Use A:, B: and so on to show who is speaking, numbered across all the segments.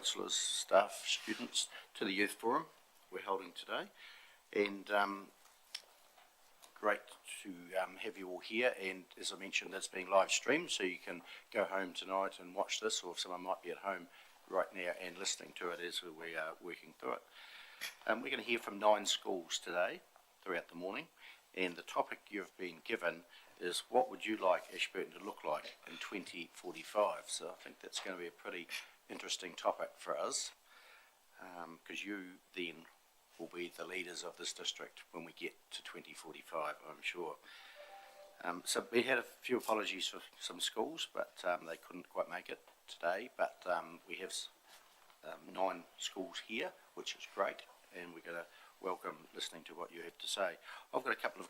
A: councillors, staff, students to the Youth Forum we're holding today, and great to have you all here. And as I mentioned, that's being live streamed, so you can go home tonight and watch this, or if someone might be at home right now and listening to it as we are working through it. We're going to hear from 9 schools today throughout the morning, and the topic you've been given is what would you like Ashburton to look like in 2045. So I think that's going to be a pretty interesting topic for us, because you then will be the leaders of this district when we get to 2045, I'm sure. So we had a few apologies for some schools, but they couldn't quite make it today, but we have 9 schools here, which is great, and we're going to welcome listening to what you have to say. I've got a couple of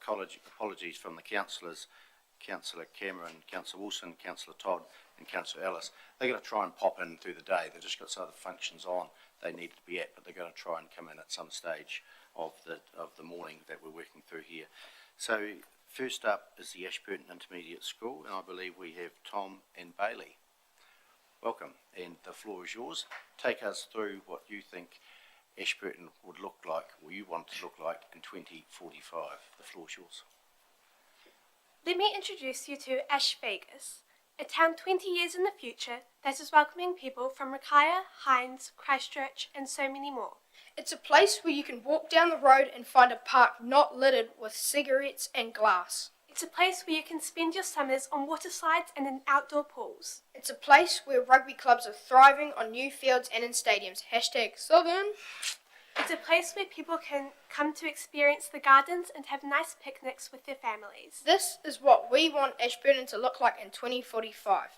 A: apologies from the councillors, Councillor Cameron, Councillor Wilson, Councillor Todd and Councillor Ellis. They're going to try and pop in through the day. They've just got some other functions on they need to be at, but they're going to try and come in at some stage of the morning that we're working through here. So first up is the Ashburton Intermediate School, and I believe we have Tom and Bailey. Welcome, and the floor is yours. Take us through what you think Ashburton would look like, or you want to look like in 2045. The floor is yours.
B: Let me introduce you to Ash Vegas, a town 20 years in the future that is welcoming people from Rakaia, Hinds, Christchurch and so many more.
C: It's a place where you can walk down the road and find a park not littered with cigarettes and glass.
B: It's a place where you can spend your summers on water slides and in outdoor pools.
C: It's a place where rugby clubs are thriving on new fields and in stadiums. #Southern.
B: It's a place where people can come to experience the gardens and have nice picnics with their families.
C: This is what we want Ashburton to look like in 2045.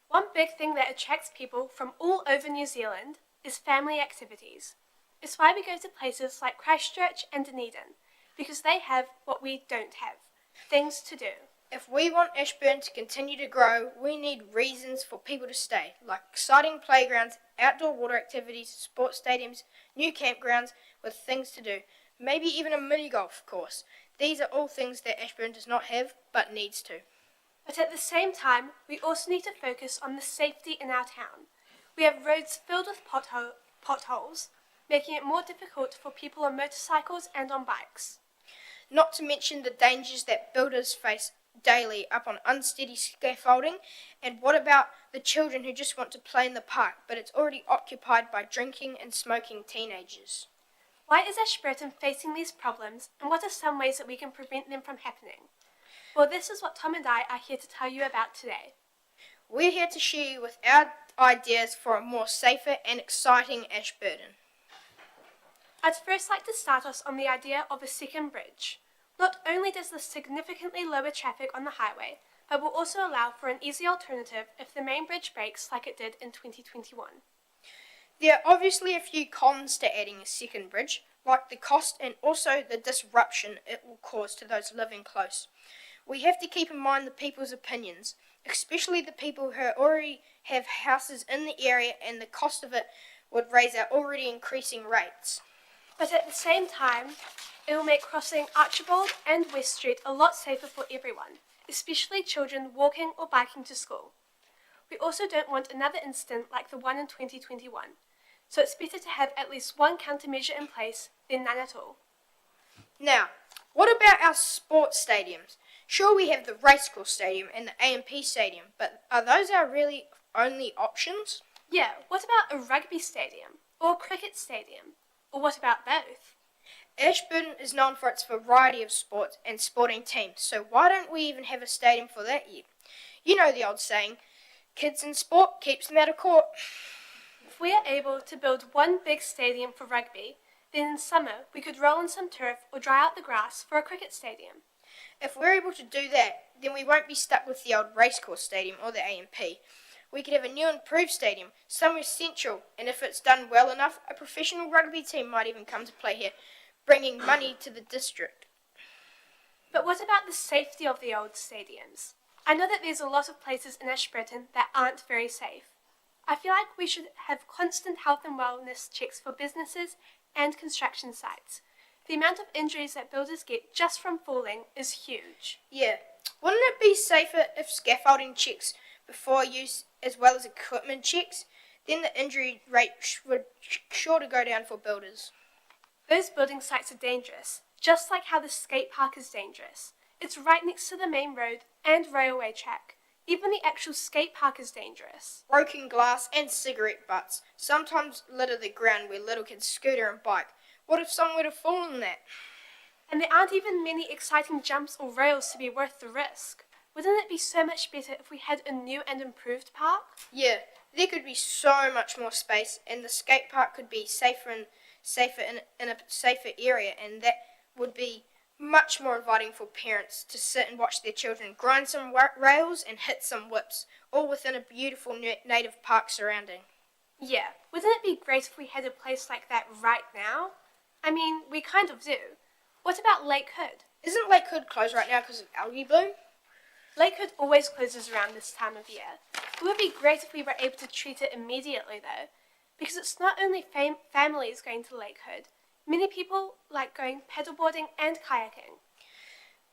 B: One big thing that attracts people from all over New Zealand is family activities. It's why we go to places like Christchurch and Dunedin, because they have what we don't have, things to do.
C: If we want Ashburton to continue to grow, we need reasons for people to stay, like exciting playgrounds, outdoor water activities, sports stadiums, new campgrounds with things to do, maybe even a mini-golf course. These are all things that Ashburton does not have, but needs to.
B: But at the same time, we also need to focus on the safety in our town. We have roads filled with potholes, making it more difficult for people on motorcycles and on bikes.
C: Not to mention the dangers that builders face daily up on unsteady scaffolding. And what about the children who just want to play in the park, but it's already occupied by drinking and smoking teenagers?
B: Why is Ashburton facing these problems, and what are some ways that we can prevent them from happening? Well, this is what Tom and I are here to tell you about today.
C: We're here to share you with our ideas for a more safer and exciting Ashburton.
B: I'd first like to start us on the idea of a second bridge. Not only does this significantly lower traffic on the highway, but will also allow for an easy alternative if the main bridge breaks like it did in 2021.
C: There are obviously a few cons to adding a second bridge, like the cost and also the disruption it will cause to those living close. We have to keep in mind the people's opinions, especially the people who already have houses in the area, and the cost of it would raise our already increasing rates.
B: But at the same time, it will make crossing Archibald and West Street a lot safer for everyone, especially children walking or biking to school. We also don't want another incident like the one in 2021, so it's better to have at least one countermeasure in place than none at all.
C: Now, what about our sports stadiums? Sure, we have the Racecourse Stadium and the A&P Stadium, but are those our really only options?
B: Yeah, what about a rugby stadium or a cricket stadium? Or what about both?
C: Ashburton is known for its variety of sports and sporting teams, so why don't we even have a stadium for that yet? You know the old saying, kids in sport keeps them out of court.
B: If we are able to build one big stadium for rugby, then in summer we could roll in some turf or dry out the grass for a cricket stadium.
C: If we're able to do that, then we won't be stuck with the old Racecourse Stadium or the A&P. We could have a new improved stadium, somewhere central, and if it's done well enough, a professional rugby team might even come to play here, bringing money to the district.
B: But what about the safety of the old stadiums? I know that there's a lot of places in Ashburton that aren't very safe. I feel like we should have constant health and wellness checks for businesses and construction sites. The amount of injuries that builders get just from falling is huge.
C: Yeah, Wouldn't it be safer if scaffolding checks before use as well as equipment checks? Then the injury rate would sure to go down for builders.
B: Those building sites are dangerous, just like how the skate park is dangerous. It's right next to the main road and railway track. Even the actual skate park is dangerous.
C: Broken glass and cigarette butts sometimes litter the ground where little kids scooter and bike. What if someone were to fall in that?
B: And there aren't even many exciting jumps or rails to be worth the risk. Wouldn't it be so much better if we had a new and improved park?
C: Yeah, there could be so much more space, and the skate park could be safer in a safer area, and that would be much more inviting for parents to sit and watch their children grind some rails and hit some whips, all within a beautiful native park surrounding.
B: Yeah, wouldn't it be great if we had a place like that right now? I mean, we kind of do. What about Lake Hood?
C: Isn't Lake Hood closed right now because of algae bloom?
B: Lake Hood always closes around this time of year. It would be great if we were able to treat it immediately though, because it's not only families going to Lake Hood. Many people like going paddleboarding and kayaking.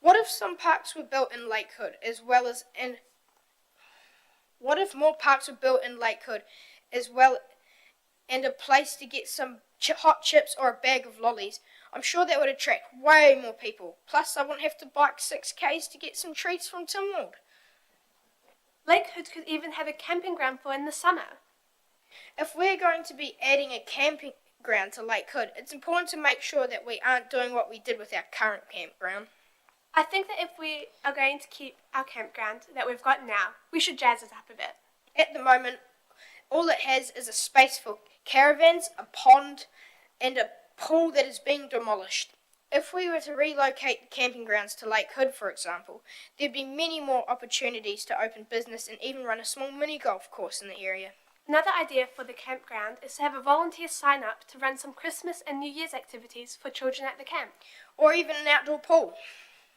C: What if some parks were built in Lake Hood what if more parks were built in Lake Hood as well and a place to get some hot chips or a bag of lollies? I'm sure that would attract way more people. Plus, I wouldn't have to bike 6Ks to get some treats from Tynwald.
B: Lake Hood could even have a camping ground for in the summer.
C: If we're going to be adding a camping ground to Lake Hood, it's important to make sure that we aren't doing what we did with our current campground.
B: I think that if we are going to keep our campground that we've got now, we should jazz it up a bit.
C: At the moment, all it has is a space for caravans, a pond, and a pool that is being demolished. If we were to relocate the camping grounds to Lake Hood, for example, there'd be many more opportunities to open business and even run a small mini golf course in the area.
B: Another idea for the campground is to have a volunteer sign up to run some Christmas and New Year's activities for children at the camp.
C: Or even an outdoor pool.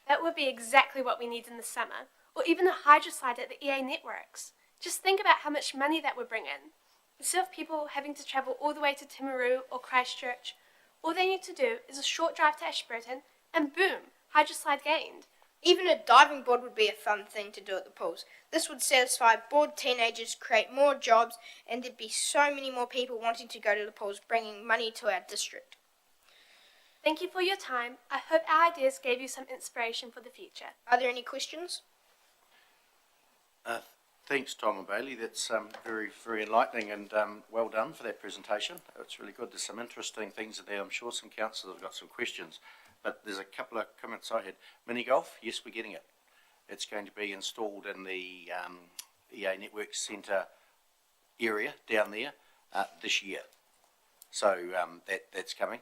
B: That would be exactly what we need in the summer. Or even a hydroslide at the EA Networks. Just think about how much money that would bring in. Instead of people having to travel all the way to Timaru or Christchurch, all they need to do is a short drive to Ashburton, and boom, hydroslide gained.
C: Even a diving board would be a fun thing to do at the pools. This would satisfy bored teenagers, create more jobs, and there'd be so many more people wanting to go to the pools, bringing money to our district.
B: Thank you for your time. I hope our ideas gave you some inspiration for the future.
C: Are there any questions?
A: Thanks, Tom and Bailey. That's very, very enlightening, and well done for that presentation. It's really good. There's some interesting things in there. I'm sure some councillors have got some questions, but there's a couple of comments I had. Mini golf, yes, we're getting it. It's going to be installed in the EA Network Centre area down there this year. So that's coming.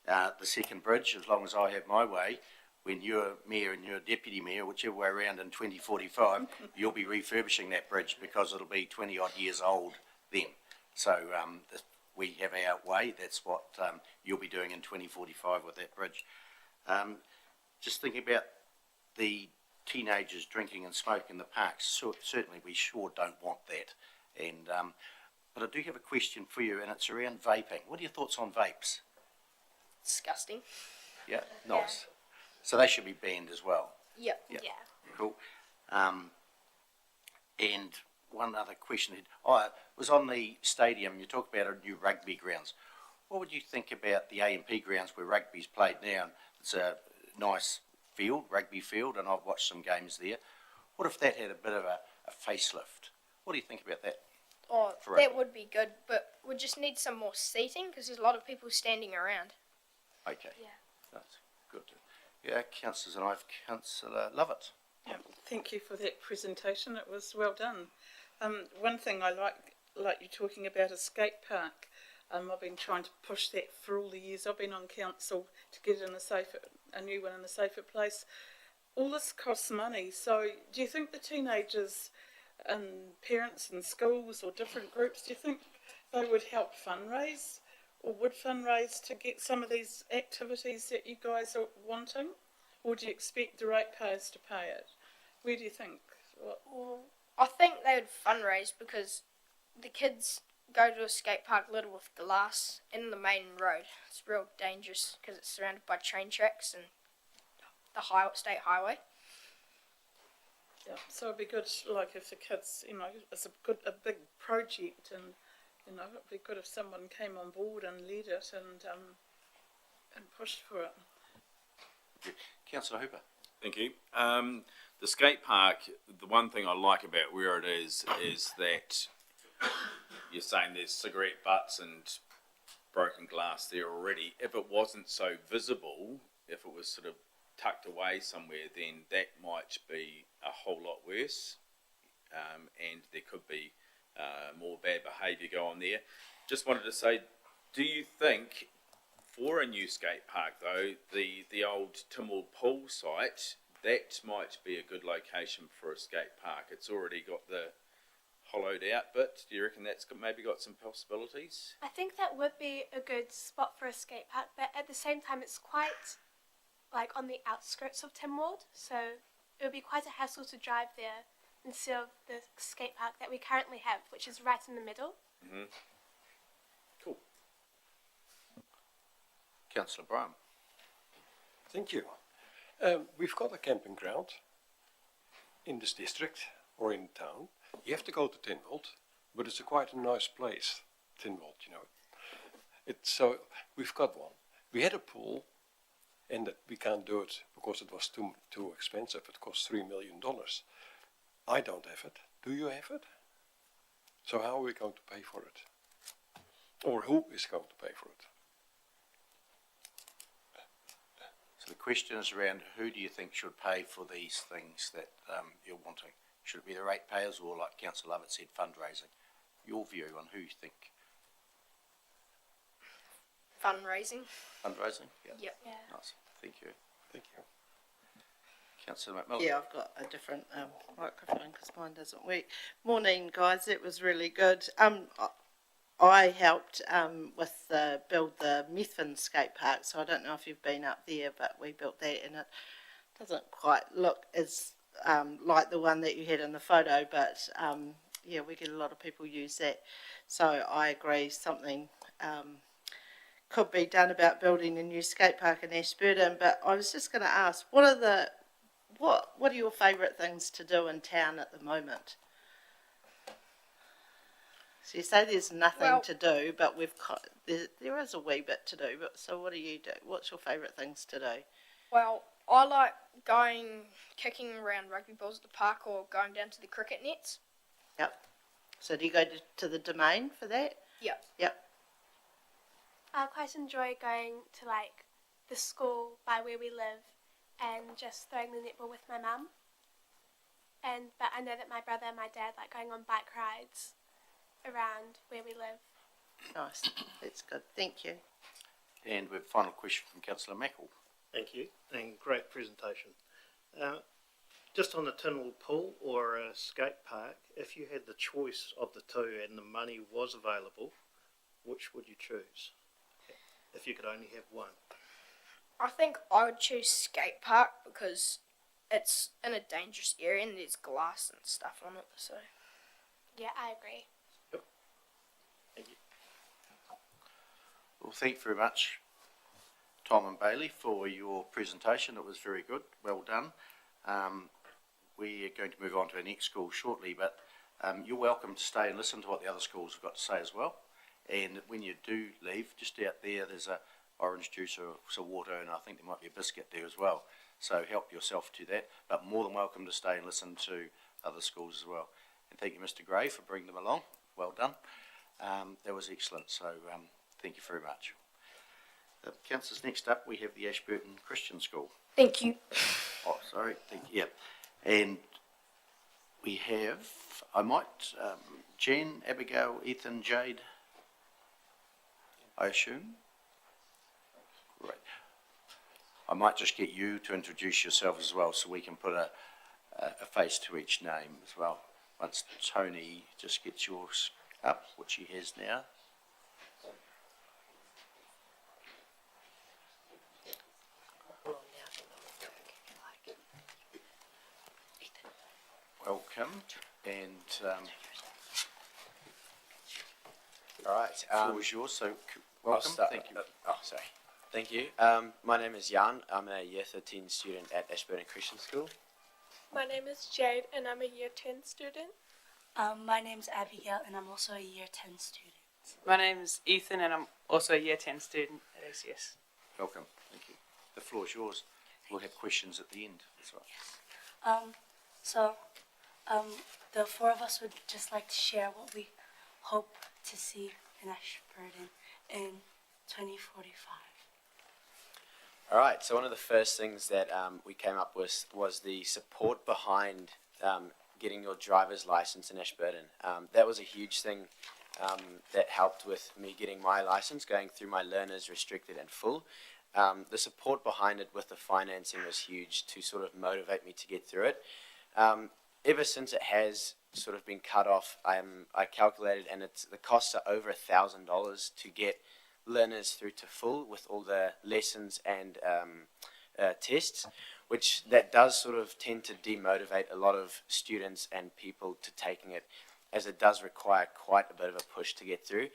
A: The second bridge, as long as I have my way, when you're mayor and you're deputy mayor, whichever way around in 2045, you'll be refurbishing that bridge because it'll be 20 odd years old then. So we have our way. That's what you'll be doing in 2045 with that bridge. Just thinking about the teenagers drinking and smoking in the parks, so certainly we sure don't want that. And but I do have a question for you, and it's around vaping. What are your thoughts on vapes?
C: Disgusting.
A: Yeah, nice. So they should be banned as well.
C: Yep.
A: Yeah.
B: Yeah.
A: Cool. And one other question. It was on the stadium. You talked about a new rugby grounds. What would you think about the A&P grounds where rugby's played now? It's a nice field, rugby field, and I've watched some games there. What if that had a bit of a facelift? What do you think about that?
C: Oh,
A: For
C: that
A: rugby?
C: would be good, but we just need some more seating because there's a lot of people standing around.
A: Okay.
B: Yeah.
A: That's good. Yeah, councillors and Councillor Lovett.
D: Yeah, thank you for that presentation. It was well done. One thing I like you talking about a skate park. I've been trying to push that for all the years I've been on council to get it in a new one in a safer place. All this costs money. So do you think the teenagers and parents and schools or different groups, do you think they would help fundraise or would fundraise to get some of these activities that you guys are wanting? Or do you expect the ratepayers to pay it? Where do you think?
C: Well, I think they would fundraise because the kids go to a skate park littered with glass in the main road. It's real dangerous because it's surrounded by train tracks and the state highway.
D: Yeah, so it'd be good, like if the kids, you know, it's a big project, and you know, it'd be good if someone came on board and led it and pushed for it.
A: Councillor Hooper.
E: Thank you. The skate park, the one thing I like about where it is that you're saying there's cigarette butts and broken glass there already. If it wasn't so visible, if it was sort of tucked away somewhere, then that might be a whole lot worse, and there could be more bad behaviour go on there. Just wanted to say, do you think for a new skate park though, the old Timwell Pool site, that might be a good location for a skate park? It's already got the hollowed out bit. Do you reckon that's maybe got some possibilities?
B: I think that would be a good spot for a skate park, but at the same time, it's quite like on the outskirts of Timwell, so it would be quite a hassle to drive there instead of the skate park that we currently have, which is right in the middle.
E: Mm-hmm. Cool.
A: Councillor Brown.
F: Thank you. We've got a camping ground in this district or in town. You have to go to Tinwald, but it's quite a nice place, Tinwald, you know. So we've got one. We had a pool, and that we can't do it because it was too expensive. It cost $3 million. I don't have it. Do you have it? So how are we going to pay for it? Or who is going to pay for it?
A: So the question is around who do you think should pay for these things that you're wanting? Should it be the ratepayers or, like Councillor Lovett said, fundraising? Your view on who you think?
C: Fundraising.
A: Fundraising? Yeah.
C: Yep.
B: Yeah.
A: Nice. Thank you.
F: Thank you.
A: Councillor McMillan.
G: Yeah, I've got a different microphone because mine doesn't work. Morning, guys. It was really good. I helped with build the Methven skate park, so I don't know if you've been up there, but we built that, and it doesn't quite look as like the one that you had in the photo, but yeah, we get a lot of people use that. So I agree, something could be done about building a new skate park in Ashburton. But I was just going to ask, what are your favourite things to do in town at the moment? So you say there's nothing to do, but there is a wee bit to do. But so what do you do? What's your favourite things to do?
C: Well, I like kicking around rugby balls at the park or going down to the cricket nets.
G: Yep. So do you go to the Domain for that?
C: Yep.
G: Yep.
B: I quite enjoy going to like the school by where we live and just throwing the netball with my mum. But I know that my brother and my dad like going on bike rides around where we live.
G: Nice. That's good. Thank you.
A: And we have a final question from Councillor Mackle.
H: Thank you, and great presentation. Just on the Tinwell Pool or a skate park, if you had the choice of the two and the money was available, which would you choose? If you could only have one.
C: I think I would choose skate park because it's in a dangerous area and there's glass and stuff on it. So
B: Yeah, I agree.
H: Thank you.
A: Well, thank you very much, Tom and Bailey, for your presentation. It was very good. Well done. We are going to move on to our next school shortly, but you're welcome to stay and listen to what the other schools have got to say as well. And when you do leave, just out there, there's a orange juice or some water, and I think there might be a biscuit there as well. So help yourself to that, but more than welcome to stay and listen to other schools as well. And thank you, Mr. Gray, for bringing them along. Well done. That was excellent, so thank you very much. Councillors, next up we have the Ashburton Christian School.
C: thank you.
A: Oh, sorry, thank you. Yeah. And we have, Jen, Abigail, Ethan, Jade, I assume? Great. I might just get you to introduce yourself as well so we can put a face to each name as well. Once Tony just gets yours up, which he has now. Welcome, and
I: All right.
A: the floor is yours, so
I: I'll
A: welcome,
I: start.
A: thank you.
I: Sorry. Thank you. My name is Jan. I'm a Year 13 student at Ashburton Christian School.
B: My name is Jade and I'm a Year 10 student.
I: My name's Abigail and I'm also a Year 10 student.
J: My name's Ethan and I'm also a Year 10 student at ACS.
A: Welcome, thank you. The floor is yours. We'll have questions at the end, that's right.
I: The four of us would just like to share what we hope to see in Ashburton in 2045.
K: All right, so one of the first things that we came up with was the support behind getting your driver's license in Ashburton. That was a huge thing that helped with me getting my license, going through my learners restricted and full. The support behind it with the financing was huge to sort of motivate me to get through it. Ever since it has sort of been cut off, I calculated, and the costs are over $1,000 to get learners through to full with all the lessons and tests, which that does sort of tend to demotivate a lot of students and people to taking it, as it does require quite a bit of a push to get through,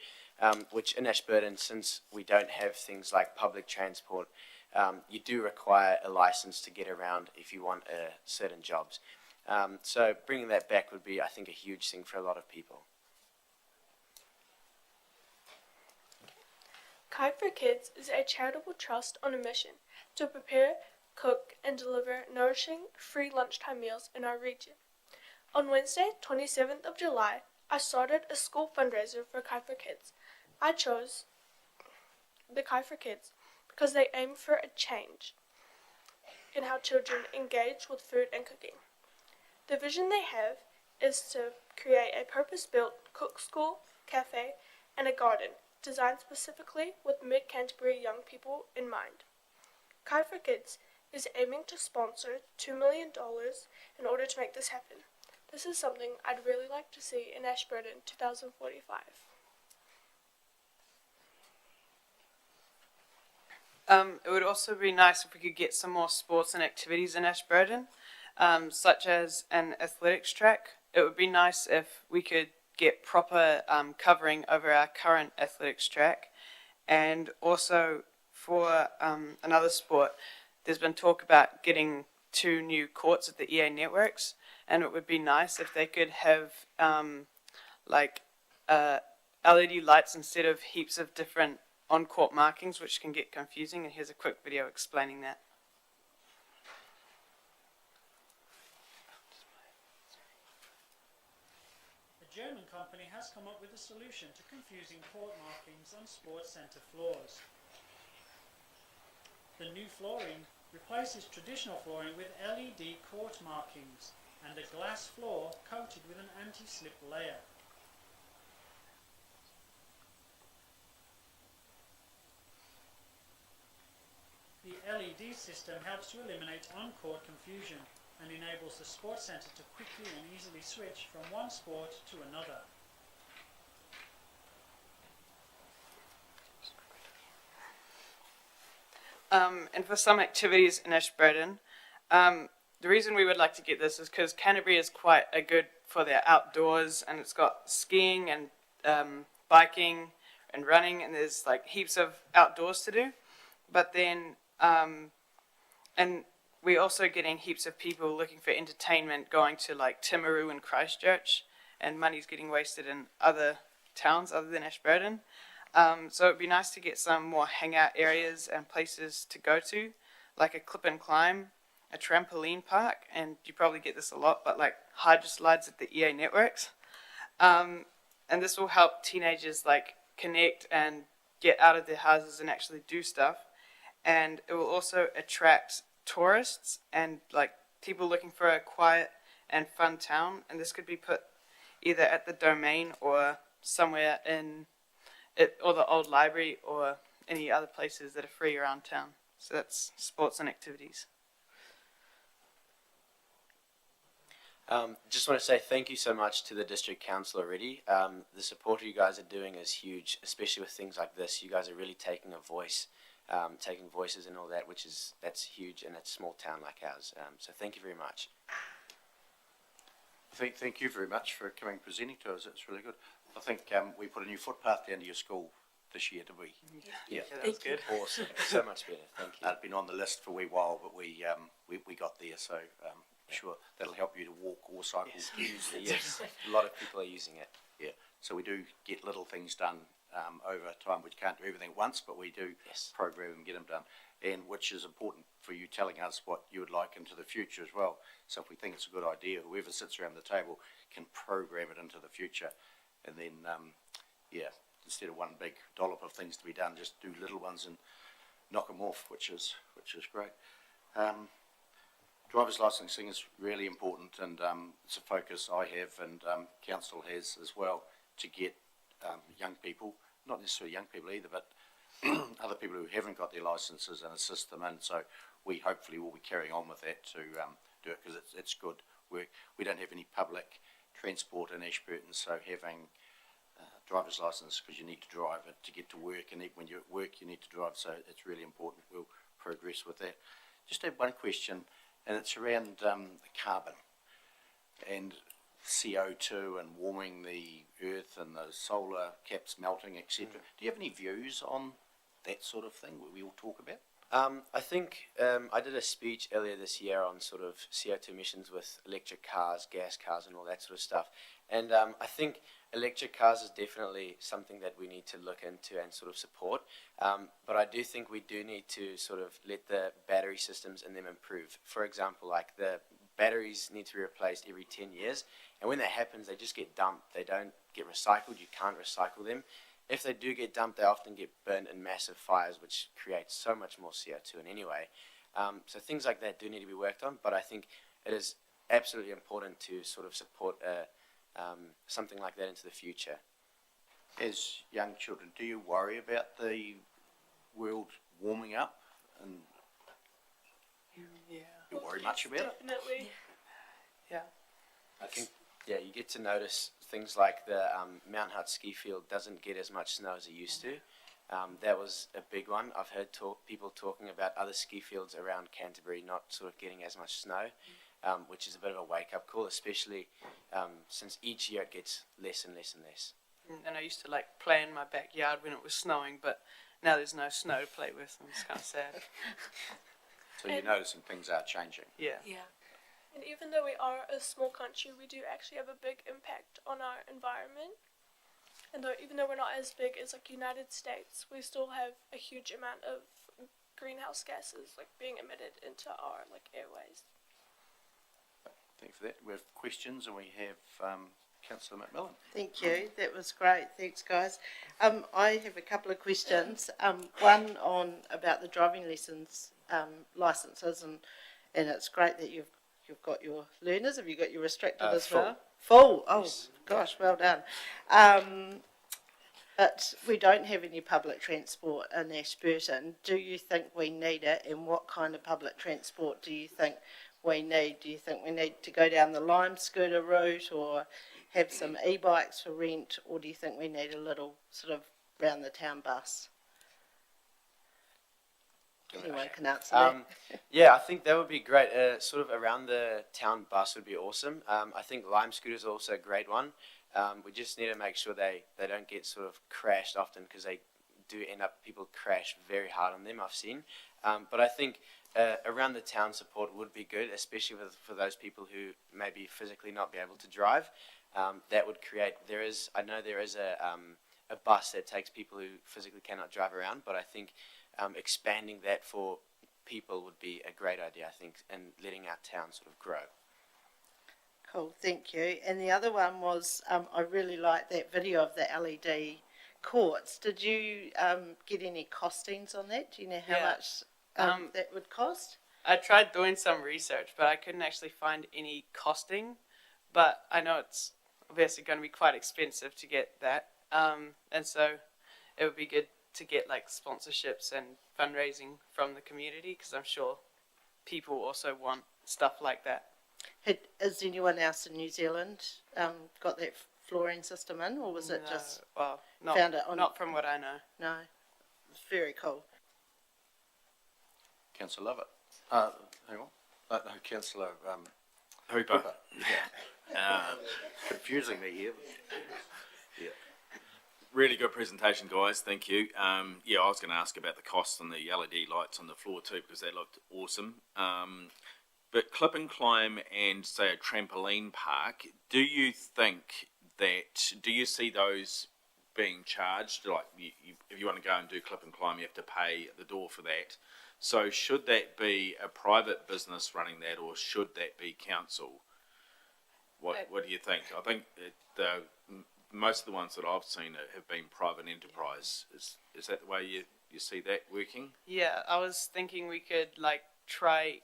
K: which in Ashburton, since we don't have things like public transport, you do require a license to get around if you want certain jobs. So bringing that back would be, I think, a huge thing for a lot of people.
B: Kite for Kids is a charitable trust on a mission to prepare, cook, and deliver nourishing, free lunchtime meals in our region. On Wednesday, 27th of July, I started a school fundraiser for Kite for Kids. I chose the Kite for Kids because they aim for a change in how children engage with food and cooking. The vision they have is to create a purpose-built cook school, cafe, and a garden designed specifically with Mid-Canterbury young people in mind. Kite for Kids is aiming to sponsor $2 million in order to make this happen. This is something I'd really like to see in Ashburton 2045.
J: It would also be nice if we could get some more sports and activities in Ashburton, such as an athletics track. It would be nice if we could get proper covering over our current athletics track. And also for another sport, there's been talk about getting 2 new courts at the EA networks, and it would be nice if they could have LED lights instead of heaps of different on-court markings, which can get confusing, and here's a quick video explaining that.
L: A German company has come up with a solution to confusing court markings on sports centre floors. The new flooring replaces traditional flooring with LED court markings and a glass floor coated with an anti-slip layer. The LED system helps to eliminate on-court confusion and enables the sports centre to quickly and easily switch from one sport to another.
J: And for some activities in Ashburton, the reason we would like to get this is because Canterbury is quite a good for their outdoors, and it's got skiing and biking and running, and there's like heaps of outdoors to do. But then, and we're also getting heaps of people looking for entertainment going to like Timaru and Christchurch, and money's getting wasted in other towns other than Ashburton. So it'd be nice to get some more hangout areas and places to go to, like a clip and climb, a trampoline park, and you probably get this a lot, but like hydro slides at the EA networks. And this will help teenagers like connect and get out of their houses and actually do stuff. And it will also attract tourists and like people looking for a quiet and fun town. And this could be put either at the Domain or somewhere in it, or the old library, or any other places that are free around town. So that's sports and activities.
K: Just want to say thank you so much to the district council already. The support you guys are doing is huge, especially with things like this. You guys are really taking a voice, taking voices and all that, that's huge in a small town like ours. So thank you very much.
A: Thank you very much for coming and presenting to us. It's really good. I think we put a new footpath down to your school this year, did we?
K: Yeah,
J: that was good.
K: Awesome. So much better. Thank you.
A: It'd been on the list for a wee while, but we got there. So sure that'll help you to walk or cycle.
K: Usually, yes. A lot of people are using it.
A: Yeah, so we do get little things done over time. We can't do everything at once, but we do
K: Yes.
A: program and get them done, and which is important for you telling us what you would like into the future as well. So if we think it's a good idea, whoever sits around the table can program it into the future, and then instead of one big dollop of things to be done, just do little ones and knock them off, which is great. Driver's licensing is really important, and it's a focus I have and council has as well, to get young people, not necessarily young people either, but other people who haven't got their licenses, and assist them in. So we hopefully will be carrying on with that to do it, because it's good. We don't have any public transport in Ashburton, so having driver's license, because you need to drive it to get to work, and even when you're at work you need to drive, so it's really important. We'll progress with that. Just have one question, and it's around the carbon and CO2 and warming the earth and the solar caps melting, etc. Do you have any views on that sort of thing we all talk about?
K: I think I did a speech earlier this year on sort of CO2 emissions with electric cars, gas cars, and all that sort of stuff. And I think electric cars is definitely something that we need to look into and sort of support. But I do think we do need to sort of let the battery systems in them improve. For example, like the batteries need to be replaced every 10 years. And when that happens, they just get dumped. They don't get recycled. You can't recycle them. If they do get dumped, they often get burnt in massive fires, which creates so much more CO2 in any way. So things like that do need to be worked on, but I think it is absolutely important to sort of support something like that into the future.
A: As young children, do you worry about the world warming up? And
J: Yeah.
A: you worry much about it?
B: Definitely.
J: Yeah.
K: I think, yeah, you get to notice things like the Mount Hutt ski field doesn't get as much snow as it used to. That was a big one. I've heard people talking about other ski fields around Canterbury not sort of getting as much snow, which is a bit of a wake-up call, especially since each year it gets less and less and less.
J: And I used to like play in my backyard when it was snowing, but now there's no snow to play with, and it's kind of sad.
A: So you're noticing things are changing.
J: Yeah.
I: Yeah.
B: And even though we are a small country, we do actually have a big impact on our environment. And even though we're not as big as like United States, we still have a huge amount of greenhouse gases like being emitted into our like airways.
A: Thanks for that. We have questions, and we have Councillor McMillan.
G: Thank you. That was great. Thanks, guys. I have a couple of questions. One on about the driving lessons licenses, and it's great that you've got your learners. Have you got your restricted as
K: full.
G: well? Full. Oh,
K: Yes.
G: gosh, well done. But we don't have any public transport in Ashburton. Do you think we need it, and what kind of public transport do you think we need? Do you think we need to go down the Lime scooter route, or have some e-bikes for rent, or do you think we need a little sort of round the town bus? Anyone can answer that.
K: Yeah, I think that would be great. Sort of around the town bus would be awesome. I think Lime scooters are also a great one. We just need to make sure they don't get sort of crashed often, because they do end up, people crash very hard on them, I've seen. But I think around the town support would be good, especially for those people who maybe physically not be able to drive. That would create, I know there is a bus that takes people who physically cannot drive around, but I think expanding that for people would be a great idea, I think, and letting our town sort of grow.
G: Cool, thank you. And the other one was, I really liked that video of the LED courts. Did you get any costings on that? Do you know how
J: Yeah.
G: much that would cost?
J: I tried doing some research, but I couldn't actually find any costing. But I know it's obviously going to be quite expensive to get that. And so it would be good to get like sponsorships and fundraising from the community, because I'm sure people also want stuff like that.
G: Has anyone else in New Zealand got that flooring system in, or was it
J: No,
G: just
J: well,
G: found it on?
J: not from what I know.
G: No, it's very cool.
A: Councillor Lovett. Hang on. No, Councillor
E: Hooper.
A: Yeah. Confusing me here. Yeah.
E: Really good presentation, guys. Thank you. Yeah, I was going to ask about the cost on the LED lights on the floor too, because they looked awesome. but clip and climb and say a trampoline park, do you see those being charged? Like if you want to go and do clip and climb, you have to pay at the door for that. So should that be a private business running that, or should that be council? What do you think? I think most of the ones that I've seen have been private enterprise. Is that the way you see that working?
J: Yeah, I was thinking we could try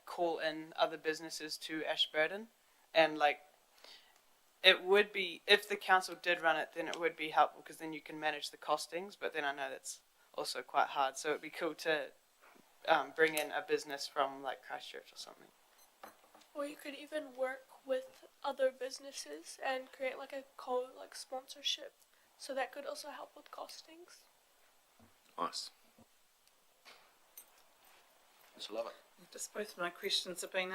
J: call in other businesses to Ashburton, and it would be, if the council did run it, then it would be helpful because then you can manage the costings. But then I know that's also quite hard, so it'd be cool to bring in a business from Christchurch or something.
B: Or you could even work with other businesses and create a sponsorship. So that could also help with costings.
E: Nice.
A: Just love it.
D: Just both of my questions have been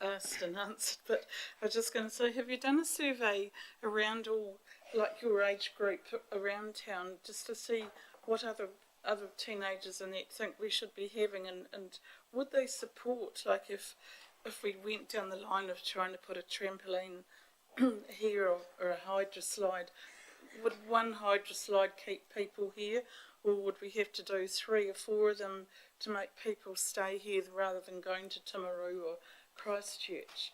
D: asked and answered, but I was just going to say, have you done a survey around all, your age group around town, just to see what other teenagers and that think we should be having, and would they support, if we went down the line of trying to put a trampoline here or a hydro slide, would one hydro slide keep people here, or would we have to do 3 or 4 of them to make people stay here rather than going to Timaru or Christchurch?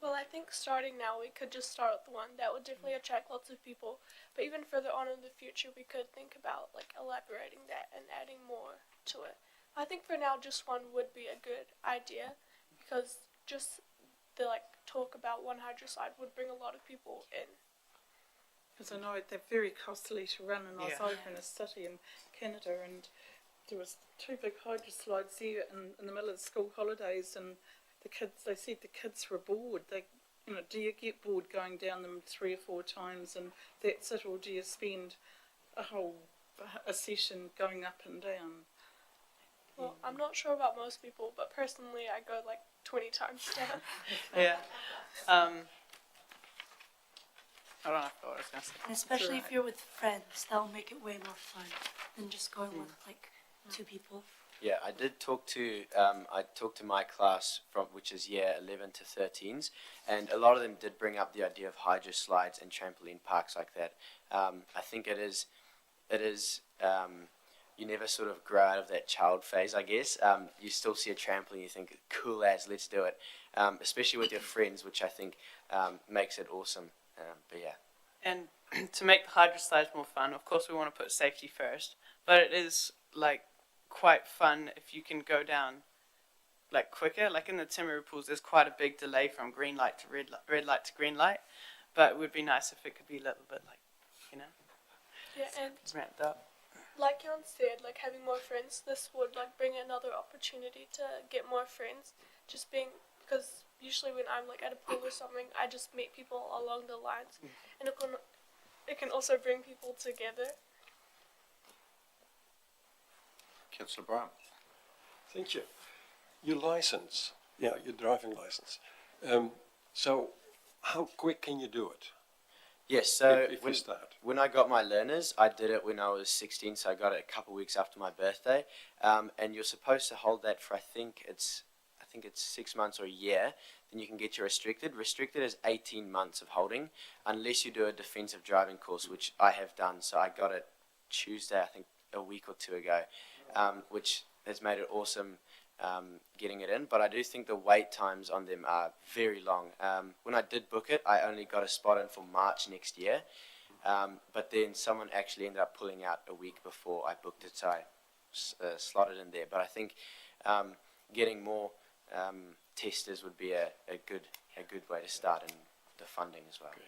B: Well, I think starting now we could just start with one. That would definitely attract lots of people. But even further on in the future, we could think about elaborating that and adding more to it. I think for now, just one would be a good idea, because just the talk about one hydro slide would bring a lot of people in.
D: Because I know they're very costly to run, and I was over in a city in Canada, and there was 2 big hydro slides there in the middle of the school holidays, and they said the kids were bored. Do you get bored going down them 3 or 4 times and that's it, or do you spend a session going up and down?
B: Well, I'm not sure about most people, but personally I go 20 times down.
J: Yeah. I don't know what I was going to say.
I: And especially if you're with friends, that'll make it way more fun than just going with 2 people.
K: Yeah, I did talk to my class which is year 11 to 13s, and a lot of them did bring up the idea of hydro slides and trampoline parks like that. I think it is you never sort of grow out of that child phase, I guess. You still see a trampoline, you think, cool lads, let's do it, especially with your friends, which I think makes it awesome. But yeah.
J: And to make the hydro slides more fun, of course we want to put safety first, but it is quite fun if you can go down quicker. In the Timaru pools, there's quite a big delay from green light to red light to green light, but it would be nice if it could be a little bit
B: Yeah, and
J: ramped up.
B: like Jan said, having more friends, this would bring another opportunity to get more friends. Because usually when I'm at a pool or something, I just meet people along the lines, and it can also bring people together.
A: Councillor Brown.
F: Thank you. Your license, your driving license. So how quick can you do it?
K: Yes, so
F: If you start.
K: when I got my learners, I did it when I was 16, so I got it a couple of weeks after my birthday. And you're supposed to hold that for I think it's 6 months or a year. Then you can get your restricted. Restricted is 18 months of holding, unless you do a defensive driving course, which I have done. So I got it Tuesday, I think a week or 2 ago, which has made it awesome getting it in. But I do think the wait times on them are very long. When I did book it, I only got a spot in for March next year. But then someone actually ended up pulling out a week before I booked it, so I slotted in there. But I think getting more testers would be a good way to start, in the funding as well.
F: Okay.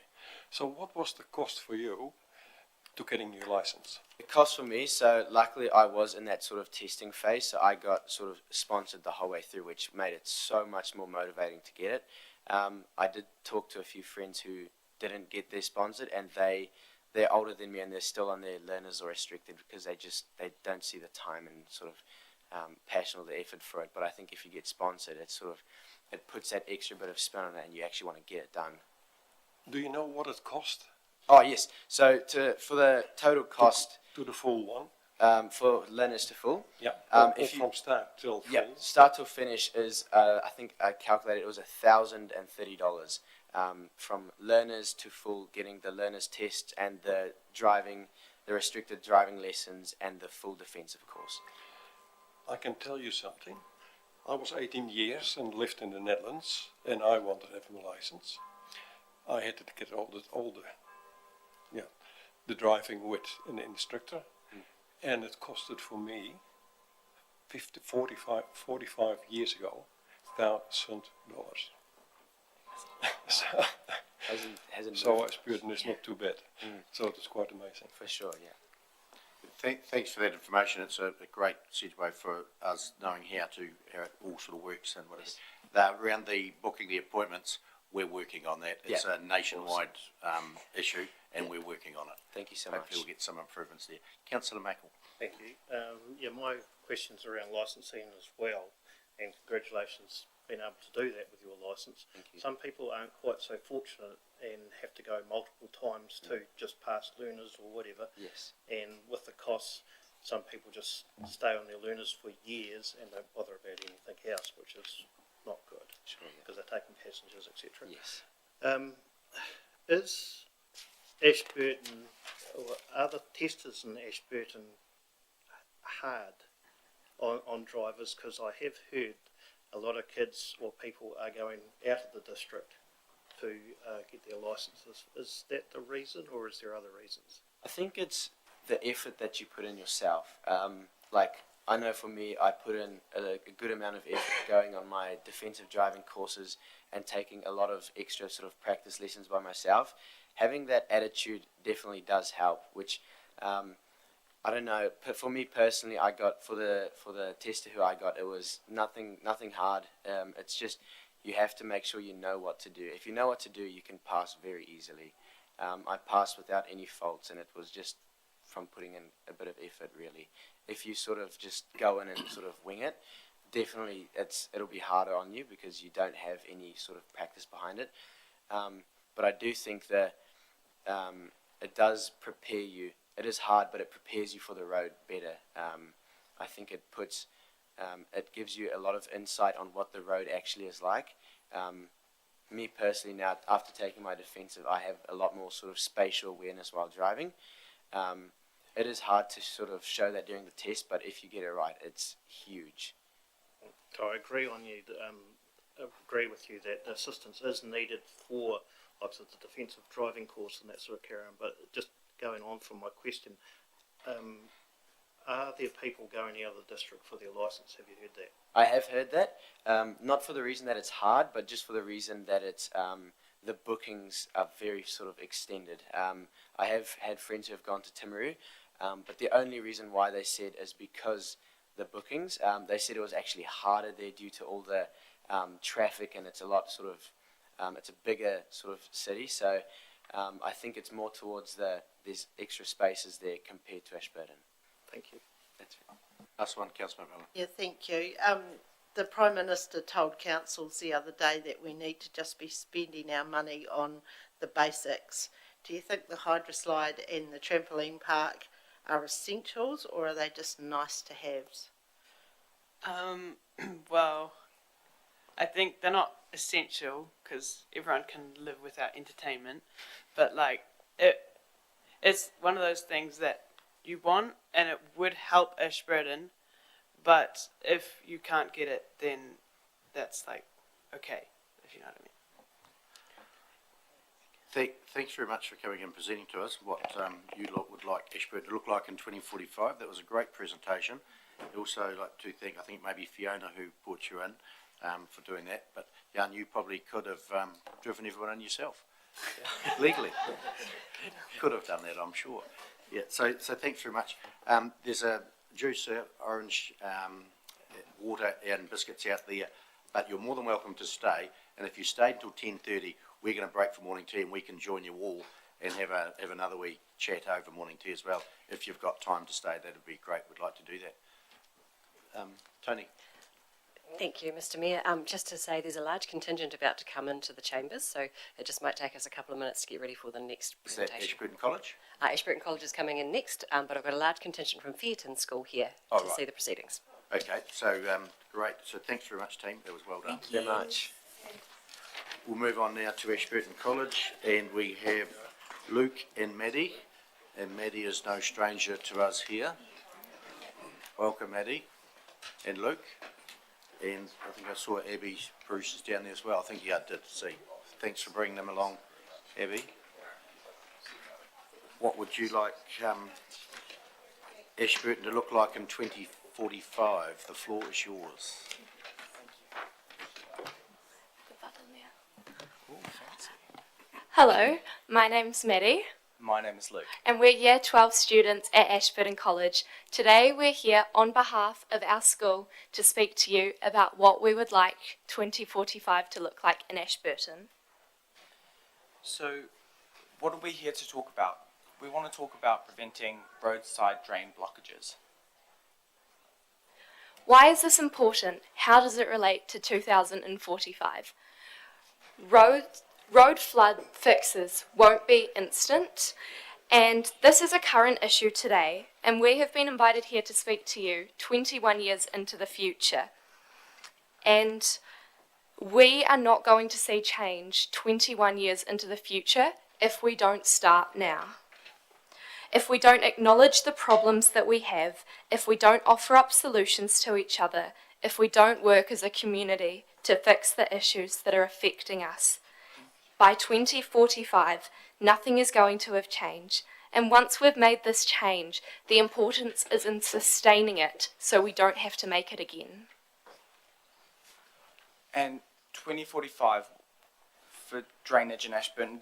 F: So what was the cost for you to getting your license?
K: The cost for me, so luckily I was in that sort of testing phase, so I got sort of sponsored the whole way through, which made it so much more motivating to get it. I did talk to a few friends who didn't get their sponsored, and they're older than me and they're still on their learners or restricted because they don't see the time and sort of passion or the effort for it. But I think if you get sponsored, it puts that extra bit of spin on it and you actually want to get it done.
F: Do you know what it cost?
K: Oh yes, so for the total cost
F: to the full one?
K: For learners to full.
F: Yeah.
K: If you,
F: from start till
K: yeah,
F: full.
K: start till finish is I think I calculated it was $1,030 from learners to full, getting the learners test and the restricted driving lessons and the full defensive course.
F: I can tell you something. I was 18 years and lived in the Netherlands, and I wanted to have a license. I had to get the driving with an instructor, and it costed for me 45 years ago, $1,000.
K: Hasn't
F: So
K: moved
F: I Spurden is not too bad. So it was quite amazing.
K: for sure. Yeah.
A: Thanks for that information. It's a great segue for us knowing how it all sort of works and what it is. Around the booking the appointments, we're working on that. It's
K: Yeah.
A: a nationwide issue, and we're working on it.
K: Thank you so
A: Hopefully
K: much.
A: we'll get some improvements there. Councillor Mackle.
H: Thank you. Yeah, my question's around licensing as well, and congratulations being able to do that with your licence.
K: Thank you.
H: Some people aren't quite so fortunate and have to go multiple times to just pass learners or whatever.
K: Yes.
H: And with the costs, some people just stay on their learners for years and don't bother about anything else, which is not good
K: Sure. Yeah.
H: because they're taking passengers, etc.
K: Yes.
H: Is Ashburton, or are the testers in Ashburton hard on drivers? Because I have heard a lot of kids or people are going out of the district to get their licences. Is that the reason, or is there other reasons?
K: I think it's the effort that you put in yourself. Like, I know for me, I put in a good amount of effort going on my defensive driving courses and taking a lot of extra sort of practice lessons by myself. Having that attitude definitely does help, which, I don't know, for me personally, I got, for the tester who I got, it was nothing hard. It's just, you have to make sure you know what to do. If you know what to do, you can pass very easily. I passed without any faults, and it was just from putting in a bit of effort, really. If you sort of just go in and sort of wing it, definitely it'll be harder on you because you don't have any sort of practice behind it. But I do think that it does prepare you. It is hard, but it prepares you for the road better. I think it gives you a lot of insight on what the road actually is like. Me personally now, after taking my defensive, I have a lot more sort of spatial awareness while driving. It is hard to sort of show that during the test, but if you get it right, it's huge.
H: So I agree agree with you that assistance is needed for, like I said, the defensive driving course and that sort of carry on. But just going on from my question, are there people going out of the district for their licence? Have you heard that?
K: I have heard that, not for the reason that it's hard, but just for the reason that it's the bookings are very sort of extended. I have had friends who have gone to Timaru, but the only reason why they said is because the bookings. They said it was actually harder there due to all the traffic, and it's a lot sort of, it's a bigger sort of city. So I think it's more towards there's extra spaces there compared to Ashburton.
H: Thank you.
K: That's right.
A: Last one, Councillor Miller.
G: Yeah, thank you. The Prime Minister told councils the other day that we need to just be spending our money on the basics. Do you think the hydroslide and the trampoline park are essentials, or are they just nice to haves?
J: Well, I think they're not essential because everyone can live without entertainment, but like it's one of those things that you want and it would help Ashburton, but if you can't get it, then that's like okay, if you know what I mean.
A: Thanks very much for coming and presenting to us what you would like Ashburton to look like in 2045. That was a great presentation. I'd also like to thank, I think maybe Fiona who brought you in for doing that. But Jan, you probably could have driven everyone in yourself legally. Could have done that, I'm sure. Yeah. So thanks very much. There's a juice, orange, water, and biscuits out there. But you're more than welcome to stay. And if you stay until 10:30. We're going to break for morning tea, and we can join you all and have another wee chat over morning tea as well. If you've got time to stay, that'd be great. We'd like to do that. Tony.
M: Thank you, Mr Mayor. Just to say there's a large contingent about to come into the chambers, so it just might take us a couple of minutes to get ready for the next
A: Is that
M: presentation.
A: Ashburton College?
M: Ashburton College is coming in next, but I've got a large contingent from Fairton School here
A: Oh,
M: to
A: right.
M: see the proceedings.
A: Okay, so great. So thanks very much, team. That was well done.
K: Thank you very much.
A: We'll move on now to Ashburton College, and we have Luke and Maddie. And Maddie is no stranger to us here. Welcome, Maddie and Luke. And I think I saw Abby Bruce is down there as well. I think you did see. Thanks for bringing them along, Abby. What would you like Ashburton to look like in 2045? The floor is yours.
N: Hello, my name's Maddie,
O: My name is Luke.
N: and we're Year 12 students at Ashburton College. Today we're here on behalf of our school to speak to you about what we would like 2045 to look like in Ashburton.
O: So, what are we here to talk about? We want to talk about preventing roadside drain blockages.
N: Why is this important? How does it relate to 2045? Road flood fixes won't be instant, and this is a current issue today, and we have been invited here to speak to you 21 years into the future. And we are not going to see change 21 years into the future if we don't start now. If we don't acknowledge the problems that we have, if we don't offer up solutions to each other, if we don't work as a community to fix the issues that are affecting us, by 2045, nothing is going to have changed. And once we've made this change, the importance is in sustaining it so we don't have to make it again.
O: And 2045 for drainage in Ashburton,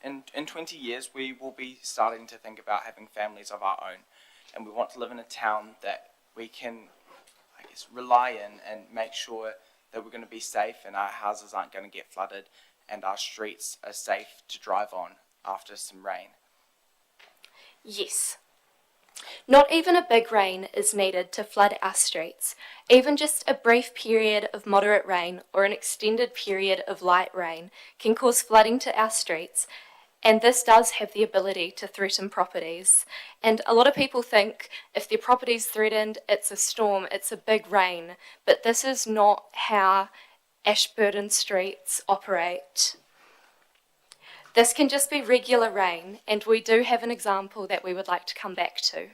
O: in 20 years we will be starting to think about having families of our own, and we want to live in a town that we can, I guess, rely in and make sure that we're going to be safe and our houses aren't going to get flooded and our streets are safe to drive on after some rain.
N: Yes. Not even a big rain is needed to flood our streets. Even just a brief period of moderate rain or an extended period of light rain can cause flooding to our streets, and this does have the ability to threaten properties. And a lot of people think if their property's threatened, it's a storm, it's a big rain, but this is not how Ashburton streets operate. This can just be regular rain, and we do have an example that we would like to come back to.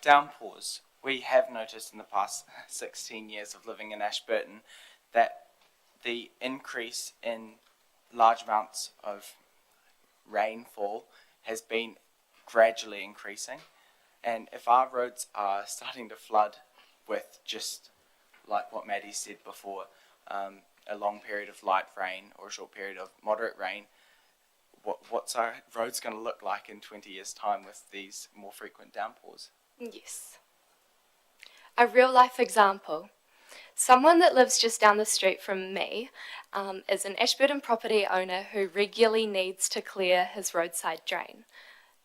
O: Downpours. We have noticed in the past 16 years of living in Ashburton that the increase in large amounts of rainfall has been gradually increasing. And if our roads are starting to flood with just like what Maddie said before, a long period of light rain or a short period of moderate rain, what's our roads going to look like in 20 years' time with these more frequent downpours?
N: Yes. A real life example. Someone that lives just down the street from me is an Ashburton property owner who regularly needs to clear his roadside drain.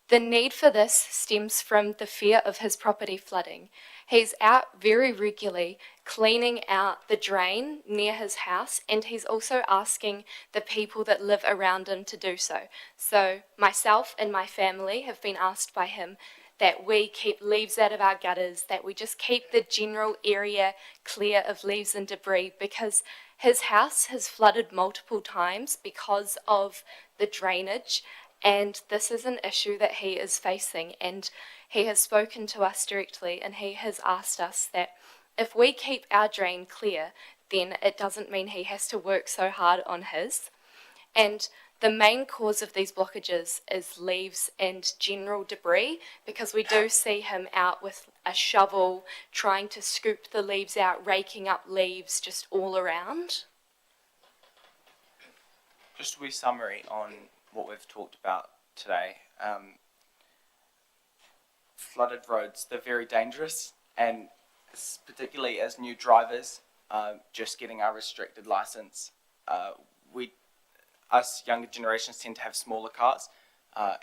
N: The need for this stems from the fear of his property flooding. He's out very regularly cleaning out the drain near his house, and he's also asking the people that live around him to do so. So myself and my family have been asked by him that we keep leaves out of our gutters, that we just keep the general area clear of leaves and debris, because his house has flooded multiple times because of the drainage, and this is an issue that he is facing, and he has spoken to us directly, and he has asked us that if we keep our drain clear, then it doesn't mean he has to work so hard on his. And the main cause of these blockages is leaves and general debris, because we do see him out with a shovel trying to scoop the leaves out, raking up leaves just all around.
O: Just a wee summary on what we've talked about today. Flooded roads, they're very dangerous, and particularly as new drivers, just getting our restricted license, us younger generations tend to have smaller cars,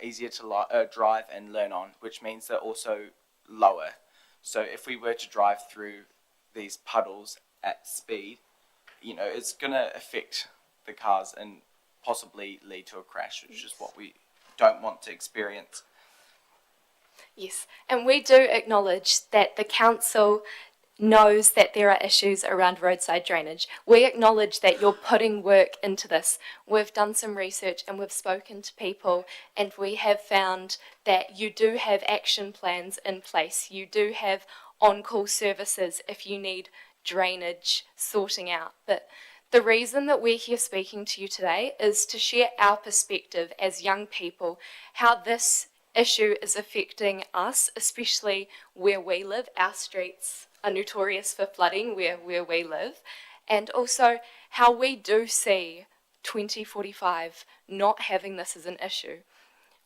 O: easier to drive and learn on, which means they're also lower. So if we were to drive through these puddles at speed, you know, it's going to affect the cars and possibly lead to a crash, which is what we don't want to experience.
N: Yes, and we do acknowledge that the council knows that there are issues around roadside drainage. We acknowledge that you're putting work into this. We've done some research and we've spoken to people, and we have found that you do have action plans in place. You do have on-call services if you need drainage sorting out. But the reason that we're here speaking to you today is to share our perspective as young people, how this issue is affecting us, especially where we live. Our streets are notorious for flooding where we live, and also how we do see 2045 not having this as an issue.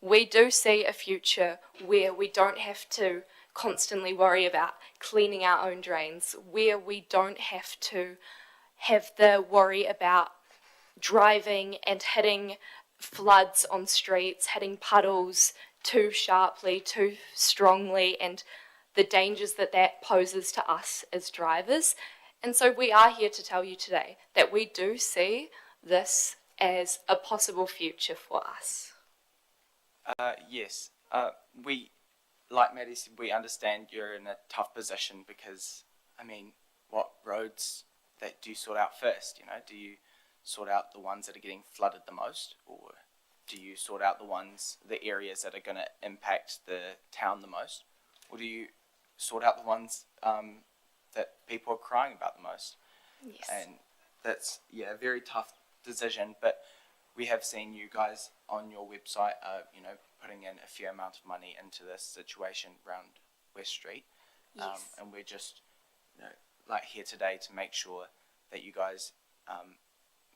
N: We do see a future where we don't have to constantly worry about cleaning our own drains, where we don't have to have the worry about driving and hitting floods on streets, hitting puddles too sharply, too strongly, and the dangers that that poses to us as drivers. And so we are here to tell you today that we do see this as a possible future for us.
O: Yes, we, like Maddie said, we understand you're in a tough position because, I mean, what roads that do you sort out first? You know, do you sort out the ones that are getting flooded the most, or do you sort out the areas that are going to impact the town the most, or do you sort out the ones that people are crying about the most?
N: Yes.
O: And that's, a very tough decision, but we have seen you guys on your website, you know, putting in a fair amount of money into this situation around West Street.
N: Yes.
O: And we're just, you know, like here today to make sure that you guys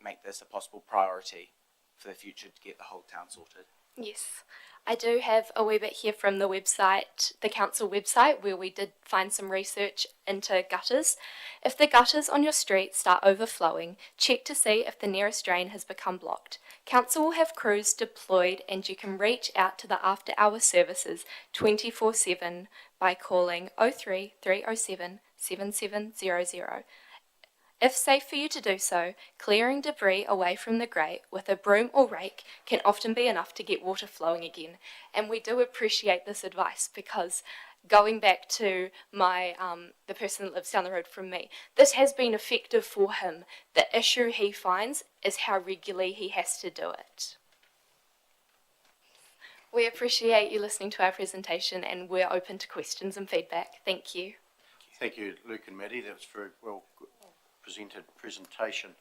O: make this a possible priority for the future to get the whole town sorted.
N: Yes, I do have a wee bit here from the website, the council website, where we did find some research into gutters. If the gutters on your street start overflowing, check to see if the nearest drain has become blocked. Council will have crews deployed, and you can reach out to the after-hour services 24/7 by calling 03 307 7700. If safe for you to do so, clearing debris away from the grate with a broom or rake can often be enough to get water flowing again. And we do appreciate this advice because, going back to the person that lives down the road from me, this has been effective for him. The issue he finds is how regularly he has to do it. We appreciate you listening to our presentation, and we're open to questions and feedback. Thank you.
A: Thank you, Luke and Maddie. That was very well presentation,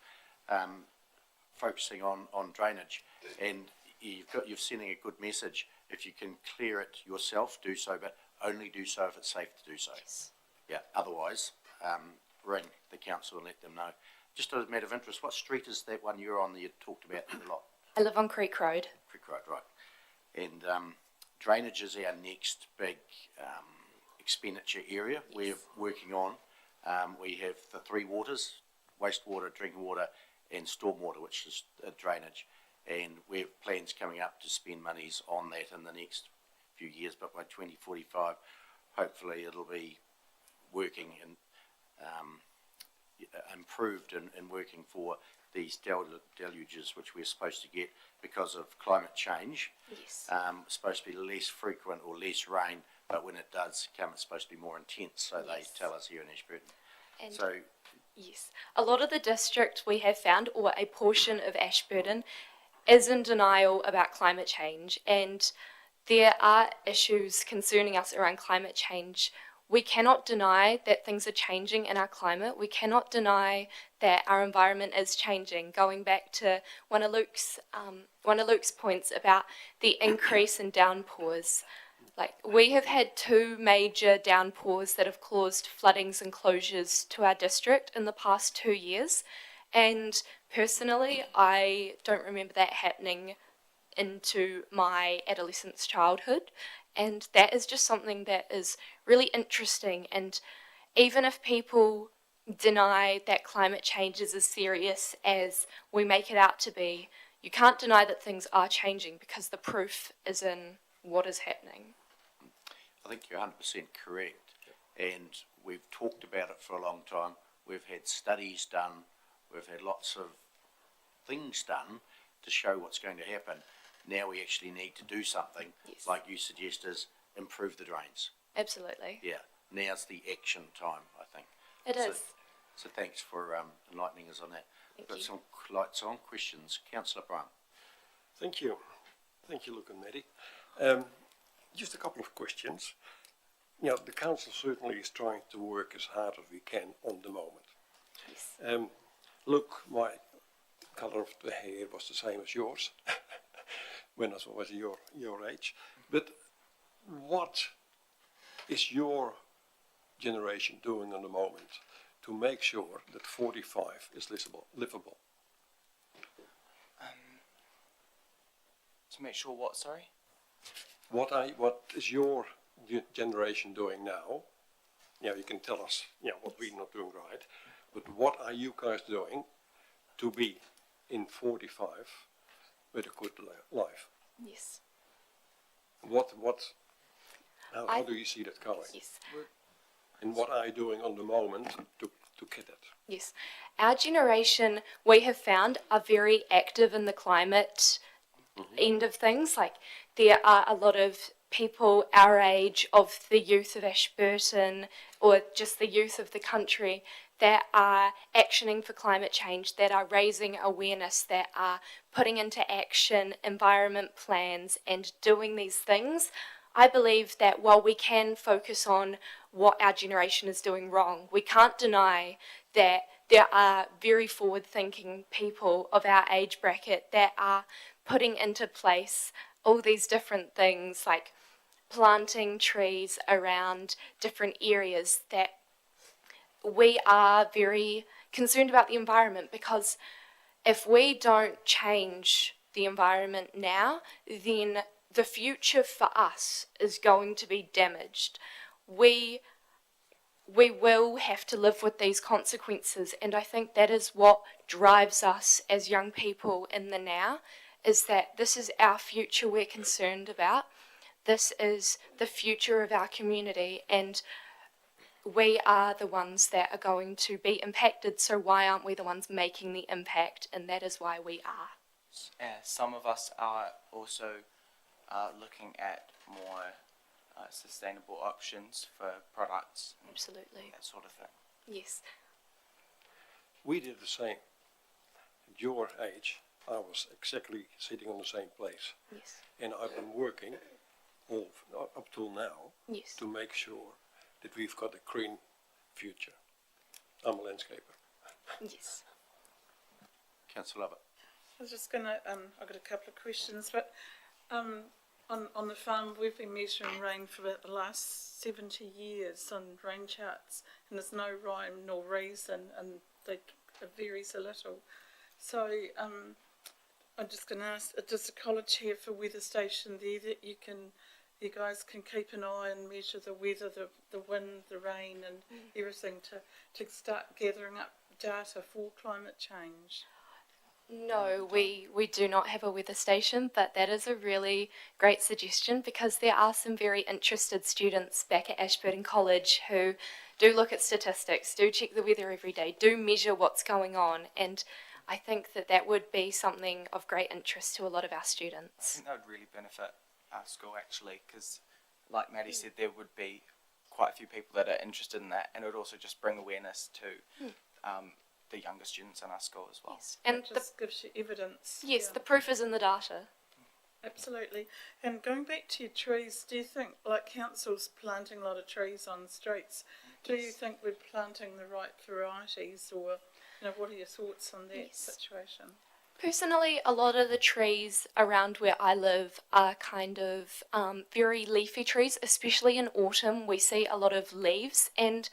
A: focusing on drainage, and you're sending a good message. If you can clear it yourself, do so, but only do so if it's safe to do so.
N: Yes.
A: Yeah. Otherwise, ring the council and let them know. Just a matter of interest, what street is that one you're on that you talked about a lot?
N: I live on Creek Road.
A: Creek Road, right. And drainage is our next big expenditure area. Yes. We're working on. We have the three waters: wastewater, drinking water, and stormwater, which is drainage. And we have plans coming up to spend monies on that in the next few years, but by 2045, hopefully it'll be working and improved and working for these deluges, which we're supposed to get because of climate change.
N: Yes.
A: It's supposed to be less frequent or less rain, but when it does come, it's supposed to be more intense, so yes. They tell us here in Ashburton.
N: And
A: so,
N: yes, a lot of the district we have found, or a portion of Ashburton, is in denial about climate change, and there are issues concerning us around climate change. We cannot deny that things are changing in our climate. We cannot deny that our environment is changing. Going back to one of Luke's points about the increase in downpours. Like, we have had 2 major downpours that have caused floodings and closures to our district in the past 2 years. And personally, I don't remember that happening into my adolescence, childhood. And that is just something that is really interesting. And even if people deny that climate change is as serious as we make it out to be, you can't deny that things are changing because the proof is in what is happening.
A: I think you're 100% correct. And we've talked about it for a long time. We've had studies done. We've had lots of things done to show what's going to happen. Now we actually need to do something,
N: Yes.
A: like you suggest, is improve the drains.
N: Absolutely.
A: Yeah, now's the action time, I think.
N: It
A: So-
N: is.
A: So thanks for enlightening us on that.
N: Thank
A: Got
N: you.
A: some lights on. Questions? Councillor Brown.
F: Thank you. Thank you, Luke and Maddie. Just a couple of questions. You know, the council certainly is trying to work as hard as we can on the moment.
N: Yes.
F: Look, my colour of the hair was the same as yours when I was your age. But what is your generation doing on the moment to make sure that 45 is livable?
O: To make sure what, sorry?
F: What is your generation doing now? You know, you can tell us, you know, what we're not doing right, but what are you guys doing to be in 45 with a good life?
N: Yes.
F: How do you see that going?
N: Yes.
F: And what are you doing on the moment to get it?
N: Yes. Our generation, we have found, are very active in the climate end of things. Like, there are a lot of people our age, of the youth of Ashburton, or just the youth of the country, that are actioning for climate change, that are raising awareness, that are putting into action environment plans and doing these things. I believe that while we can focus on what our generation is doing wrong, we can't deny that there are very forward-thinking people of our age bracket that are putting into place all these different things, like planting trees around different areas, that we are very concerned about the environment, because if we don't change the environment now, then the future for us is going to be damaged. We will have to live with these consequences, and I think that is what drives us as young people in the now, is that this is our future we're concerned about. This is the future of our community, and we are the ones that are going to be impacted, so why aren't we the ones making the impact? And that is why we are.
O: Some of us are also looking at more sustainable options for products.
N: Absolutely.
O: That sort of thing.
N: Yes.
F: We did the same. At your age, I was exactly sitting on the same place.
N: Yes.
F: And I've been working up till now
N: Yes.
F: to make sure that we've got a green future. I'm a landscaper.
N: Yes.
A: Councillor Lovett.
D: I was just going to, I've got a couple of questions, but on the farm we've been measuring rain for about the last 70 years on rain charts, and there's no rhyme nor reason, and it varies a little. So I'm just going to ask, does the college have a weather station there that you guys can keep an eye and measure the weather, the wind, the rain and everything to start gathering up data for climate change?
N: No, we do not have a weather station, but that is a really great suggestion, because there are some very interested students back at Ashburton College who do look at statistics, do check the weather every day, do measure what's going on, and I think that would be something of great interest to a lot of our
O: I
N: students.
O: think that would really benefit our school actually, because like Maddie said, there would be quite a few people that are interested in that, and it would also just bring awareness to the younger students in our school as well.
N: Yes. And
D: It just gives you evidence.
N: yes,
D: Yeah.
N: the proof is in the data.
D: Absolutely. And going back to your trees, do you think, like councils planting a lot of trees on streets, do you think we're planting the right varieties, or what are your thoughts on that
N: Yes.
D: situation?
N: Personally, a lot of the trees around where I live are kind of very leafy trees, especially in autumn. We see a lot of leaves, and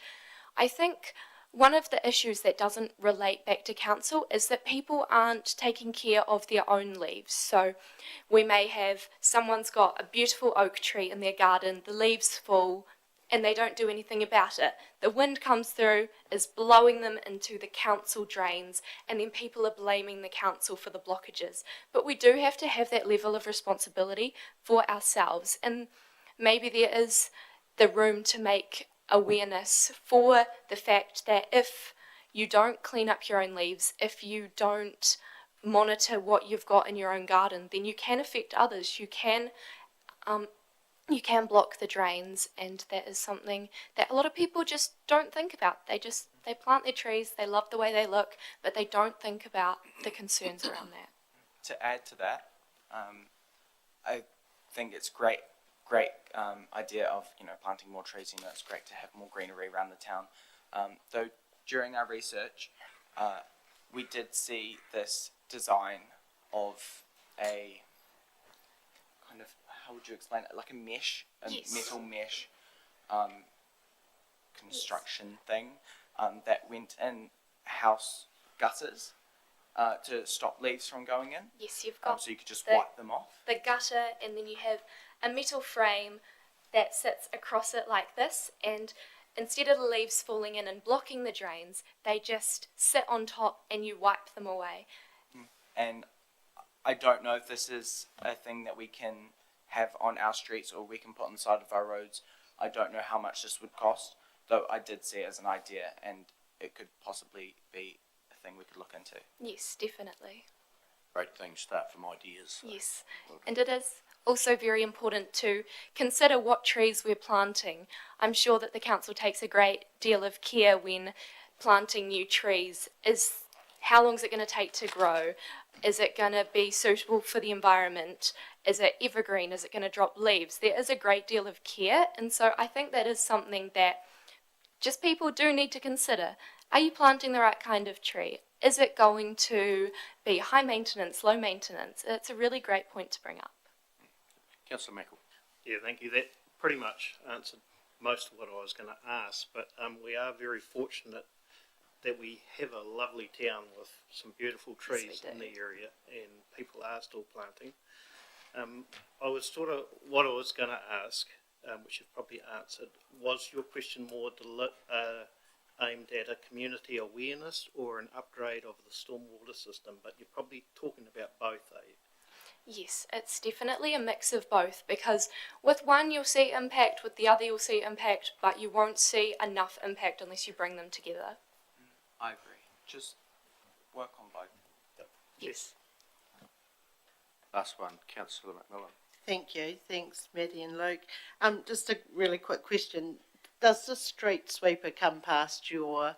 N: I think one of the issues that doesn't relate back to council is that people aren't taking care of their own leaves. So we may have, someone's got a beautiful oak tree in their garden, the leaves fall, and they don't do anything about it. The wind comes through, is blowing them into the council drains, and then people are blaming the council for the blockages. But we do have to have that level of responsibility for ourselves, and maybe there is the room to make awareness for the fact that if you don't clean up your own leaves, if you don't monitor what you've got in your own garden, then you can affect others. You can block the drains, and that is something that a lot of people just don't think about. They plant their trees, they love the way they look, but they don't think about the concerns around that.
O: To add to that, I think it's great idea of planting more trees. It's great to have more greenery around the town. Though during our research, we did see this design of a kind of, how would you explain it? Like a mesh,
N: Yes.
O: metal mesh construction thing that went in house gutters to stop leaves from going in.
N: Yes, you've got
O: So you could just
N: the-
O: wipe them off.
N: the gutter, and then you have a metal frame that sits across it like this, and instead of the leaves falling in and blocking the drains, they just sit on top and you wipe them away.
O: And I don't know if this is a thing that we can have on our streets or we can put on the side of our roads. I don't know how much this would cost, though I did see it as an idea, and it could possibly be a thing we could look into.
N: Yes, definitely.
A: Great thing, start from ideas. So.
N: Yes, and it is also very important to consider what trees we're planting. I'm sure that the council takes a great deal of care when planting new trees. How long is it going to take to grow? Is it going to be suitable for the environment? Is it evergreen? Is it going to drop leaves? There is a great deal of care, and so I think that is something that just people do need to consider. Are you planting the right kind of tree? Is it going to be high maintenance, low maintenance? It's a really great point to bring up.
A: Councillor Michael.
H: Yeah, thank you. That pretty much answered most of what I was going to ask, but we are very fortunate that we have a lovely town with some beautiful trees in the area, and people are still planting. What I was going to ask, which you've probably answered, was your question more aimed at a community awareness or an upgrade of the stormwater system? But you're probably talking about both, are you?
N: Yes, it's definitely a mix of both, because with one you'll see impact, with the other you'll see impact, but you won't see enough impact unless you bring them together.
O: I agree. Just work on both.
N: Yes.
A: Last one, Councillor McMillan.
G: Thank you. Thanks, Maddie and Luke. Just a really quick question. Does the street sweeper come past your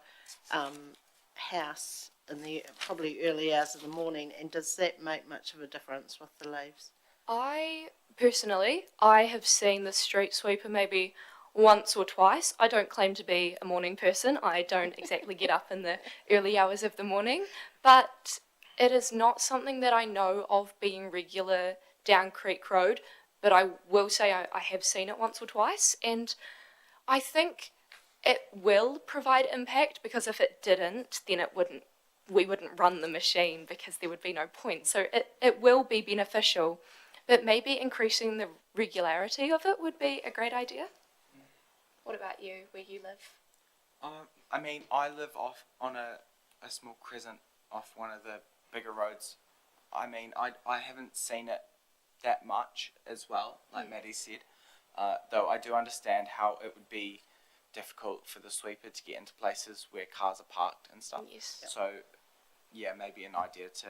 G: house in the probably early hours of the morning, and does that make much of a difference with the leaves?
N: I have seen the street sweeper maybe once or twice. I don't claim to be a morning person. I don't exactly get up in the early hours of the morning, but it is not something that I know of being regular down Creek Road, but I will say I have seen it once or twice, and I think it will provide impact, because if it didn't, then we wouldn't run the machine, because there would be no point. So it will be beneficial, but maybe increasing the regularity of it would be a great idea. What about you, where you live?
O: I mean, I live off on a small crescent off one of the bigger roads. I mean, I haven't seen it that much as well, like Maddie said, though I do understand how it would be difficult for the sweeper to get into places where cars are parked and stuff.
N: Yes.
O: So, yeah, maybe an idea to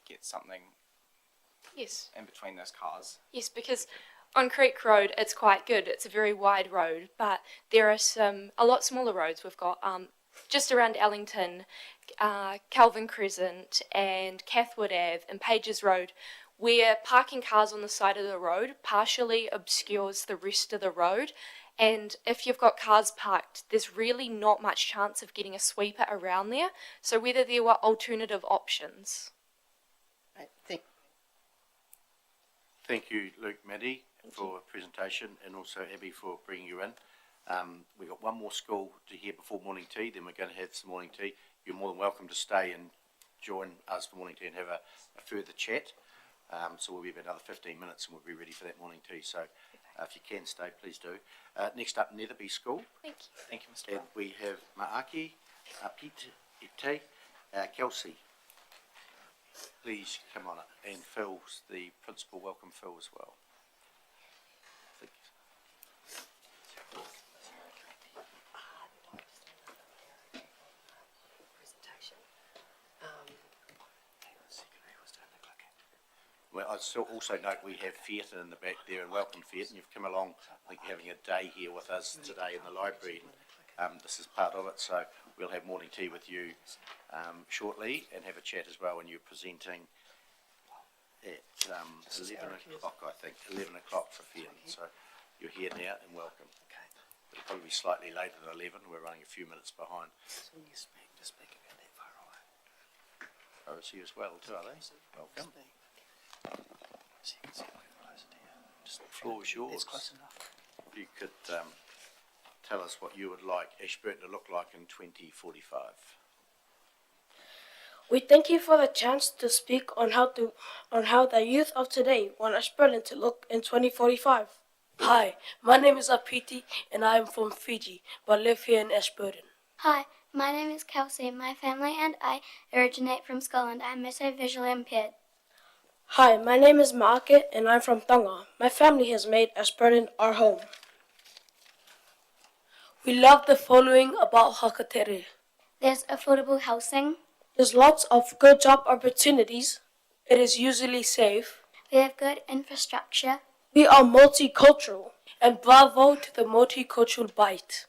O: get something in between those cars.
N: Yes, because on Creek Road it's quite good. It's a very wide road, but there are a lot smaller roads. We've got just around Ellington, Calvin Crescent and Cathwood Ave and Pages Road, where parking cars on the side of the road partially obscures the rest of the road. And if you've got cars parked, there's really not much chance of getting a sweeper around there. So whether there were alternative options.
G: Right,
A: Thank you, Luke, Maddie, for the presentation, and also Abby for bringing you in. We've got one more school to hear before morning tea, then we're going to have some morning tea. You're more than welcome to stay and join us for morning tea and have a further chat. So we'll be about another 15 minutes and we'll be ready for that morning tea. So if you can stay, please do. Next up, Netherby School.
N: Thank you.
O: Thank you, Mr.
A: And
O: Brown.
A: we have Maaki, Pete, Ite, Kelsey. Please come on up, and Phil's the principal. Welcome Phil as well. Well, I'd also note we have Fiat in the back there, and welcome Fiat, and you've come along, I think you're having a day here with us today in the library. This is part of it, so we'll have morning tea with you shortly and have a chat as well when you're presenting at 11 o'clock, I think, 11 o'clock for Fiat. So you're here now and welcome. It'll probably be slightly later than 11, we're running a few minutes behind. OSU as well too, are they? Welcome. The floor is yours. You could tell us what you would like Ashburton to look like in 2045.
P: We thank you for the chance to speak on how the youth of today want Ashburton to look in 2045.
Q: Hi, my name is Apiti and I am from Fiji, but live here in Ashburton.
R: Hi, my name is Kelsey. My family and I originate from Scotland. I'm also visually impaired.
P: Hi, my name is Maake and I'm from Tonga. My family has made Ashburton our home.
Q: We love the following about Hakatere.
R: There's affordable housing.
P: There's lots of good job opportunities.
Q: It is usually safe.
R: We have good infrastructure.
P: We are multicultural.
Q: And bravo to the multicultural bite.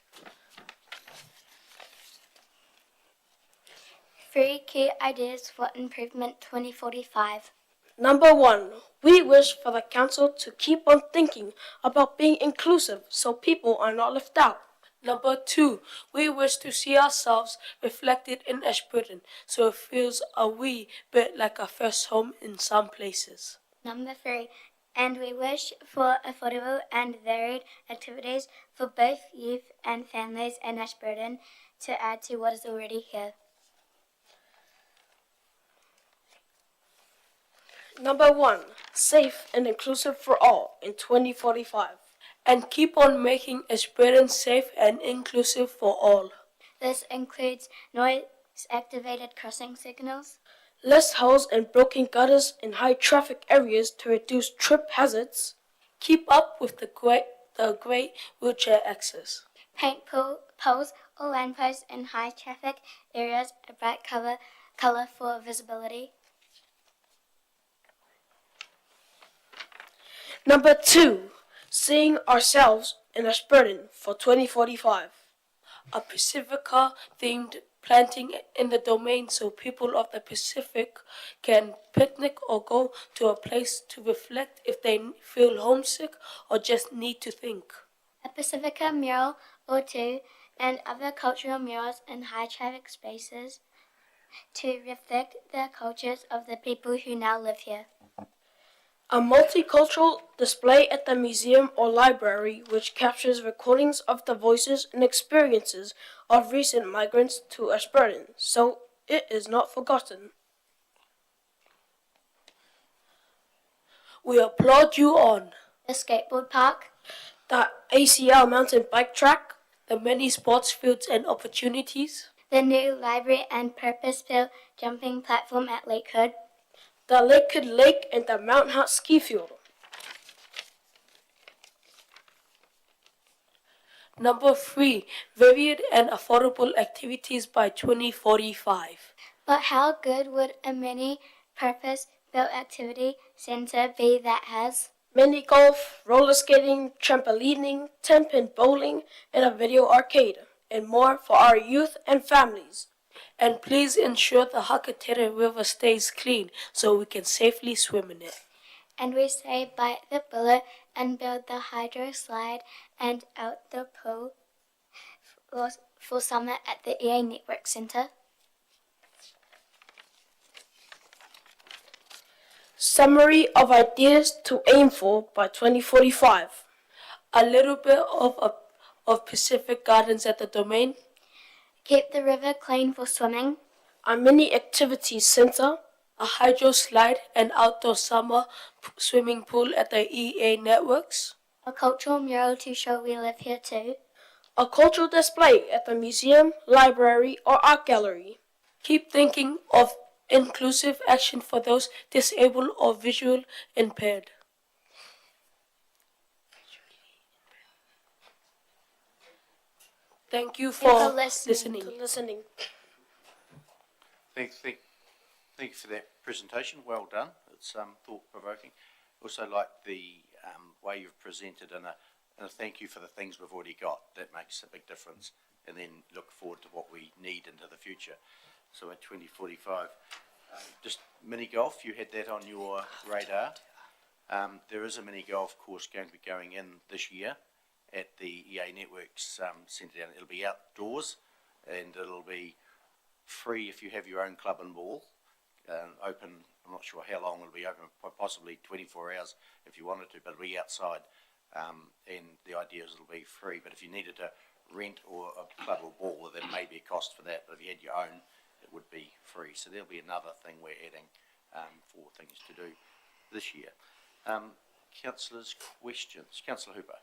R: 3 key ideas for improvement 2045.
P: Number 1, we wish for the council to keep on thinking about being inclusive so people are not left out.
Q: Number 2, we wish to see ourselves reflected in Ashburton so it feels a wee bit like our first home in some places.
R: Number 3, and we wish for affordable and varied activities for both youth and families in Ashburton to add to what is already here.
P: Number 1, safe and inclusive for all in 2045.
Q: And keep on making Ashburton safe and inclusive for all.
R: This includes noise-activated crossing signals,
P: less holes and broken gutters in high traffic areas to reduce trip hazards.
Q: Keep up with the great wheelchair access.
R: Paint poles or lampposts in high traffic areas a bright color for visibility.
P: Number 2, seeing ourselves in Ashburton for 2045.
Q: A Pacifica-themed planting in the domain so people of the Pacific can picnic or go to a place to reflect if they feel homesick or just need to think.
R: A Pacifica mural or two and other cultural murals in high traffic spaces to reflect the cultures of the people who now live here.
P: A multicultural display at the museum or library which captures recordings of the voices and experiences of recent migrants to Ashburton, so it is not forgotten.
Q: We applaud you on
R: the skateboard park,
P: the ACL mountain bike track,
Q: the many sports fields and opportunities,
R: the new library and purpose-built jumping platform at Lakewood,
P: the Lakewood Lake and the Mount Hutt ski field.
Q: Number 3, varied and affordable activities by 2045.
R: But how good would a mini purpose-built activity center be that has
P: mini golf, roller skating, trampolining, 10-pin bowling, and a video arcade, and more for our youth and families.
Q: And please ensure the Hakatere River stays clean so we can safely swim in it.
R: And we say bite the bullet and build the hydro slide and outdoor pool for summer at the EA Network Centre.
P: Summary of ideas to aim for by 2045.
Q: A little bit of Pacific Gardens at the domain.
R: Keep the river clean for swimming.
P: A mini activities center.
Q: A hydro slide and outdoor summer swimming pool at the EA Networks.
R: A cultural mural to show we live here too.
P: A cultural display at the museum, library, or art gallery.
Q: Keep thinking of inclusive action for those disabled or visually impaired. Thank you for listening.
A: Thank you for that presentation. Well done. It's thought provoking. Also like the way you've presented and a thank you for the things we've already got. That makes a big difference. And then look forward to what we need into the future. So at 2045, just mini golf. You had that on your radar. There is a mini golf course going to be going in this year at the EA Networks centre down. It'll be outdoors and it'll be free if you have your own club and ball. Open, I'm not sure how long it'll be open, possibly 24 hours if you wanted to, but it'll be outside. And the idea is it'll be free, but if you needed to rent or a club or ball, there may be a cost for that, but if you had your own, it would be free. So there'll be another thing we're adding for things to do this year. Councillors' questions. Councillor Hooper.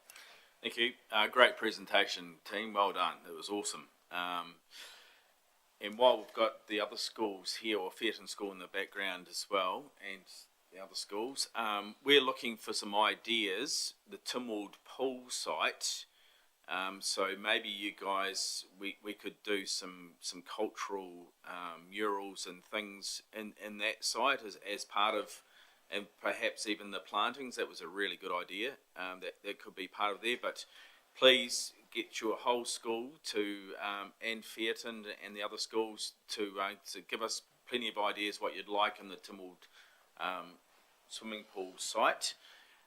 E: Thank you. Great presentation, team. Well done. It was awesome. And while we've got the other schools here, or Fairton School in the background as well, and the other schools, we're looking for some ideas. The Tynwald pool site. So maybe you guys, we could do some cultural murals and things in that site as part of, and perhaps even the plantings. That was a really good idea. That could be part of there. But please get your whole school to and Fairton and the other schools to give us plenty of ideas what you'd like in the Tynwald swimming pool site.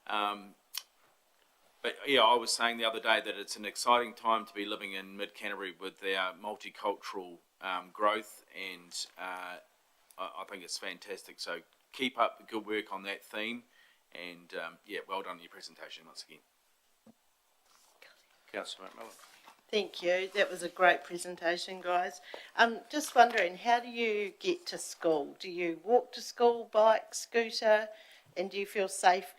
E: But yeah, I was saying the other day that it's an exciting time to be living in Mid-Canterbury with our multicultural growth, and I think it's fantastic. So keep up the good work on that theme, and yeah, well done on your presentation once again.
A: Councillor McMillan.
G: Thank you. That was a great presentation, guys. Just wondering, how do you get to school? Do you walk to school, bike, scooter, and do you feel safe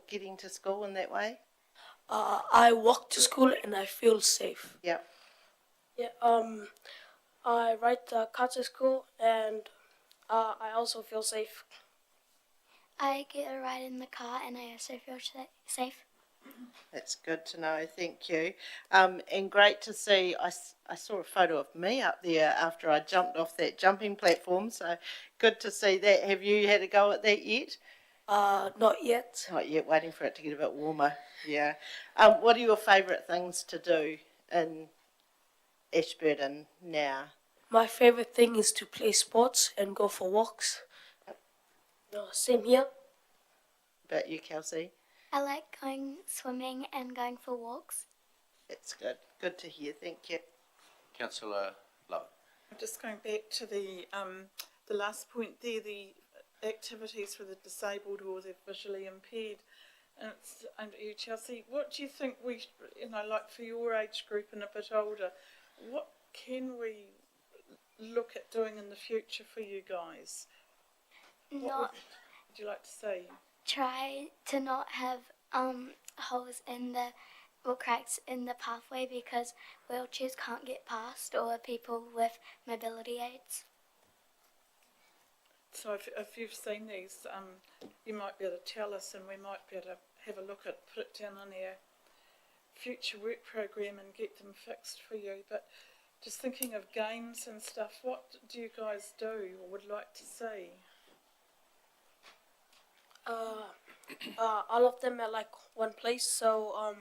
G: getting to school in that way?
P: I walk to school and I feel safe.
G: Yep.
P: Yeah. I ride the car to school and I also feel safe.
R: I get a ride in the car and I also feel safe.
G: That's good to know, thank you. And great to see, I saw a photo of me up there after I jumped off that jumping platform, so good to see that. Have you had a go at that yet?
P: Not yet.
G: Not yet, waiting for it to get a bit warmer, yeah. What are your favourite things to do in Ashburton now?
P: My favourite thing is to play sports and go for walks. Same here.
G: About you, Kelsey?
R: I like going swimming and going for walks.
G: That's good. Good to hear. Thank you.
A: Councillor Lowe.
D: I'm just going back to the last point there, the activities for the disabled or the visually impaired. And it's under you, Chelsea. What do you think we, like for your age group and a bit older, what can we look at doing in the future for you guys? What would you like to say?
R: Try to not have holes in or cracks in the pathway because wheelchairs can't get past or people with mobility aids.
D: So if you've seen these, you might be able to tell us and we might be able to have a look at, put it down on our future work program and get them fixed for you. But just thinking of games and stuff, what do you guys do or would like to see?
P: All of them are like one place, so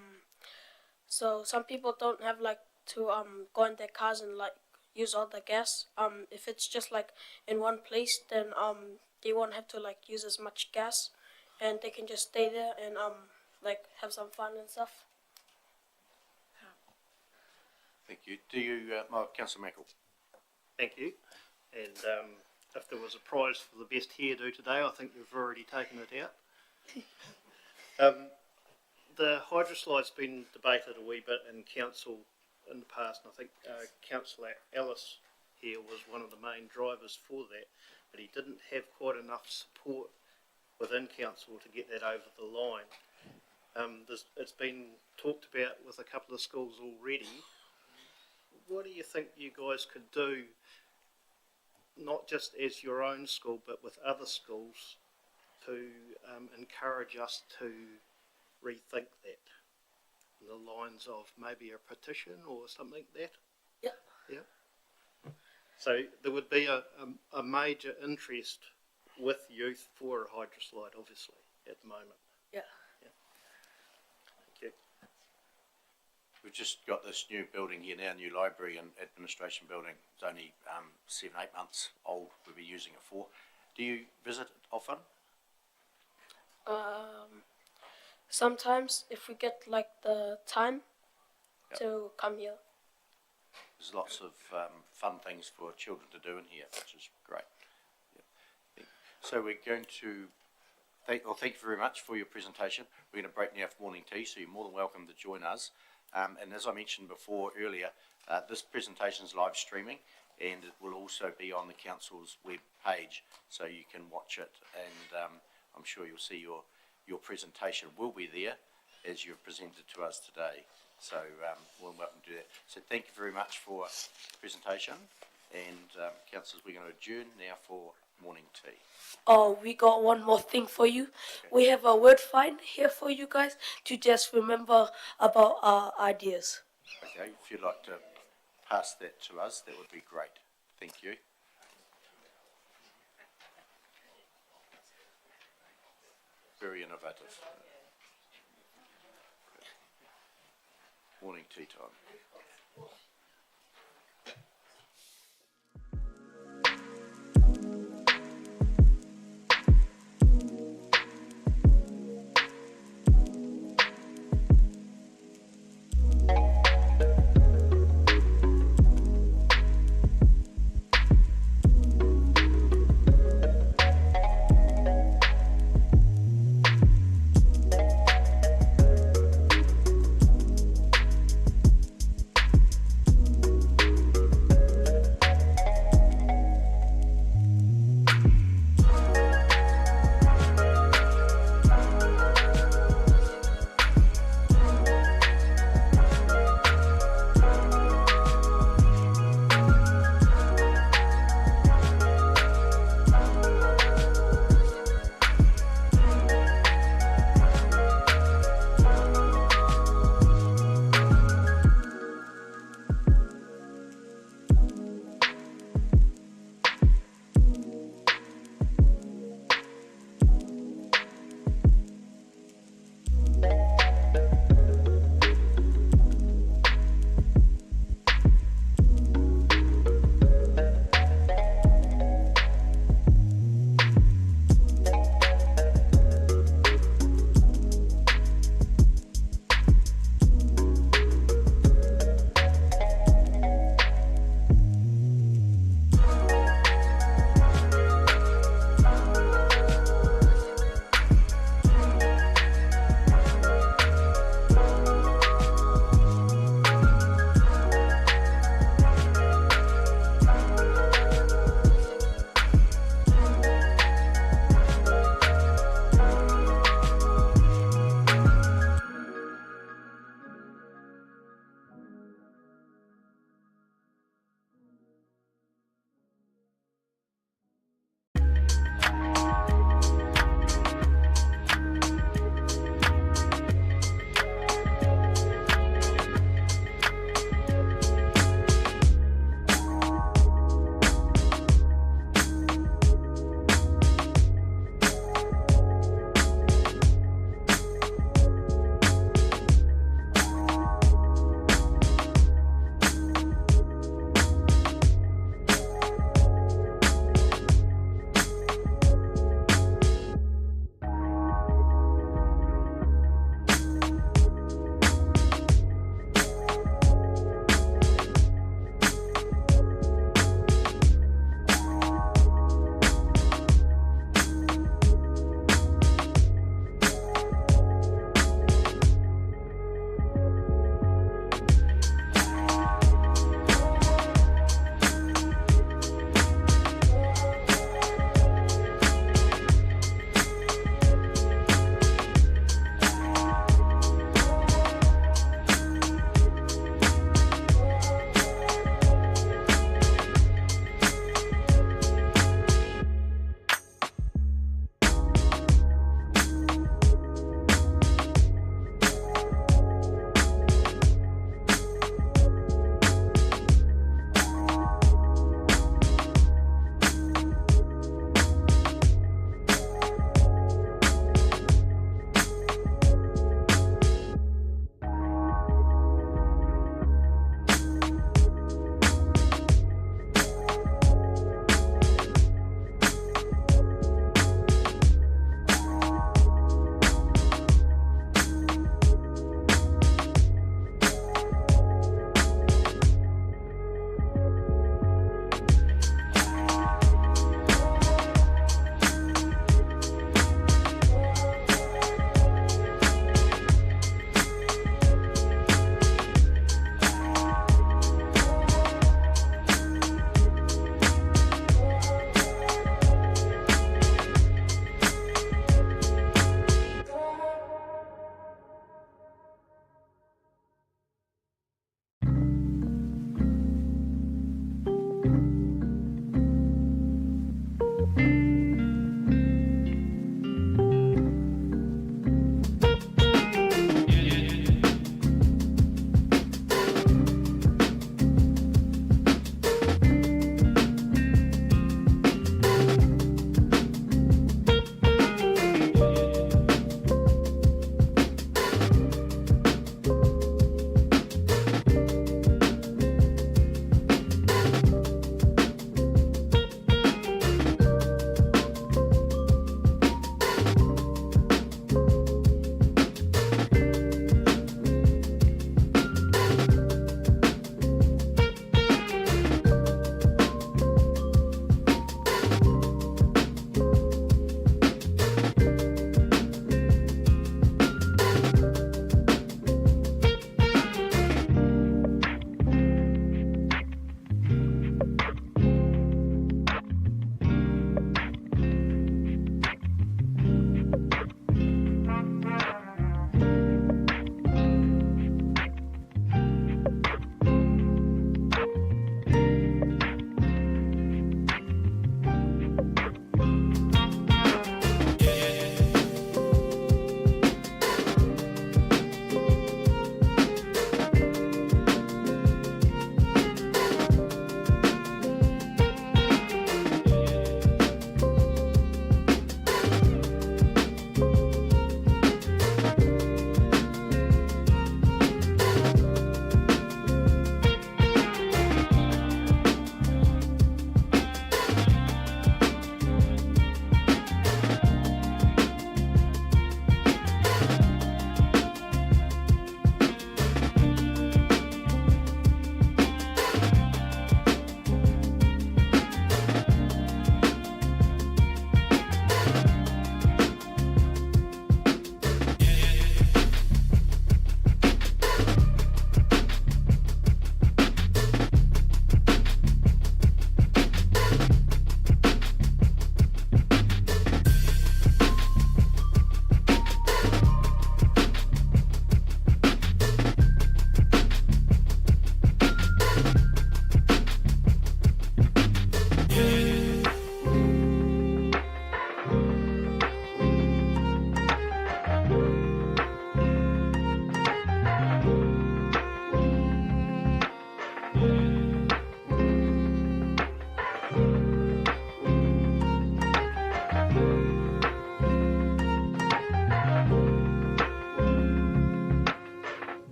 P: some people don't have like to go in their cars and like use all the gas. If it's just like in one place, then they won't have to like use as much gas, and they can just stay there and like have some fun and stuff.
A: Thank you. Do you, Councillor Mackle?
H: Thank you. And if there was a prize for the best hairdo today, I think we've already taken it out. The hydroslide's been debated a wee bit in council in the past, and I think Councillor Ellis here was one of the main drivers for that, but he didn't have quite enough support within council to get that over the line. It's been talked about with a couple of schools already. What do you think you guys could do, not just as your own school, but with other schools, to encourage us to rethink that? In the lines of maybe a petition or something like that?
P: Yeah.
H: Yeah. So there would be a major interest with youth for a hydroslide, obviously, at the moment.
Q: Yeah.
H: Thank you.
A: We've just got this new building here now, new library and administration building. It's only 7-8 months old. We'll be using it for. Do you visit it often?
P: Sometimes if we get like the time
A: Yep.
P: to come here.
A: There's lots of fun things for children to do in here, which is great. Yep. So we're going to thank you very much for your presentation. We're going to break now for morning tea, so you're more than welcome to join us. And as I mentioned before earlier, this presentation is live streaming, and it will also be on the council's web page, so you can watch it. And I'm sure you'll see your presentation will be there as you've presented to us today. So we're welcome to do that. So thank you very much for the presentation. And councillors, we're going to adjourn now for morning tea.
Q: Oh, we got one more thing for you. We have a word find here for you guys to just remember about our ideas.
A: Okay, if you'd like to pass that to us, that would be great. Thank you. Very innovative. Morning tea time.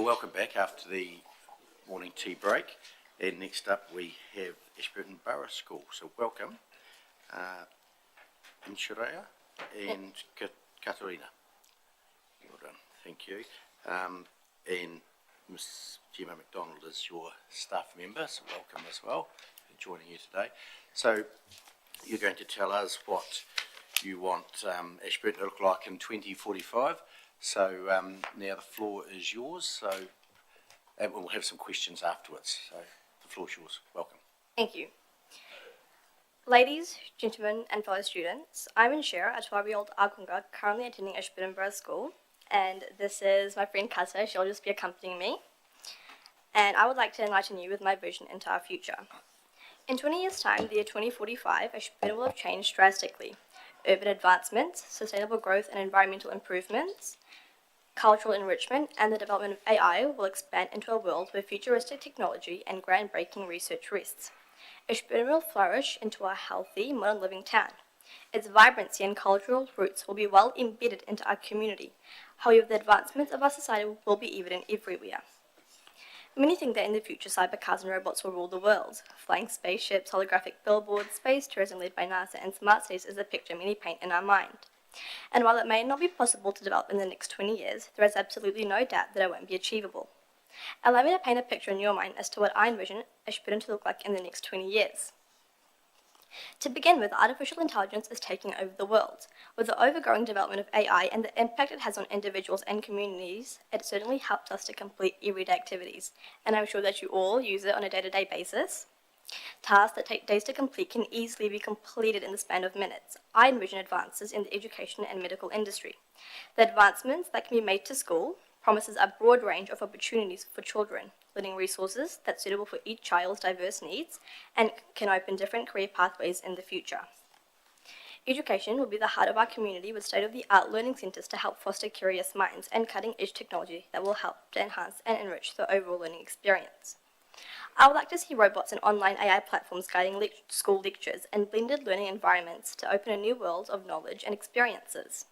A: Well, welcome back after the morning tea break. And next up we have Ashburton Borough School. So welcome, Inshiraya and Katarina. Well done, thank you. And Miss Gemma McDonald is your staff member, so welcome as well for joining you today. So you're going to tell us what you want Ashburton to look like in 2045. So now the floor is yours. So and we'll have some questions afterwards. So the floor is yours. Welcome.
S: Thank you. Ladies, gentlemen, and fellow students, I'm Inshira, a 12-year-old Akunga currently attending Ashburton Borough School, and this is my friend Kata. She'll just be accompanying me. And I would like to enlighten you with my vision into our future. In 20 years' time, the year 2045, Ashburton will have changed drastically. Urban advancements, sustainable growth and environmental improvements, cultural enrichment, and the development of AI will expand into a world where futuristic technology and groundbreaking research rests. Ashburton will flourish into a healthy, modern living town. Its vibrancy and cultural roots will be well embedded into our community. However, the advancements of our society will be evident everywhere. Many think that in the future cyber cars and robots will rule the world. Flying spaceships, holographic billboards, space tourism led by NASA, and smart cities is the picture many paint in our mind. And while it may not be possible to develop in the next 20 years, there is absolutely no doubt that it won't be achievable. Allow me to paint a picture in your mind as to what I envision Ashburton to look like in the next 20 years. To begin with, artificial intelligence is taking over the world. With the overgrowing development of AI and the impact it has on individuals and communities, it certainly helps us to complete everyday activities, and I'm sure that you all use it on a day-to-day basis. Tasks that take days to complete can easily be completed in the span of minutes. I envision advances in the education and medical industry. The advancements that can be made to school promises a broad range of opportunities for children, learning resources that's suitable for each child's diverse needs and can open different career pathways in the future. Education will be the heart of our community with state-of-the-art learning centres to help foster curious minds and cutting-edge technology that will help to enhance and enrich the overall learning experience. I would like to see robots and online AI platforms guiding school lectures and blended learning environments to open a new world of knowledge and experiences.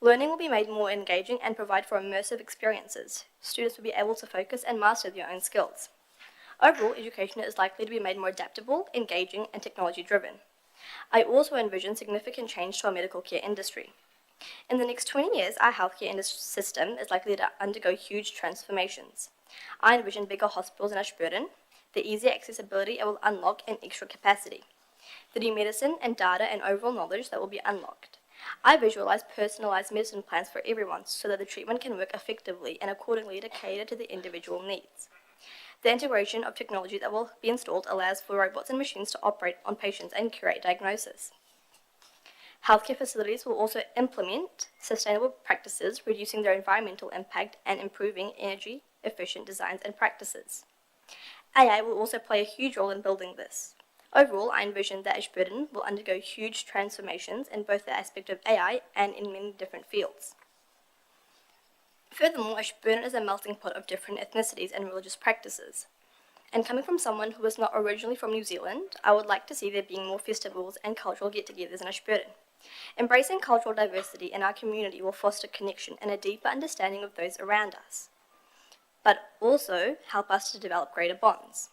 S: Learning will be made more engaging and provide for immersive experiences. Students will be able to focus and master their own skills. Overall, education is likely to be made more adaptable, engaging, and technology-driven. I also envision significant change to our medical care industry. In the next 20 years, our healthcare system is likely to undergo huge transformations. I envision bigger hospitals in Ashburton, the easier accessibility it will unlock and extra capacity, the new medicine and data and overall knowledge that will be unlocked. I visualize personalized medicine plans for everyone so that the treatment can work effectively and accordingly to cater to the individual needs. The integration of technology that will be installed allows for robots and machines to operate on patients and curate diagnosis. Healthcare facilities will also implement sustainable practices, reducing their environmental impact and improving energy-efficient designs and practices. AI will also play a huge role in building this. Overall, I envision that Ashburton will undergo huge transformations in both the aspect of AI and in many different fields. Furthermore, Ashburton is a melting pot of different ethnicities and religious practices. And coming from someone who is not originally from New Zealand, I would like to see there being more festivals and cultural get-togethers in Ashburton. Embracing cultural diversity in our community will foster connection and a deeper understanding of those around us, but also help us to develop greater bonds.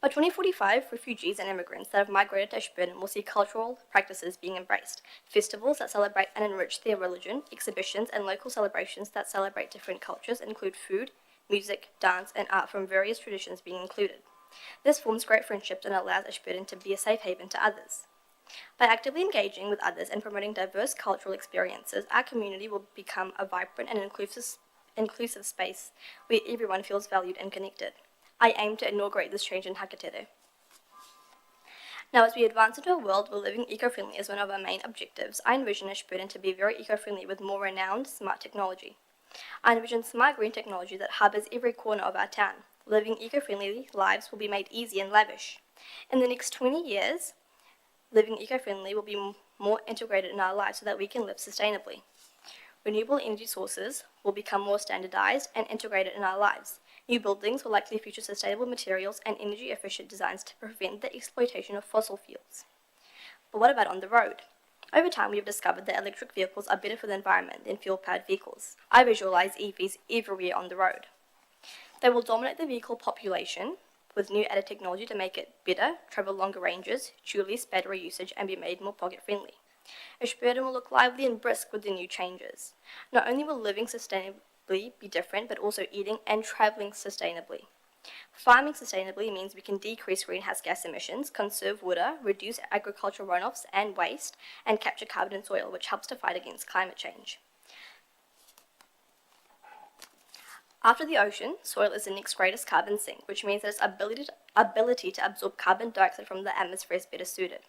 S: By 2045, refugees and immigrants that have migrated to Ashburton will see cultural practices being embraced, festivals that celebrate and enrich their religion, exhibitions and local celebrations that celebrate different cultures include food, music, dance and art from various traditions being included. This forms great friendships and allows Ashburton to be a safe haven to others. By actively engaging with others and promoting diverse cultural experiences, our community will become a vibrant and inclusive space where everyone feels valued and connected. I aim to inaugurate this change in Hakatere. Now, as we advance into a world where living eco-friendly is one of our main objectives, I envision Ashburton to be very eco-friendly with more renowned smart technology. I envision smart green technology that harbors every corner of our town. Living eco-friendly lives will be made easy and lavish. In the next 20 years, living eco-friendly will be more integrated in our lives so that we can live sustainably. Renewable energy sources will become more standardized and integrated in our lives. New buildings will likely feature sustainable materials and energy-efficient designs to prevent the exploitation of fossil fuels. But what about on the road? Over time, we have discovered that electric vehicles are better for the environment than fuel-powered vehicles. I visualize EVs everywhere on the road. They will dominate the vehicle population with new added technology to make it better, travel longer ranges, chew less battery usage, and be made more pocket-friendly. Ashburton will look lively and brisk with the new changes. Not only will living sustainably be different, but also eating and travelling sustainably. Farming sustainably means we can decrease greenhouse gas emissions, conserve water, reduce agricultural runoffs and waste, and capture carbon in soil, which helps to fight against climate change. After the ocean, soil is the next greatest carbon sink, which means that its ability to absorb carbon dioxide from the atmosphere is better suited.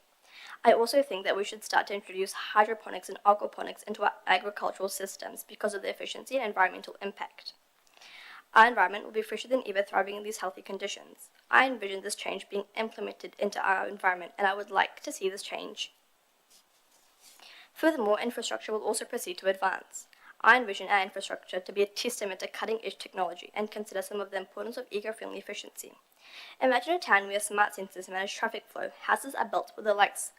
S: I also think that we should start to introduce hydroponics and aquaponics into our agricultural systems because of their efficiency and environmental impact. Our environment will be fresher than ever, thriving in these healthy conditions. I envision this change being implemented into our environment, and I would like to see this change. Furthermore, infrastructure will also proceed to advance. I envision our infrastructure to be a testament to cutting-edge technology and consider some of the importance of eco-friendly efficiency. Imagine a town where smart sensors manage traffic flow, houses are built with the likes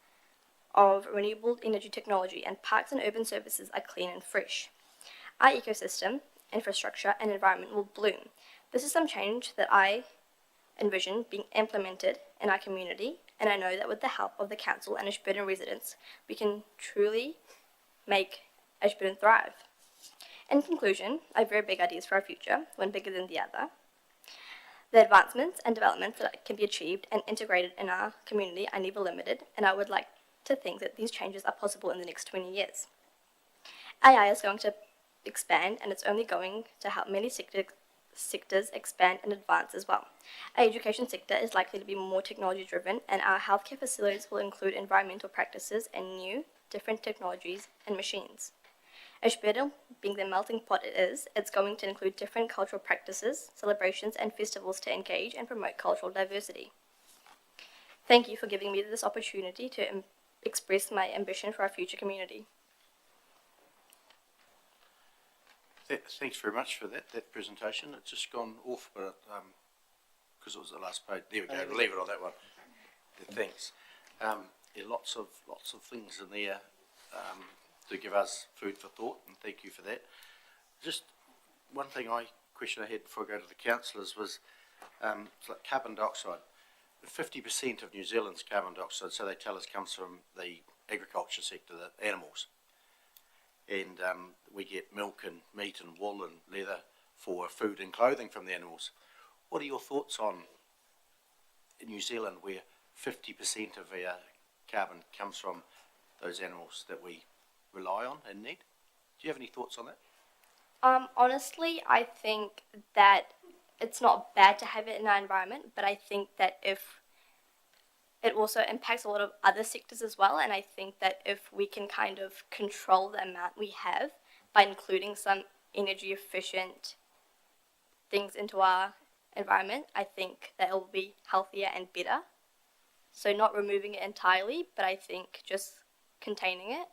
S: of renewable energy technology, and parks and urban services are clean and fresh. Our ecosystem, infrastructure, and environment will bloom. This is some change that I envision being implemented in our community, and I know that with the help of the council and Ashburton residents, we can truly make Ashburton thrive. In conclusion, I have very big ideas for our future, one bigger than the other. The advancements and developments that can be achieved and integrated in our community are never limited, and I would like to think that these changes are possible in the next 20 years. AI is going to expand, and it's only going to help many sectors expand and advance as well. Our education sector is likely to be more technology driven, and our healthcare facilities will include environmental practices and new, different technologies and machines. Ashburton, being the melting pot it is, it's going to include different cultural practices, celebrations and festivals to engage and promote cultural diversity. Thank you for giving me this opportunity to express my ambition for our future community.
A: Thanks very much for that presentation. It's just gone off, but because it was the last page. There we go. We'll leave it on that one. Thanks. There are lots of things in there to give us food for thought, and thank you for that. Just one question I had before I go to the councillors was it's like carbon dioxide. 50% of New Zealand's carbon dioxide, so they tell us, comes from the agriculture sector, the animals. And we get milk and meat and wool and leather for food and clothing from the animals. What are your thoughts on New Zealand, where 50% of our carbon comes from those animals that we rely on and need? Do you have any thoughts on that?
S: Honestly, I think that it's not bad to have it in our environment, but I think that if it also impacts a lot of other sectors as well, and I think that if we can kind of control the amount we have by including some energy efficient things into our environment, I think that it will be healthier and better. So not removing it entirely, but I think just containing it.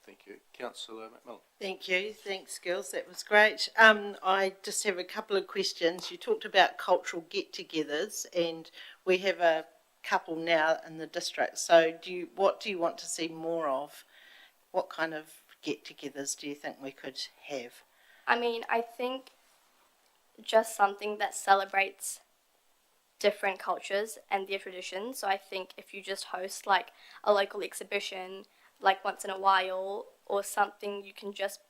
A: Thank you. Councillor McMillan.
G: Thank you. Thanks, girls. That was great. I just have a couple of questions. You talked about cultural get-togethers, and we have a couple now in the district. So what do you want to see more of? What kind of get-togethers do you think we could have?
S: I mean, I think just something that celebrates different cultures and their traditions. So I think if you just host like a local exhibition like once in a while, or something you can just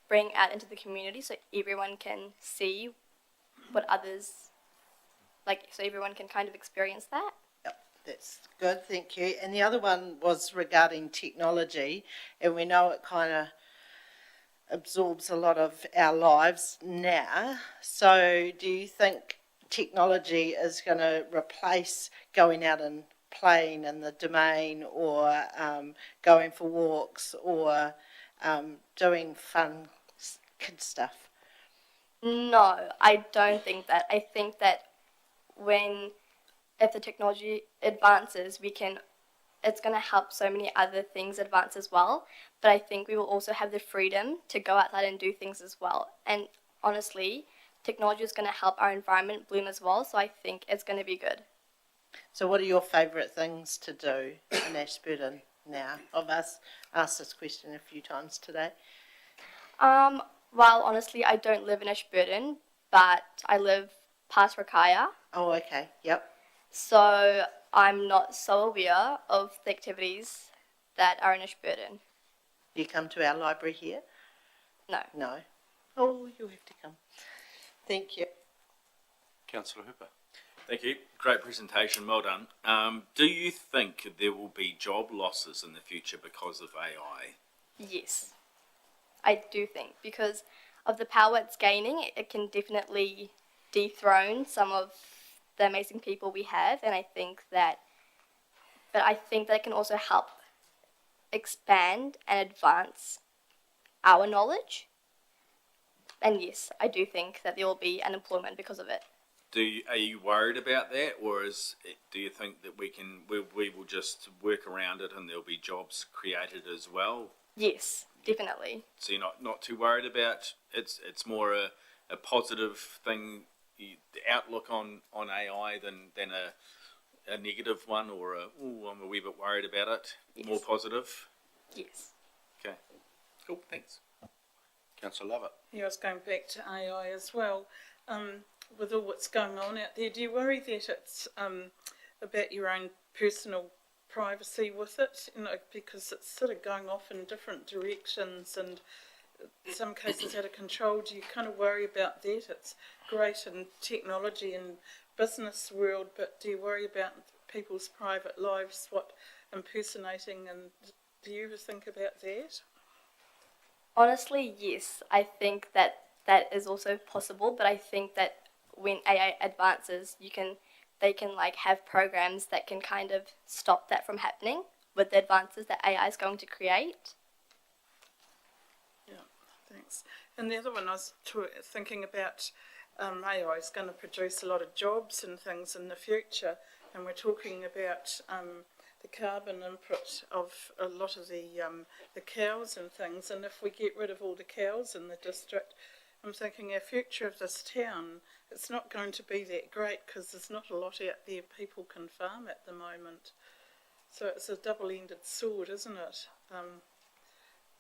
S: bring out into the community so everyone can see what others like, so everyone can kind of experience that.
G: Yep, that's good, thank you. And the other one was regarding technology, and we know it kind of absorbs a lot of our lives now. So do you think technology is going to replace going out and playing in the domain, or going for walks, or doing fun kid stuff?
S: No, I don't think that. I think that if the technology advances, it's going to help so many other things advance as well. But I think we will also have the freedom to go outside and do things as well. And honestly, technology is going to help our environment bloom as well. So I think it's going to be good.
G: So what are your favourite things to do in Ashburton now? I've asked this question a few times today.
S: Well, honestly, I don't live in Ashburton, but I live past Rakaya,
G: Oh, okay, yep.
S: so I'm not so aware of the activities that are in Ashburton.
G: You come to our library here?
S: No.
G: No. Oh, you'll have to come. Thank you.
A: Councillor Hooper.
E: Thank you. Great presentation. Well done. Do you think there will be job losses in the future because of AI?
S: Yes, I do think because of the power it's gaining, it can definitely dethrone some of the amazing people we have, and I think that it can also help expand and advance our knowledge. And yes, I do think that there will be unemployment because of it.
E: Are you worried about that, or do you think that we will just work around it and there'll be jobs created as well?
S: Yes, definitely.
E: So you're not too worried about it's more a positive thing, the outlook on AI than a negative one, or I'm a wee bit worried about it.
S: Yes.
E: More positive.
S: Yes.
E: Okay. Cool. Thanks.
A: Councillor Lovett.
D: Yeah, I was going back to AI as well. With all what's going on out there, do you worry that it's about your own personal privacy with it? You know, because it's sort of going off in different directions and in some cases out of control. Do you kind of worry about that? It's great in technology and business world, but do you worry about people's private lives, what impersonating, and do you ever think about that?
S: Honestly, yes. I think that is also possible, but I think that when AI advances, they can like have programs that can kind of stop that from happening with the advances that AI is going to create.
D: Yeah, thanks. And the other one I was thinking about, AI is going to produce a lot of jobs and things in the future, and we're talking about the carbon input of a lot of the cows and things, and if we get rid of all the cows in the district, I'm thinking our future of this town, it's not going to be that great because there's not a lot out there people can farm at the moment. So it's a double-ended sword, isn't it?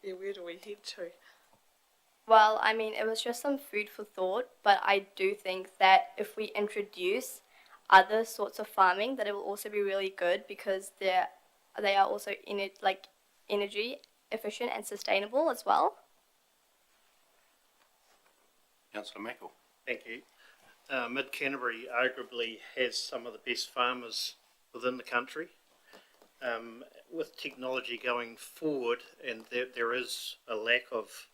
D: Yeah, where do we head to?
S: Well, I mean, it was just some food for thought, but I do think that if we introduce other sorts of farming, that it will also be really good because they are also energy efficient and sustainable as well.
A: Councillor Meckle.
H: Thank you. Mid-Canterbury arguably has some of the best farmers within the country. With technology going forward, and there is a lack of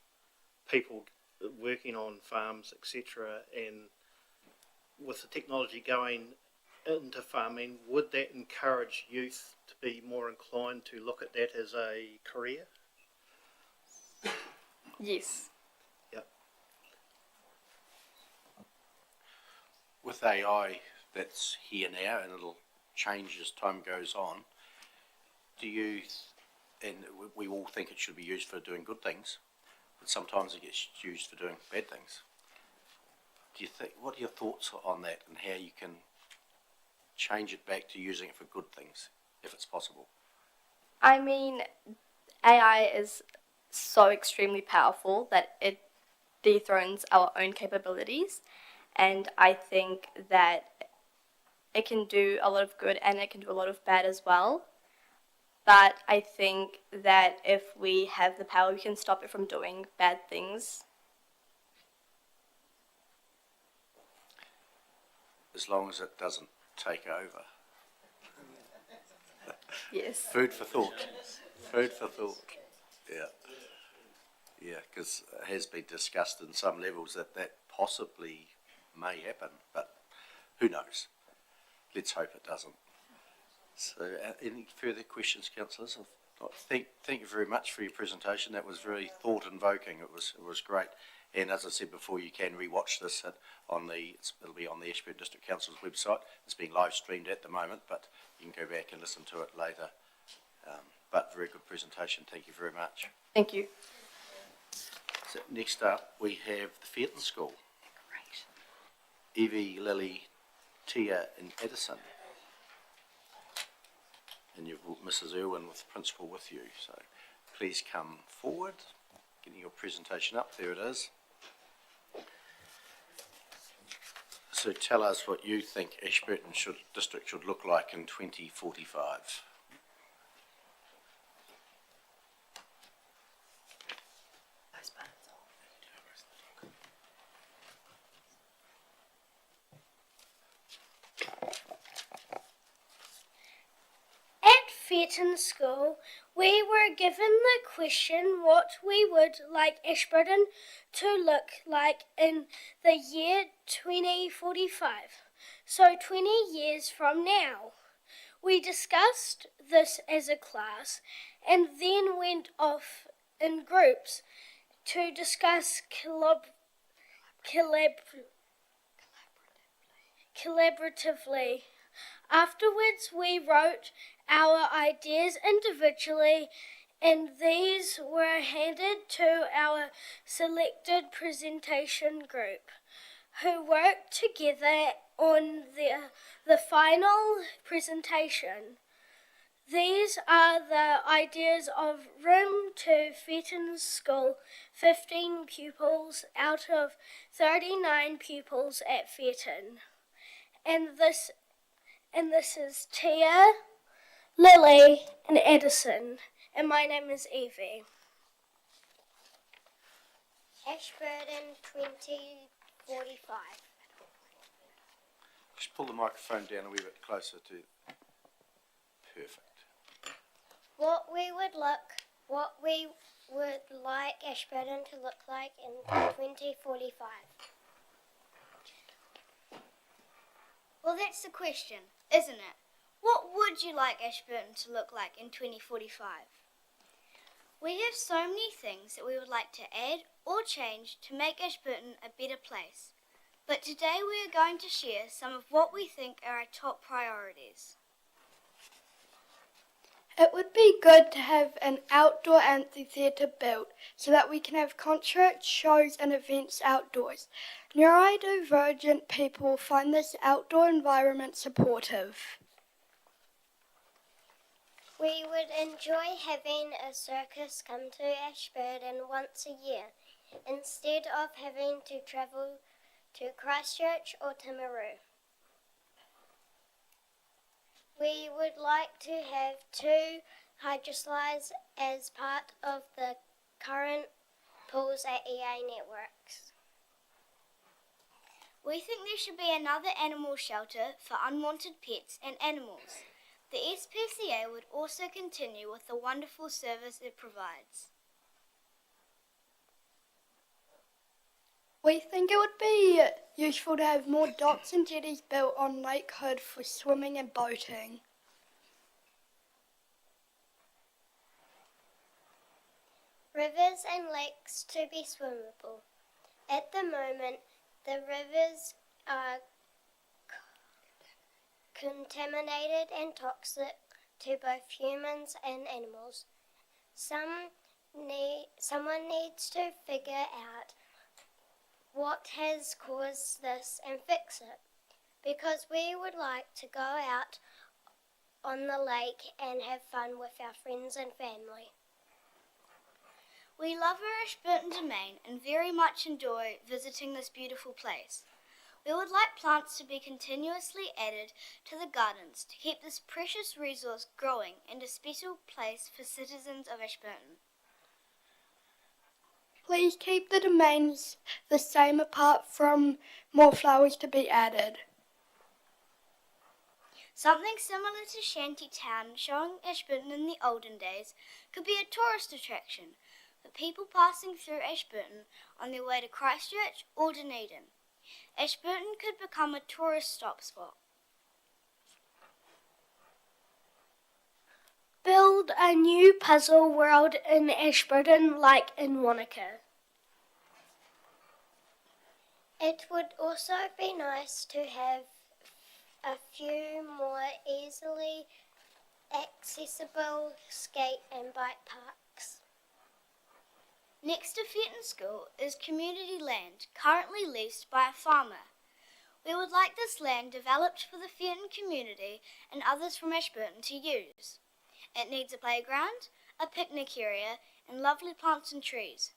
H: people working on farms, etc., and with the technology going into farming, would that encourage youth to be more inclined to look at that as a career?
S: Yes.
H: Yep.
A: With AI that's here now and it'll change as time goes on, do you, and we all think it should be used for doing good things, but sometimes it gets used for doing bad things. Do you think, what are your thoughts on that and how you can change it back to using it for good things, if it's possible?
S: I mean, AI is so extremely powerful that it dethrones our own capabilities, and I think that it can do a lot of good and it can do a lot of bad as well. But I think that if we have the power, we can stop it from doing bad things.
A: As long as it doesn't take over.
S: Yes.
A: Food for thought. Food for thought. Yeah. Yeah, because it has been discussed in some levels that possibly may happen, but who knows? Let's hope it doesn't. So, any further questions, councillors? Thank you very much for your presentation. That was very thought-invoking. It was great. And as I said before, you can re-watch this it'll be on the Ashburton District Council's website. It's being live streamed at the moment, but you can go back and listen to it later. But very good presentation. Thank you very much.
S: Thank you.
A: So next up, we have the Phaeton School. Great. Evie, Lily, Tia and Edison. and you've brought Mrs. Irwin with the principal with you. So please come forward, getting your presentation up. There it is. So tell us what you think Ashburton district should look like in 2045.
T: At Fairton School, we were given the question what we would like Ashburton to look like in the year 2045, so 20 years from now. We discussed this as a class and then went off in groups to discuss collaboratively. Afterwards, we wrote our ideas individually, and these were handed to our selected presentation group, who worked together on the final presentation. These are the ideas of Room 2 Fairton School, 15 pupils out of 39 pupils at Fairton. And this is Tia, Lily, and Edison, and my name is Evie.
R: Ashburton 2045.
A: Just pull the microphone down a wee bit closer to. Perfect.
R: What we would like Ashburton to look like in 2045.
U: Well, that's the question, isn't it? What would you like Ashburton to look like in 2045? We have so many things that we would like to add or change to make Ashburton a better place. But today we are going to share some of what we think are our top priorities.
T: It would be good to have an outdoor amphitheatre built so that we can have concerts, shows and events outdoors. Neurodivergent people find this outdoor environment supportive.
R: We would enjoy having a circus come to Ashburton once a year, instead of having to travel to Christchurch or Timaru. We would like to have 2 hydroslides as part of the current pools at EA Networks.
U: We think there should be another animal shelter for unwanted pets and animals. The SPCA would also continue with the wonderful service it provides.
T: We think it would be useful to have more docks and jetties built on Lake Hood for swimming and boating.
R: Rivers and lakes to be swimmable. At the moment, the rivers are contaminated and toxic to both humans and animals. Someone needs to figure out what has caused this and fix it, because we would like to go out on the lake and have fun with our friends and family.
U: We love our Ashburton Domain and very much enjoy visiting this beautiful place. We would like plants to be continuously added to the gardens to keep this precious resource growing and a special place for citizens of Ashburton.
T: Please keep the domains the same apart from more flowers to be added.
U: Something similar to Shantytown, showing Ashburton in the olden days, could be a tourist attraction for people passing through Ashburton on their way to Christchurch or Dunedin. Ashburton could become a tourist stop spot.
T: Build a new puzzle world in Ashburton like in Wanaka.
R: It would also be nice to have a few more easily accessible skate and bike parks.
U: Next to Fairton School is community land, currently leased by a farmer. We would like this land developed for the Fairton community and others from Ashburton to use. It needs a playground, a picnic area, and lovely plants and trees.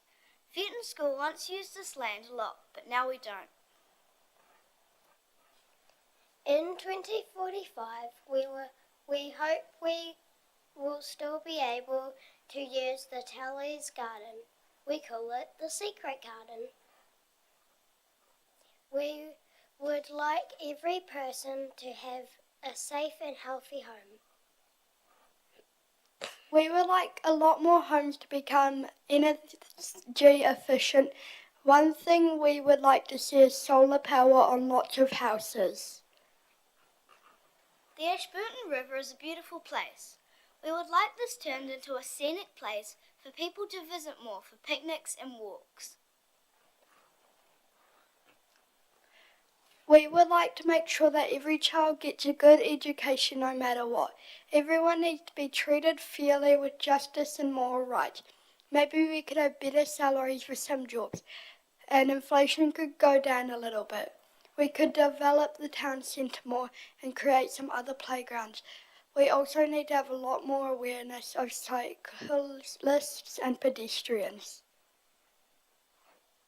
U: Featon School once used this land a lot, but now we don't.
R: In 2045, we hope we will still be able to use the Tally's garden. We call it the secret garden. We would like every person to have a safe and healthy home.
T: We would like a lot more homes to become energy efficient. One thing we would like to see is solar power on lots of houses.
U: The Ashburton River is a beautiful place. We would like this turned into a scenic place for people to visit more for picnics and walks.
T: We would like to make sure that every child gets a good education no matter what. Everyone needs to be treated fairly with justice and moral rights. Maybe we could have better salaries for some jobs, and inflation could go down a little bit. We could develop the town centre more and create some other playgrounds. We also need to have a lot more awareness of cyclists and pedestrians.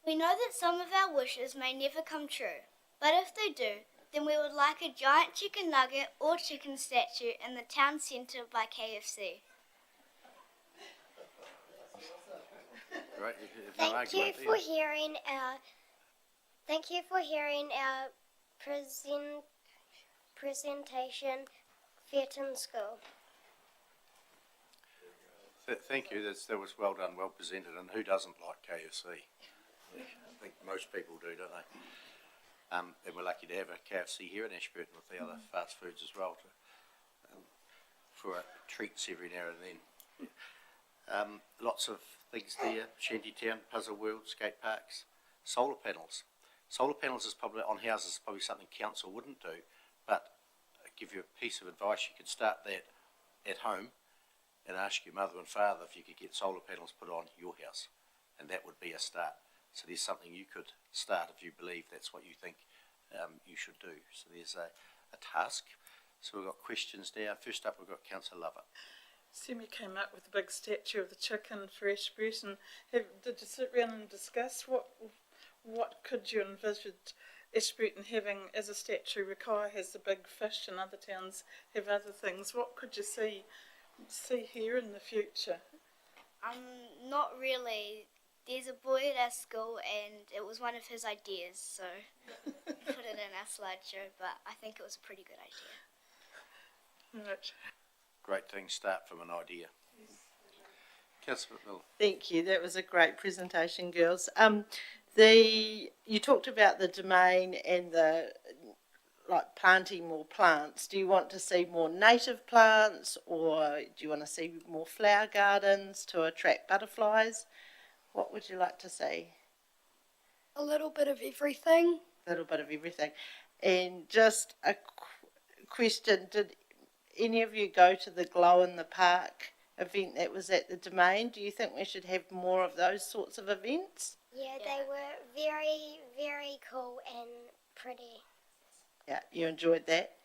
U: We know that some of our wishes may never come true, but if they do, then we would like a giant chicken nugget or chicken statue in the town centre by KFC.
A: Right,
R: Thank you for hearing our presentation, Featon School.
A: Thank you. That was well done, well presented. And who doesn't like KFC? I think most people do, don't they? And we're lucky to have a KFC here in Ashburton with the other fast foods as well for treats every now and then. Lots of things there, Shantytown, Puzzle World, skate parks, solar panels. Solar panels is probably on houses is probably something council wouldn't do, but I'll give you a piece of advice. You could start that at home and ask your mother and father if you could get solar panels put on your house, and that would be a start. So there's something you could start if you believe that's what you think you should do. So there's a task. So we've got questions now. First up, we've got Councillor Lovett.
D: Semi came up with a big statue of the chicken for Ashburton. Did you sit around and discuss what could you envisage Ashburton having as a statue? Rakaia has the big fish and other towns have other things. What could you see here in the future?
U: Not really. There's a boy at our school and it was one of his ideas, so put it in our slideshow, but I think it was a pretty good idea.
D: Right.
A: Great thing, start from an idea. Councillor McMillan.
G: Thank you. That was a great presentation, girls. You talked about the domain and the planting more plants. Do you want to see more native plants, or do you want to see more flower gardens to attract butterflies? What would you like to see?
T: A little bit of everything.
G: A little bit of everything. And just a question, did any of you go to the Glow in the Park event that was at the Domain? Do you think we should have more of those sorts of events?
R: Yeah, they were very, very cool and pretty.
G: Yeah, you enjoyed that?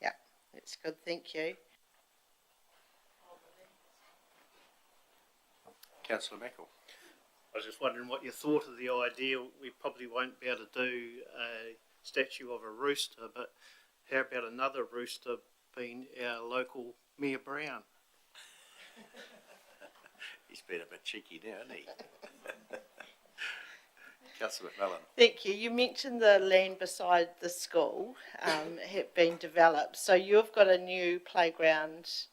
G: Yeah, that's good, thank you.
A: Councillor Mackel.
H: I was just wondering what you thought of the idea. We probably won't be able to do a statue of a rooster, but how about another rooster being our local Mayor Brown?
A: He's been a bit cheeky now, hasn't he? Councillor McMillan.
G: Thank you. You mentioned the land beside the school had been developed. So you've got a new playground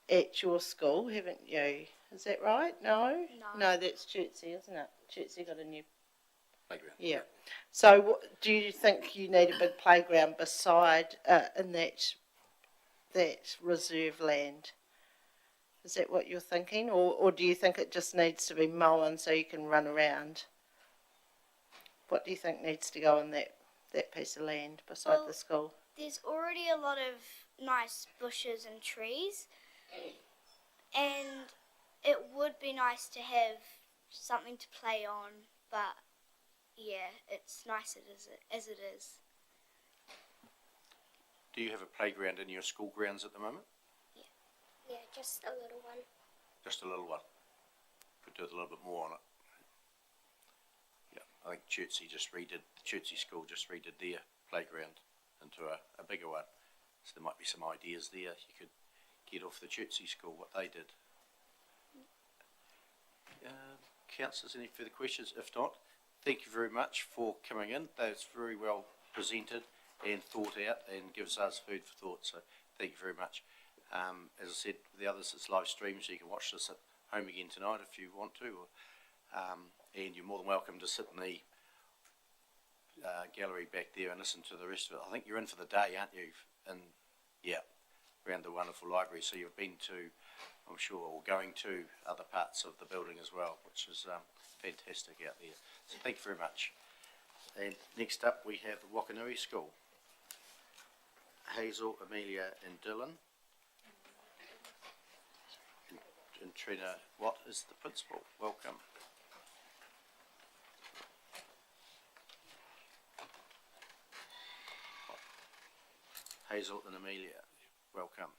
G: at your school, haven't you? Is that right? No? No, that's Chertsey, isn't it? Chertsey got a new
A: playground.
G: Yeah. So do you think you need a big playground beside in that reserve land? Is that what you're thinking? Or do you think it just needs to be mown so you can run around? What do you think needs to go on that piece of land beside the school?
U: There's already a lot of nice bushes and trees, and it would be nice to have something to play on, but yeah, it's nice as it is.
A: Do you have a playground in your school grounds at the moment?
U: Yeah.
T: Yeah, just a little one.
A: Just a little one. Could do with a little bit more on it. Yeah, I think Chertsey School just redid their playground into a bigger one. So there might be some ideas there. You could get off the Chertsey School, what they did. Councillors, any further questions? If not, thank you very much for coming in. That's very well presented and thought out and gives us food for thought. So thank you very much. As I said, the others, it's live stream, so you can watch this at home again tonight if you want to. And you're more than welcome to sit in the gallery back there and listen to the rest of it. I think you're in for the day, aren't you? Around the wonderful library. So you've been to, I'm sure, or going to other parts of the building as well, which is fantastic out there. So thank you very much. And next up we have the Wakanui School. Hazel, Amelia and Dylan. And Trina Watt is the principal. Welcome. Hazel and Amelia, welcome.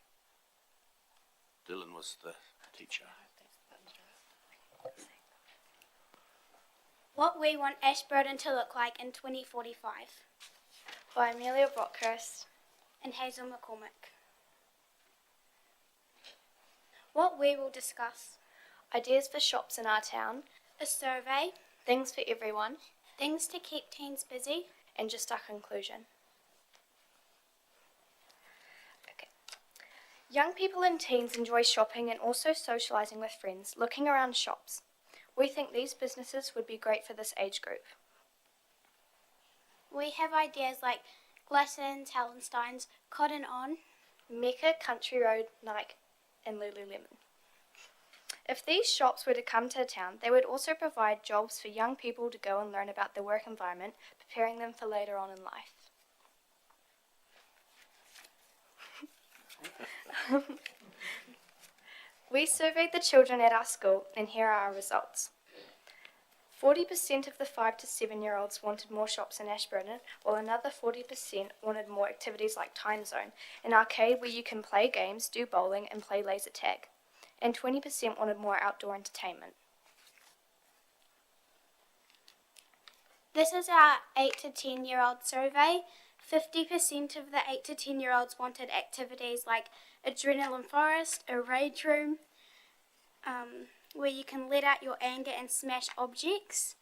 A: Dylan was the teacher.
U: What we want Ashburton to look like in 2045.
S: By Amelia Brockhurst.
U: And Hazel McCormick. What we will discuss.
S: Ideas for shops in our town.
U: A survey.
S: Things for everyone.
U: Things to keep teens busy.
S: And just our conclusion. Young people and teens enjoy shopping and also socialising with friends, looking around shops. We think these businesses would be great for this age group.
U: We have ideas like Glassons, Hallensteins, Cotton On,
S: Mecca, Country Road, Nike and Lululemon. If these shops were to come to town, they would also provide jobs for young people to go and learn about the work environment, preparing them for later on in life. We surveyed the children at our school and here are our results. 40% of the 5 to 7-year-olds wanted more shops in Ashburton, while another 40% wanted more activities like Time Zone, an arcade where you can play games, do bowling and play laser tag. And 20% wanted more outdoor entertainment.
U: This is our 8 to 10-year-old survey. 50% of the 8 to 10-year-olds wanted activities like Adrenaline Forest, a rage room, where you can let out your anger and smash objects,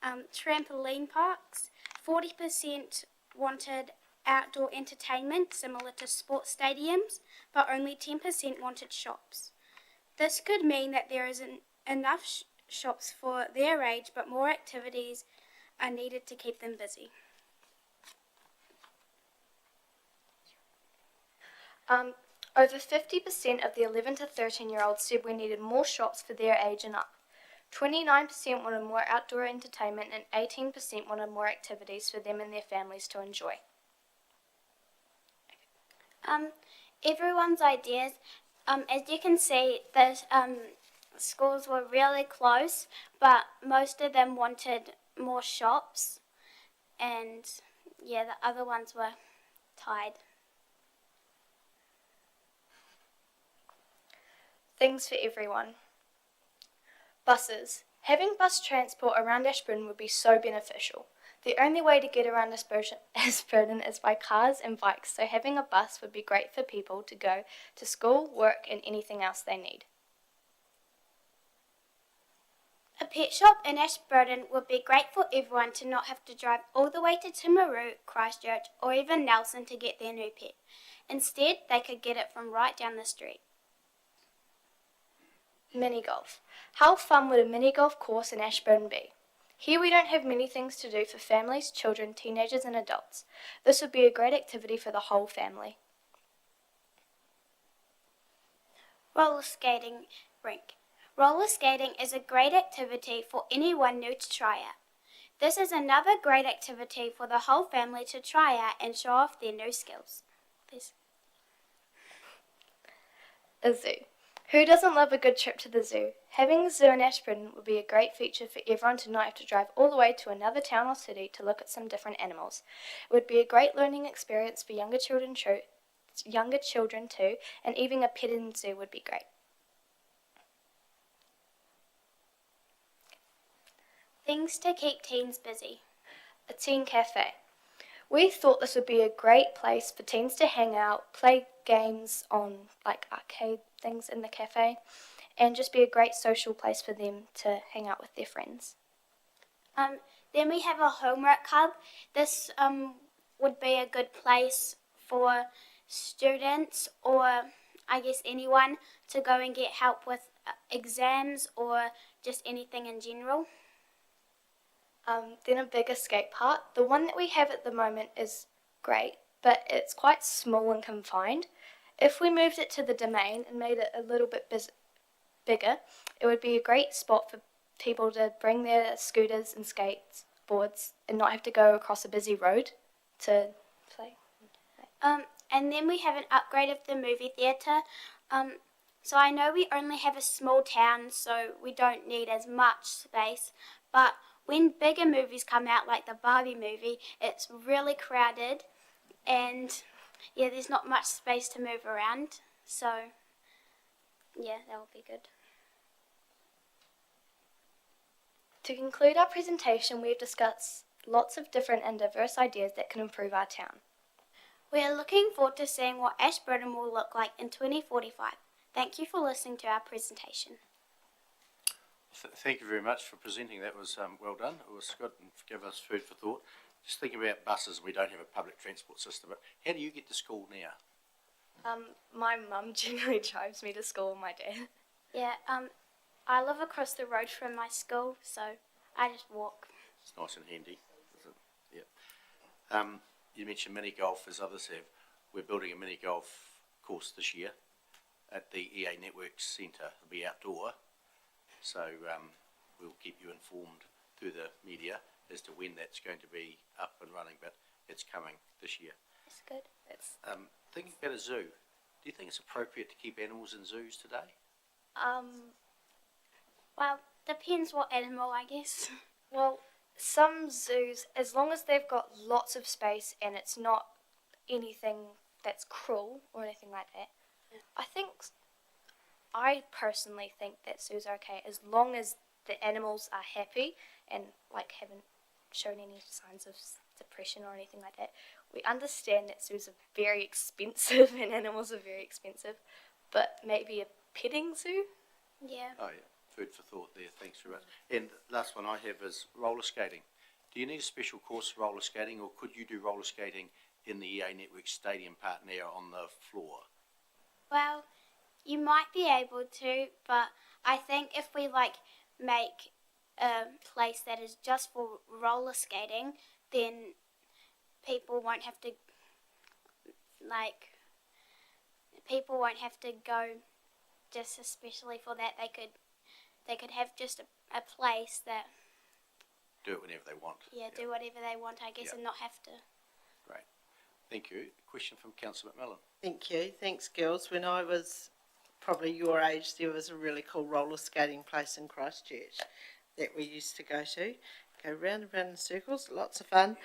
U: trampoline parks. 40% wanted outdoor entertainment similar to sports stadiums, but only 10% wanted shops. This could mean that there isn't enough shops for their age, but more activities are needed to keep them busy.
S: Over 50% of the 11 to 13-year-olds said we needed more shops for their age and up. 29% wanted more outdoor entertainment and 18% wanted more activities for them and their families to enjoy.
U: Everyone's ideas, as you can see, the schools were really close, but most of them wanted more shops, and yeah, the other ones were tied.
S: Things for everyone. Buses. Having bus transport around Ashburton would be so beneficial. The only way to get around Ashburton is by cars and bikes, so having a bus would be great for people to go to school, work and anything else they need.
U: A pet shop in Ashburton would be great for everyone to not have to drive all the way to Timaru, Christchurch or even Nelson to get their new pet. Instead, they could get it from right down the street.
S: Mini golf. How fun would a mini golf course in Ashburton be? Here we don't have many things to do for families, children, teenagers and adults. This would be a great activity for the whole family.
U: Roller skating rink. Roller skating is a great activity for anyone new to try out. This is another great activity for the whole family to try out and show off their new skills. Please.
S: A zoo. Who doesn't love a good trip to the zoo? Having a zoo in Ashburton would be a great feature for everyone to not have to drive all the way to another town or city to look at some different animals. It would be a great learning experience for younger children amongst younger children too, and even a petting zoo would be great.
T: Things to keep teens busy.
S: A teen cafe. We thought this would be a great place for teens to hang out, play games on like arcade things in the cafe, and just be a great social place for them to hang out with their friends.
T: Then we have a homework hub. This would be a good place for students, or I guess anyone, to go and get help with exams or just anything in general.
S: Then a bigger skate park. The one that we have at the moment is great, but it's quite small and confined. If we moved it to the Domain and made it a little bit bigger, it would be a great spot for people to bring their scooters and skateboards and not have to go across a busy road to play.
T: And then we have an upgrade of the movie theatre. So I know we only have a small town, so we don't need as much space, but when bigger movies come out, like the Barbie movie, it's really crowded, and yeah, there's not much space to move around, so yeah, that will be good.
S: To conclude our presentation, we've discussed lots of different and diverse ideas that can improve our town.
T: We are looking forward to seeing what Ashburton will look like in 2045. Thank you for listening to our presentation.
A: Thank you very much for presenting. That was well done. It was good and gave us food for thought. Just thinking about buses, we don't have a public transport system, but how do you get to school now?
S: My mum generally drives me to school and my dad.
T: Yeah, I live across the road from my school, so I just walk.
A: It's nice and handy, isn't it? Yeah. You mentioned mini golf, as others have. We're building a mini golf course this year at the EA Networks Centre. It'll be outdoor, so we'll keep you informed through the media as to when that's going to be up and running, but it's coming this year.
T: That's good.
A: Thinking about a zoo, do you think it's appropriate to keep animals in zoos today?
T: Well, depends what animal, I guess.
S: Well, some zoos, as long as they've got lots of space and it's not anything that's cruel or anything like that, I personally think that zoos are okay as long as the animals are happy and like haven't shown any signs of depression or anything like that. We understand that zoos are very expensive and animals are very expensive, but maybe a petting zoo?
T: Yeah.
A: Oh yeah, food for thought there, thanks very much. And the last one I have is roller skating. Do you need a special course for roller skating, or could you do roller skating in the EA Network Stadium part there on the floor?
T: Well, you might be able to, but I think if we make a place that is just for roller skating, then people won't have to go just especially for that. They could have just a place that
A: Do it whenever they want.
T: do whatever they want, I guess,
A: Yeah.
T: and not have to.
A: Great. Thank you. Question from Councillor McMillan.
G: Thank you. Thanks, girls. When I was probably your age, there was a really cool roller skating place in Christchurch that we used to go to. Go round and round in circles, lots of fun.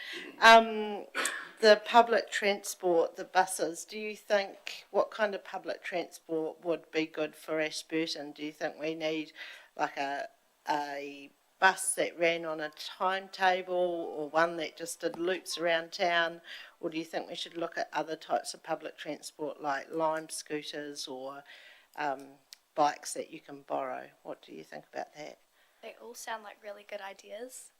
G: The public transport, the buses, do you think, what kind of public transport would be good for Ashburton? Do you think we need like a bus that ran on a timetable, or one that just did loops around town? Or do you think we should look at other types of public transport like Lime scooters or bikes that you can borrow? What do you think about that?
S: They all sound like really good ideas.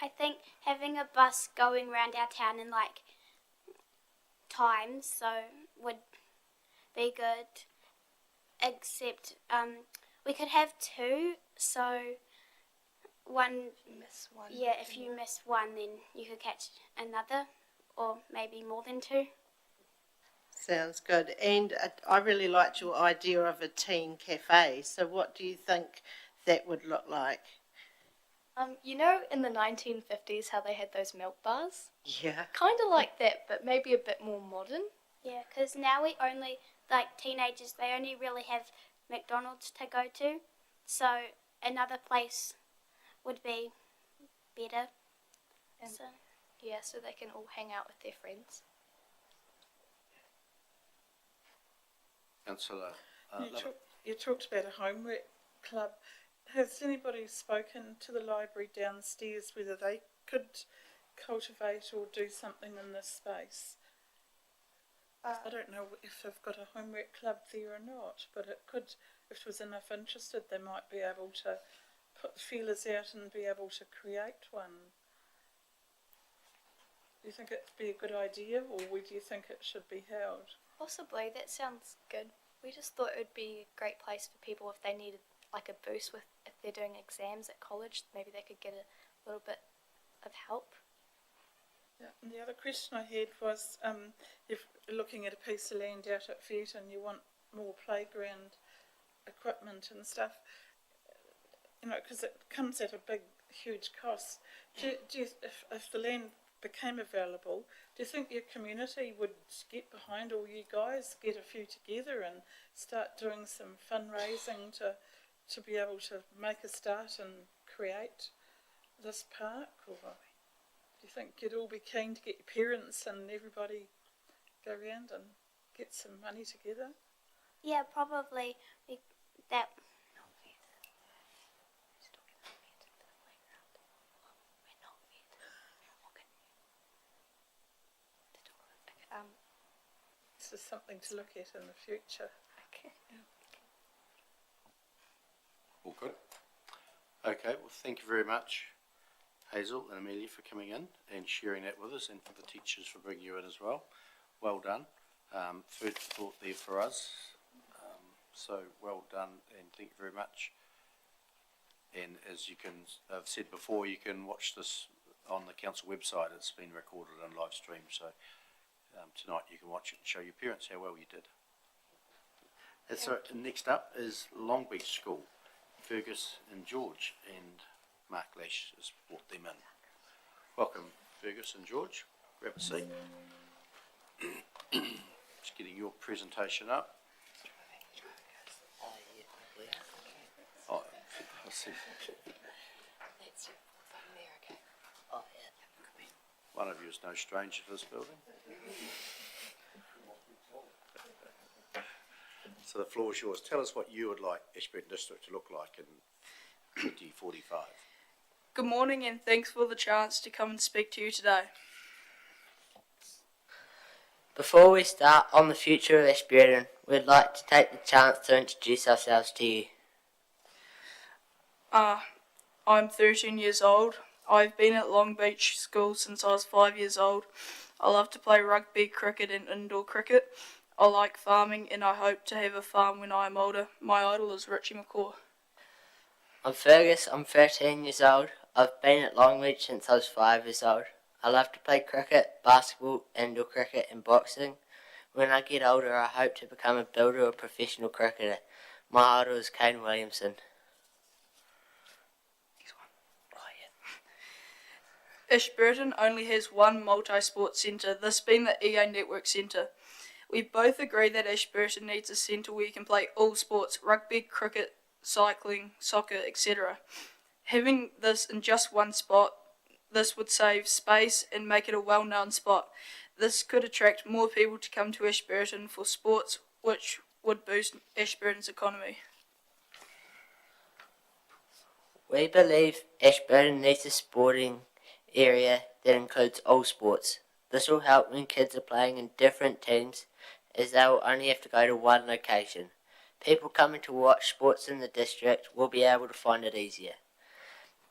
T: I think having a bus going around our town in times would be good. Except we could have two, so one.
S: Miss one.
T: Yeah, if you miss one, then you could catch another, or maybe more than two.
G: Sounds good. And I really liked your idea of a teen cafe. So what do you think that would look like?
S: You know, in the 1950s, how they had those milk bars?
G: Yeah.
S: Kind of like that, but maybe a bit more modern.
T: Yeah, because now we only, teenagers, they only really have McDonald's to go to. So another place would be better.
S: And so they can all hang out with their friends.
A: Councillor Lovett.
D: You talked about a homework club. Has anybody spoken to the library downstairs whether they could cultivate or do something in this space? I don't know if they've got a homework club there or not, but it could, if there was enough interested, they might be able to put feelers out and be able to create one. Do you think it'd be a good idea, or do you think it should be held?
C: Possibly, that sounds good. We just thought it would be a great place for people if they needed like a boost with if they're doing exams at college, maybe they could get a little bit of help.
D: Yeah, and the other question I had was, if you're looking at a piece of land out at Feet and you want more playground equipment and stuff, you know, because it comes at a big, huge cost. Do you, if the land became available, do you think your community would get behind, or you guys get a few together and start doing some fundraising to be able to make a start and create this park? Or do you think you'd all be keen to get your parents and everybody go around and get some money together?
U: Yeah, probably that.
D: This is something to look at in the future.
U: Okay.
D: Yeah.
A: All good. Okay, well, thank you very much, Hazel and Amelia, for coming in and sharing that with us, and for the teachers for bringing you in as well. Well done. Food for thought there for us. So well done, and thank you very much. And as you can have said before, you can watch this on the council website. It's been recorded and live streamed, so tonight you can watch it and show your parents how well you did. And so next up is Long Beach School. Fergus and George, and Mark Lash has brought them in. Welcome, Fergus and George. Grab a seat. Just getting your presentation up. Oh, I see. One of you is no stranger to this building. So the floor is yours. Tell us what you would like Ashburton District to look like in 2045.
V: Good morning, and thanks for the chance to come and speak to you today.
W: Before we start on the future of Ashburton, we'd like to take the chance to introduce ourselves to you.
V: I'm 13 years old. I've been at Long Beach School since I was 5 years old. I love to play rugby, cricket and indoor cricket. I like farming, and I hope to have a farm when I am older. My idol is Richie McCaw.
W: I'm Fergus, I'm 13 years old. I've been at Long Beach since I was 5 years old. I love to play cricket, basketball, indoor cricket and boxing. When I get older, I hope to become a builder or professional cricketer. My idol is Kane Williamson.
V: Ashburton only has one multi-sport centre, this being the EA Network Centre. We both agree that Ashburton needs a centre where you can play all sports, rugby, cricket, cycling, soccer, etc. Having this in just one spot, this would save space and make it a well-known spot. This could attract more people to come to Ashburton for sports, which would boost Ashburton's economy.
W: We believe Ashburton needs a sporting area that includes all sports. This will help when kids are playing in different teams, as they will only have to go to one location. People coming to watch sports in the district will be able to find it easier.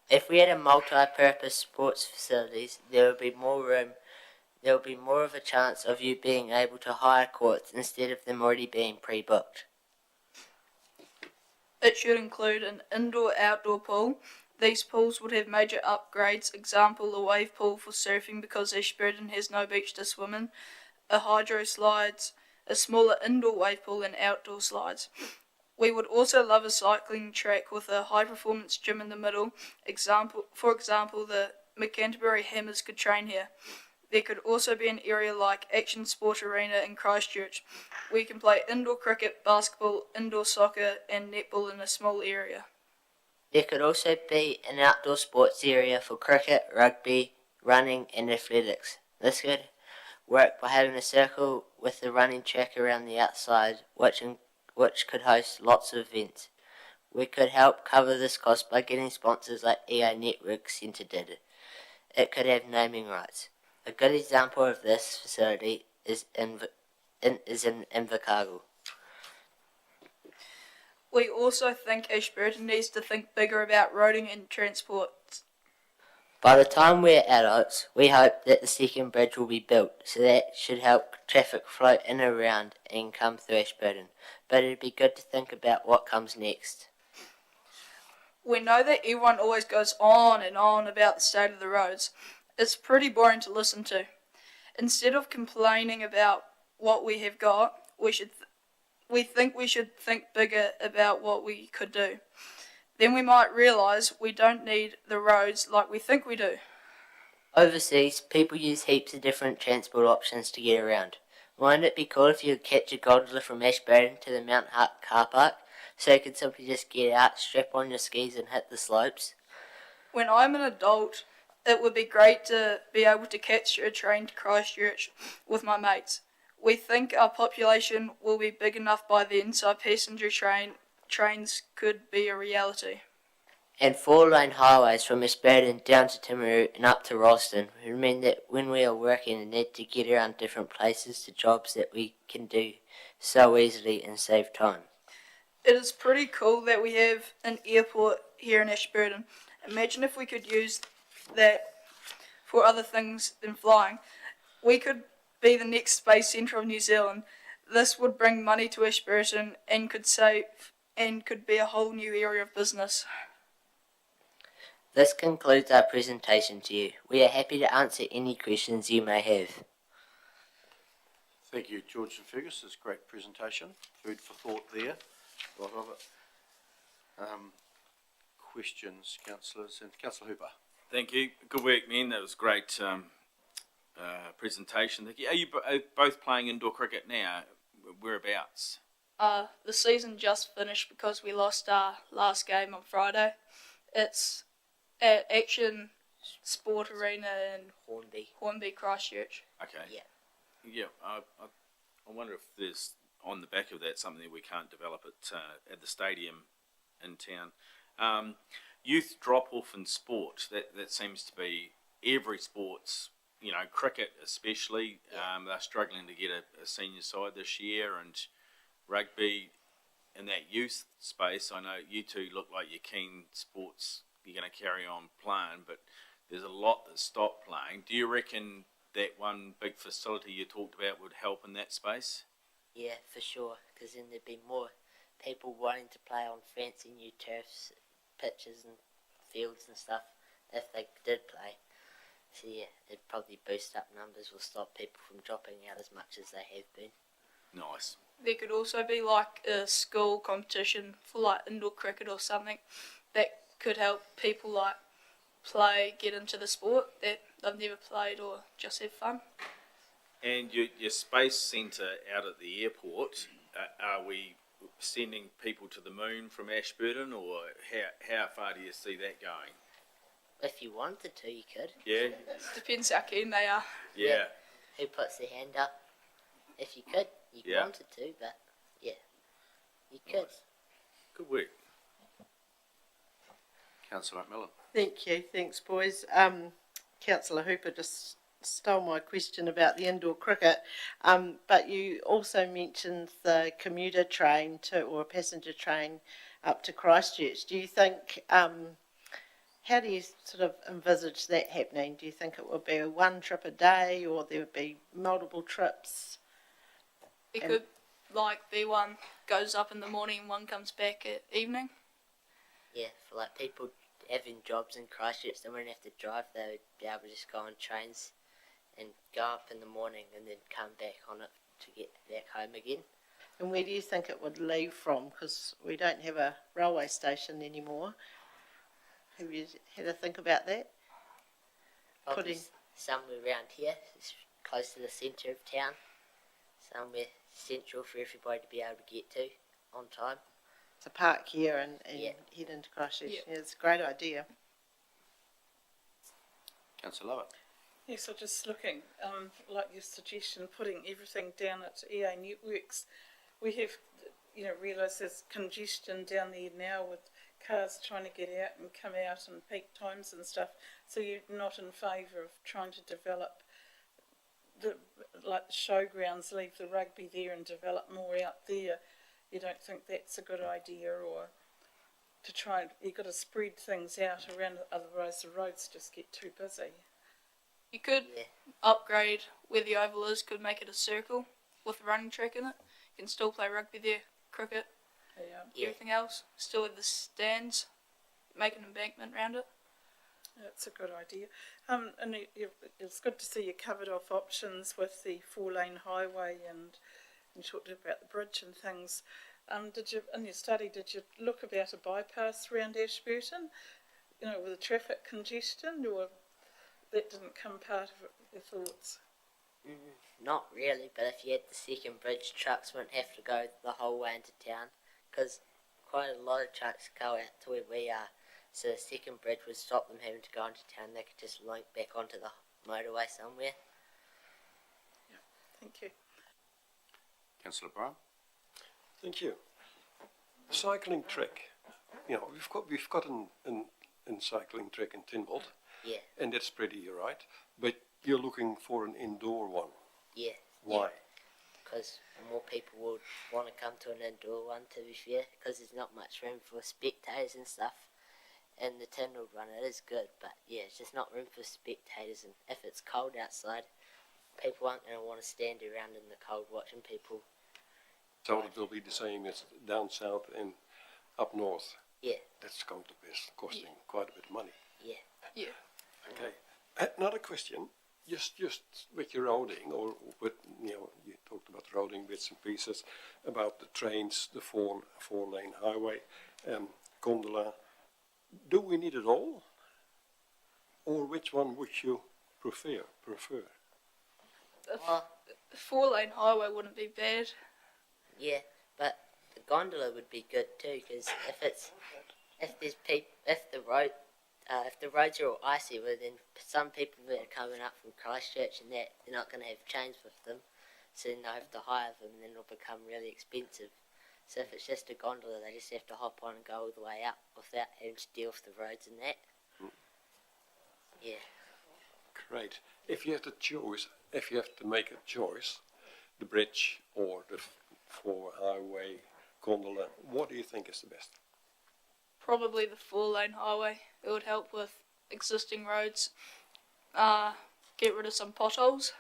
W: If we had a multi-purpose sports facilities, there would be more room. There will be more of a chance of you being able to hire courts instead of them already being pre-booked.
V: It should include an indoor-outdoor pool. These pools would have major upgrades, example a wave pool for surfing because Ashburton has no beach to swim in, a hydro slides, a smaller indoor wave pool and outdoor slides. We would also love a cycling track with a high-performance gym in the middle. For example, the McCanterbury Hammers could train here. There could also be an area like Action Sport Arena in Christchurch, where you can play indoor cricket, basketball, indoor soccer and netball in a small area.
W: There could also be an outdoor sports area for cricket, rugby, running and athletics. This could work by having a circle with a running track around the outside, which could host lots of events. We could help cover this cost by getting sponsors like EA Network Centre did. It could have naming rights. A good example of this facility is in Invercargill.
V: We also think Ashburton needs to think bigger about roading and transport.
W: By the time we're adults, we hope that the second bridge will be built, so that should help traffic flow in and around and come through Ashburton. But it'd be good to think about what comes next.
V: We know that everyone always goes on and on about the state of the roads. It's pretty boring to listen to. Instead of complaining about what we have got, we should think bigger about what we could do. Then we might realise we don't need the roads like we think we do.
W: Overseas, people use heaps of different transport options to get around. Wouldn't it be cool if you could catch a gondola from Ashburton to the Mount Hutt car park, so you could simply just get out, strap on your skis and hit the slopes?
V: When I'm an adult, it would be great to be able to catch a train to Christchurch with my mates. We think our population will be big enough by then so passenger trains could be a reality.
W: And 4-lane highways from Ashburton down to Timaru and up to Ralston would mean that when we are working and need to get around different places to jobs that we can do so easily and save time.
V: It is pretty cool that we have an airport here in Ashburton. Imagine if we could use that for other things than flying. We could be the next space centre of New Zealand. This would bring money to Ashburton and could be a whole new area of business.
W: This concludes our presentation to you. We are happy to answer any questions you may have.
A: Thank you, George and Fergus. It's a great presentation. Food for thought there. A lot of it. Questions, councillors, and Councillor Hooper.
E: Thank you. Good work, men. That was a great presentation. Thank you. Are you both playing indoor cricket now? Whereabouts?
V: The season just finished because we lost our last game on Friday. It's at Action Sport Arena in Hornby, Christchurch.
E: Okay.
W: Yeah.
E: Yeah. I wonder if there's on the back of that something that we can't develop at the stadium in town. Youth drop off in sport. That seems to be every sports. You know, cricket especially. They're struggling to get a senior side this year, and rugby in that youth space. I know you two look like you're keen sports. You're going to carry on playing, but there's a lot that stop playing. Do you reckon that one big facility you talked about would help in that space?
W: Yeah, for sure, because then there'd be more people wanting to play on fancy new turfs, pitches and fields and stuff if they did play. So yeah, it'd probably boost up numbers, will stop people from dropping out as much as they have been.
E: Nice.
V: There could also be like a school competition for like indoor cricket or something that could help people like get into the sport that they've never played or just have fun.
E: And your space centre out at the airport, are we sending people to the moon from Ashburton, or how far do you see that going?
W: If you wanted to, you could.
E: Yeah?
V: Depends how keen they are.
E: Yeah.
W: Who puts their hand up? If you could, you wanted to, but yeah, you could.
E: Nice. Good work.
A: Councillor McMillan.
G: Thank you. Thanks, boys. Councillor Hooper just stole my question about the indoor cricket, but you also mentioned the commuter train or a passenger train up to Christchurch. Do you think, how do you sort of envisage that happening? Do you think it would be a one trip a day, or there would be multiple trips?
V: It could be one goes up in the morning and one comes back at evening.
W: Yeah, for like people having jobs in Christchurch, they wouldn't have to drive. They would be able to just go on trains and go up in the morning and then come back on it to get back home again.
G: And where do you think it would leave from? Because we don't have a railway station anymore. Have you had a think about that?
W: Probably somewhere around here, it's close to the centre of town. Somewhere central for everybody to be able to get to on time.
G: To park here and head into Christchurch. Yeah, it's a great idea.
A: Councillor Lovett.
D: Yes, I'm just looking, like your suggestion, putting everything down at EA Networks. We have, realised there's congestion down there now with cars trying to get out and come out and peak times and stuff. So you're not in favour of trying to develop the showgrounds, leave the rugby there and develop more out there. You don't think that's a good idea, or to try, you've got to spread things out around, otherwise the roads just get too busy.
V: You could upgrade where the oval is, could make it a circle with a running track in it. You can still play rugby there, cricket, everything else. Still have the stands, make an embankment around it.
D: That's a good idea. And it's good to see you covered off options with the 4-lane highway, and you talked about the bridge and things. Did you, in your study, did you look about a bypass around Ashburton, with the traffic congestion, or that didn't come part of your thoughts?
W: Not really, but if you had the second bridge, trucks wouldn't have to go the whole way into town, because quite a lot of trucks go out to where we are, so the second bridge would stop them having to go into town. They could just link back onto the motorway somewhere.
D: Thank you.
A: Councillor Brown?
F: Thank you. Cycling track. We've got an cycling track in Tynwald.
W: Yeah.
F: And that's pretty right. But you're looking for an indoor one.
W: Yeah.
F: Why?
W: Because more people would want to come to an indoor one, to be fair, because there's not much room for spectators and stuff. And the Tynwald one, it is good, but yeah, it's just not room for spectators. And if it's cold outside, people aren't going to want to stand around in the cold watching people.
F: So it will be the same as down south and up north.
W: Yeah.
F: That's going to be costing quite a bit of money.
W: Yeah.
V: Yeah.
F: Okay. Another question, just with your roading, or with, you talked about roading bits and pieces, about the trains, the four-lane highway, gondola. Do we need it all? Or which one would you prefer?
V: A 4-lane highway wouldn't be bad.
W: Yeah, but the gondola would be good too, because if the roads are all icy, well then some people that are coming up from Christchurch and that, they're not going to have chains with them, so then they'll have to hire them, and then it'll become really expensive. So if it's just a gondola, they just have to hop on and go all the way up without having to deal with the roads and that. Yeah.
F: Great. If you have to make a choice, the bridge or the highway gondola, what do you think is the best?
V: Probably the 4-lane highway. It would help with existing roads. Get rid of some potholes.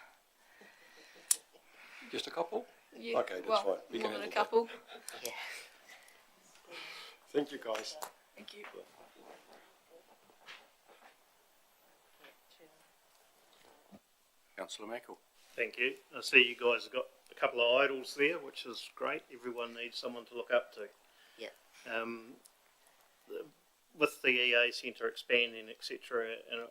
F: Just a couple?
V: Yeah.
F: Okay, that's fine. We
V: More
F: can
V: than a
F: handle
V: couple.
W: Yeah.
F: Thank you, guys.
V: Thank you.
A: Councillor Mackle?
H: Thank you. I see you guys have got a couple of idols there, which is great. Everyone needs someone to look up to.
W: Yeah.
H: With the EA Centre expanding, etc.,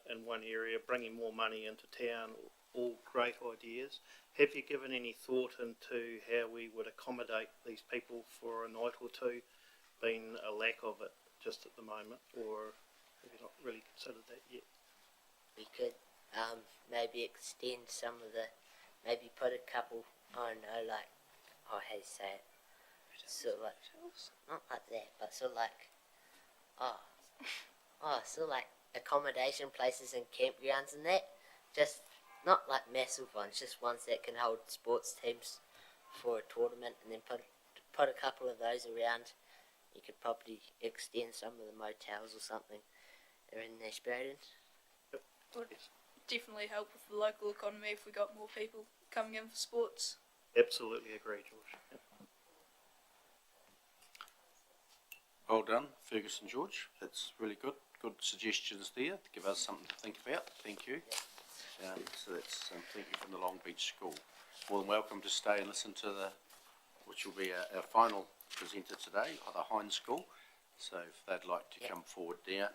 H: in one area, bringing more money into town, all great ideas. Have you given any thought into how we would accommodate these people for a night or two, being a lack of it just at the moment, or have you not really considered that yet?
W: We could maybe extend some of maybe put a couple, how do you say it? Sort of like, not like that, but sort of like, sort of like accommodation places and campgrounds and that. Just not like massive ones, just ones that can hold sports teams for a tournament, and then put a couple of those around. You could probably extend some of the motels or something around Ashburton.
V: Would definitely help with the local economy if we got more people coming in for sports.
H: Absolutely agree, George. Yep.
A: Well done, Ferguson George. That's really good. Good suggestions there to give us something to think about. Thank you. So that's thank you from the Long Beach School. More than welcome to stay and listen to which will be our final presenter today, the Hines School. So if they'd like to come forward there,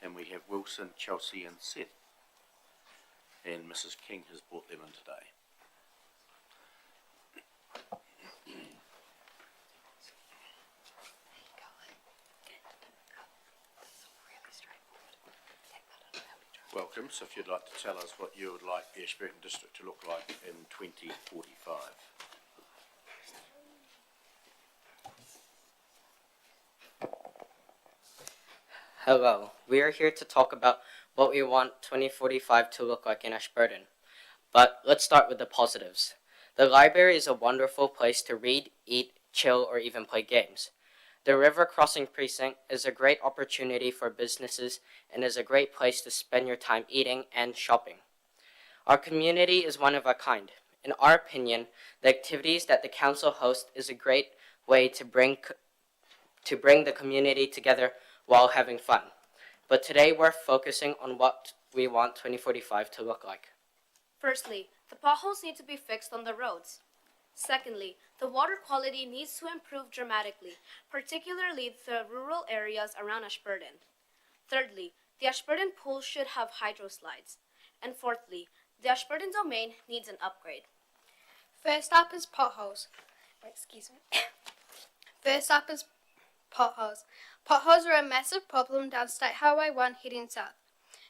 A: and we have Wilson, Chelsea, and Seth. And Mrs. King has brought them in today. Welcome. welcome. So if you'd like to tell us what you would like the Ashburton district to look like in 2045.
W: Hello, we are here to talk about what we want 2045 to look like in Ashburton. But let's start with the positives. The library is a wonderful place to read, eat, chill, or even play games. The River Crossing Precinct is a great opportunity for businesses and is a great place to spend your time eating and shopping. Our community is one of a kind. In our opinion, the activities that the council hosts is a great way to bring the community together while having fun. But today we're focusing on what we want 2045 to look like.
B: Firstly, the potholes need to be fixed on the roads. Secondly, the water quality needs to improve dramatically, particularly the rural areas around Ashburton. Thirdly, the Ashburton pool should have hydro slides. And fourthly, the Ashburton domain needs an upgrade.
T: First up is potholes. First up is potholes. Potholes are a massive problem down State Highway 1 heading south.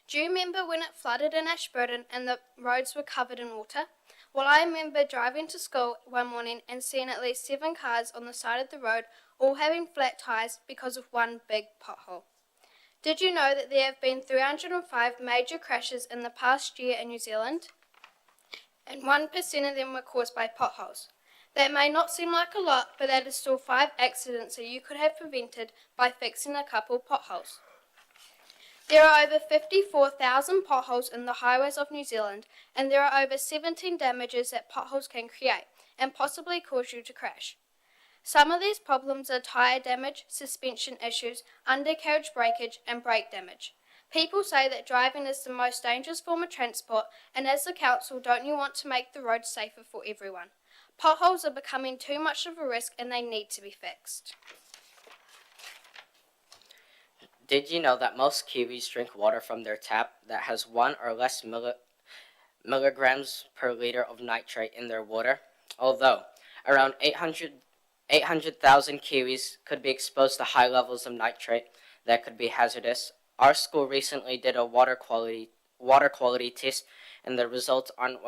T: Do you remember when it flooded in Ashburton and the roads were covered in water? Well, I remember driving to school one morning and seeing at least 7 cars on the side of the road, all having flat tires because of one big pothole. Did you know that there have been 305 major crashes in the past year in New Zealand? And 1% of them were caused by potholes. That may not seem like a lot, but that is still 5 accidents that you could have prevented by fixing a couple potholes. There are over 54,000 potholes in the highways of New Zealand, and there are over 17 damages that potholes can create and possibly cause you to crash. Some of these problems are tyre damage, suspension issues, undercarriage breakage, and brake damage. People say that driving is the most dangerous form of transport, and as the council, don't you want to make the roads safer for everyone? Potholes are becoming too much of a risk and they need to be fixed.
W: Did you know that most Kiwis drink water from their tap that has 1 or less milligrams per liter of nitrate in their water? Although around 800,000 Kiwis could be exposed to high levels of nitrate that could be hazardous, our school recently did a water quality test, and the results aren't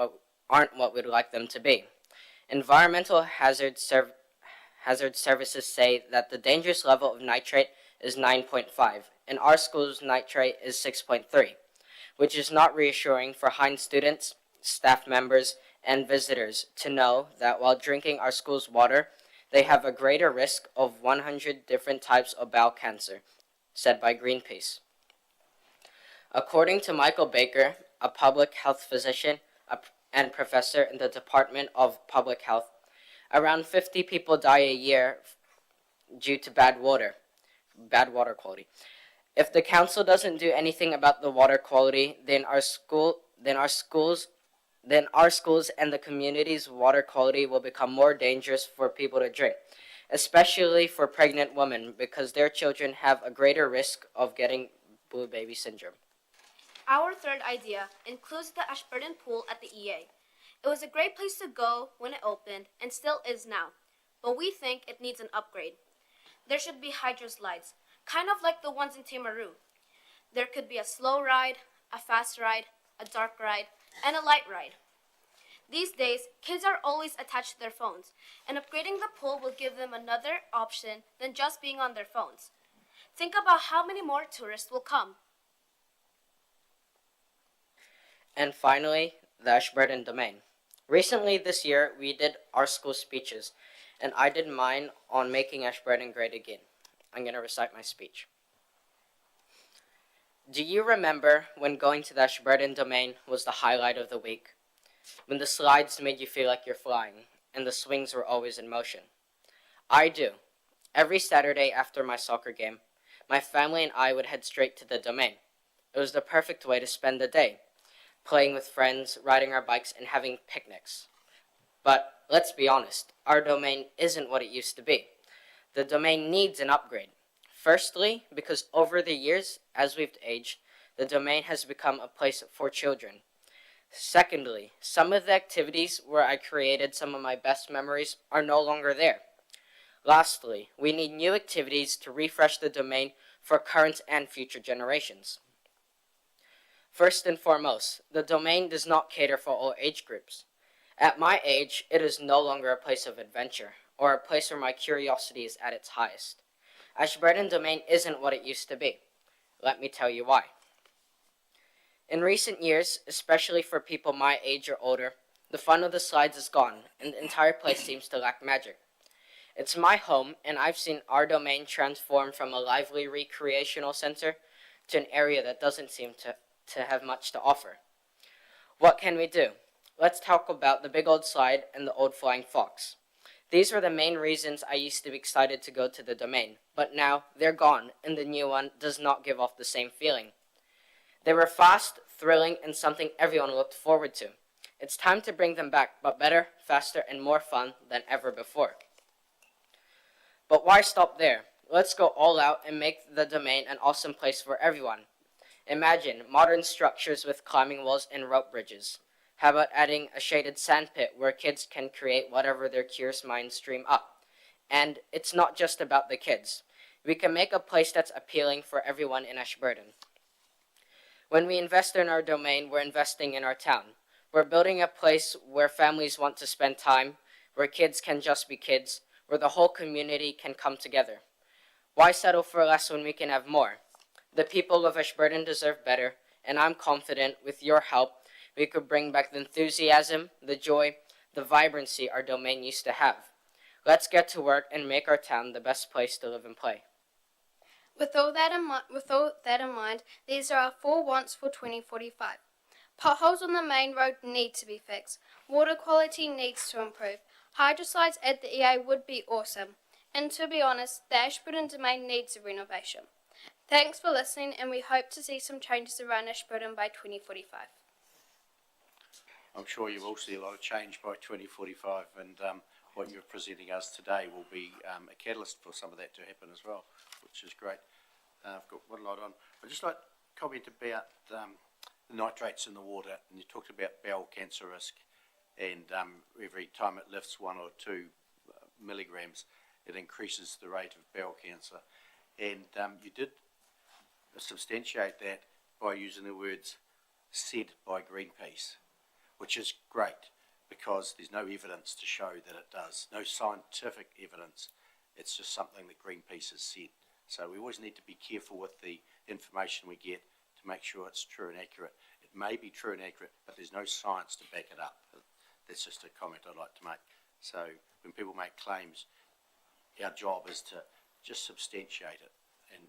W: what we'd like them to be. Environmental hazard services say that the dangerous level of nitrate is 9.5, and our school's nitrate is 6.3, which is not reassuring for Hines students, staff members, and visitors to know that while drinking our school's water, they have a greater risk of 100 different types of bowel cancer, said by Greenpeace. According to Michael Baker, a public health physician and professor in the Department of Public Health, around 50 people die a year due to bad water quality. If the council doesn't do anything about the water quality, then our schools and the community's water quality will become more dangerous for people to drink, especially for pregnant women, because their children have a greater risk of getting blue baby syndrome.
B: Our third idea includes the Ashburton pool at the EA. It was a great place to go when it opened and still is now, but we think it needs an upgrade. There should be hydro slides, kind of like the ones in Timaru. There could be a slow ride, a fast ride, a dark ride, and a light ride. These days, kids are always attached to their phones, and upgrading the pool will give them another option than just being on their phones. Think about how many more tourists will come.
W: And finally, the Ashburton Domain. Recently this year, we did our school speeches, and I did mine on making Ashburton great again. I'm going to recite my speech. Do you remember when going to the Ashburton Domain was the highlight of the week? When the slides made you feel like you're flying, and the swings were always in motion? I do. Every Saturday after my soccer game, my family and I would head straight to the Domain. It was the perfect way to spend the day, playing with friends, riding our bikes, and having picnics. But let's be honest, our Domain isn't what it used to be. The Domain needs an upgrade. Firstly, because over the years, as we've aged, the Domain has become a place for children. Secondly, some of the activities where I created some of my best memories are no longer there. Lastly, we need new activities to refresh the Domain for current and future generations.
I: First and foremost, the domain does not cater for all age groups. At my age, it is no longer a place of adventure, or a place where my curiosity is at its highest. Ashburton Domain isn't what it used to be. Let me tell you why. In recent years, especially for people my age or older, the fun of the slides is gone, and the entire place seems to lack magic. It's my home, and I've seen our domain transform from a lively recreational center to an area that doesn't seem to have much to offer. What can we do? Let's talk about the big old slide and the old flying fox. These were the main reasons I used to be excited to go to the domain, but now they're gone, and the new one does not give off the same feeling. They were fast, thrilling, and something everyone looked forward to. It's time to bring them back, but better, faster, and more fun than ever before. But why stop there? Let's go all out and make the domain an awesome place for everyone. Imagine modern structures with climbing walls and rope bridges. How about adding a shaded sand pit where kids can create whatever their curious minds dream up? And it's not just about the kids. We can make a place that's appealing for everyone in Ashburton. When we invest in our domain, we're investing in our town. We're building a place where families want to spend time, where kids can just be kids, where the whole community can come together. Why settle for less when we can have more? The people of Ashburton deserve better, and I'm confident with your help we could bring back the enthusiasm, the joy, the vibrancy our domain used to have. Let's get to work and make our town the best place to live and play.
B: With all that in mind, these are our 4 wants for 2045. Potholes on the main road need to be fixed. Water quality needs to improve. Hydroslides at the EA would be awesome. And to be honest, the Ashburton Domain needs a renovation. Thanks for listening, and we hope to see some changes around Ashburton by 2045.
A: I'm sure you will see a lot of change by 2045, and what you're presenting us today will be a catalyst for some of that to happen as well, which is great. I've got one lot on. I'd just like to comment about the nitrates in the water, and you talked about bowel cancer risk, and every time it lifts 1 or 2 milligrams, it increases the rate of bowel cancer. And you did substantiate that by using the words said by Greenpeace, which is great because there's no evidence to show that it does, no scientific evidence. It's just something that Greenpeace has said. So we always need to be careful with the information we get to make sure it's true and accurate. It may be true and accurate, but there's no science to back it up. That's just a comment I'd like to make. So when people make claims, our job is to just substantiate it, and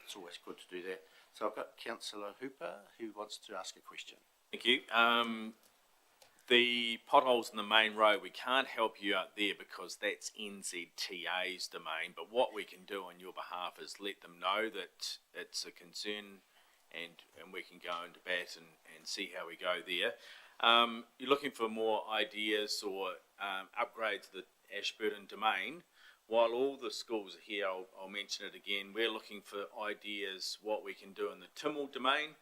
A: it's always good to do that. So I've got Councillor Hooper who wants to ask a question.
E: Thank you. The potholes in the main road, we can't help you out there because that's NZTA's domain, but what we can do on your behalf is let them know that it's a concern, and we can go into bat and see how we go there. You're looking for more ideas or upgrades to the Ashburton domain. While all the schools are here, I'll mention it again, we're looking for ideas what we can do in the Timmel domain,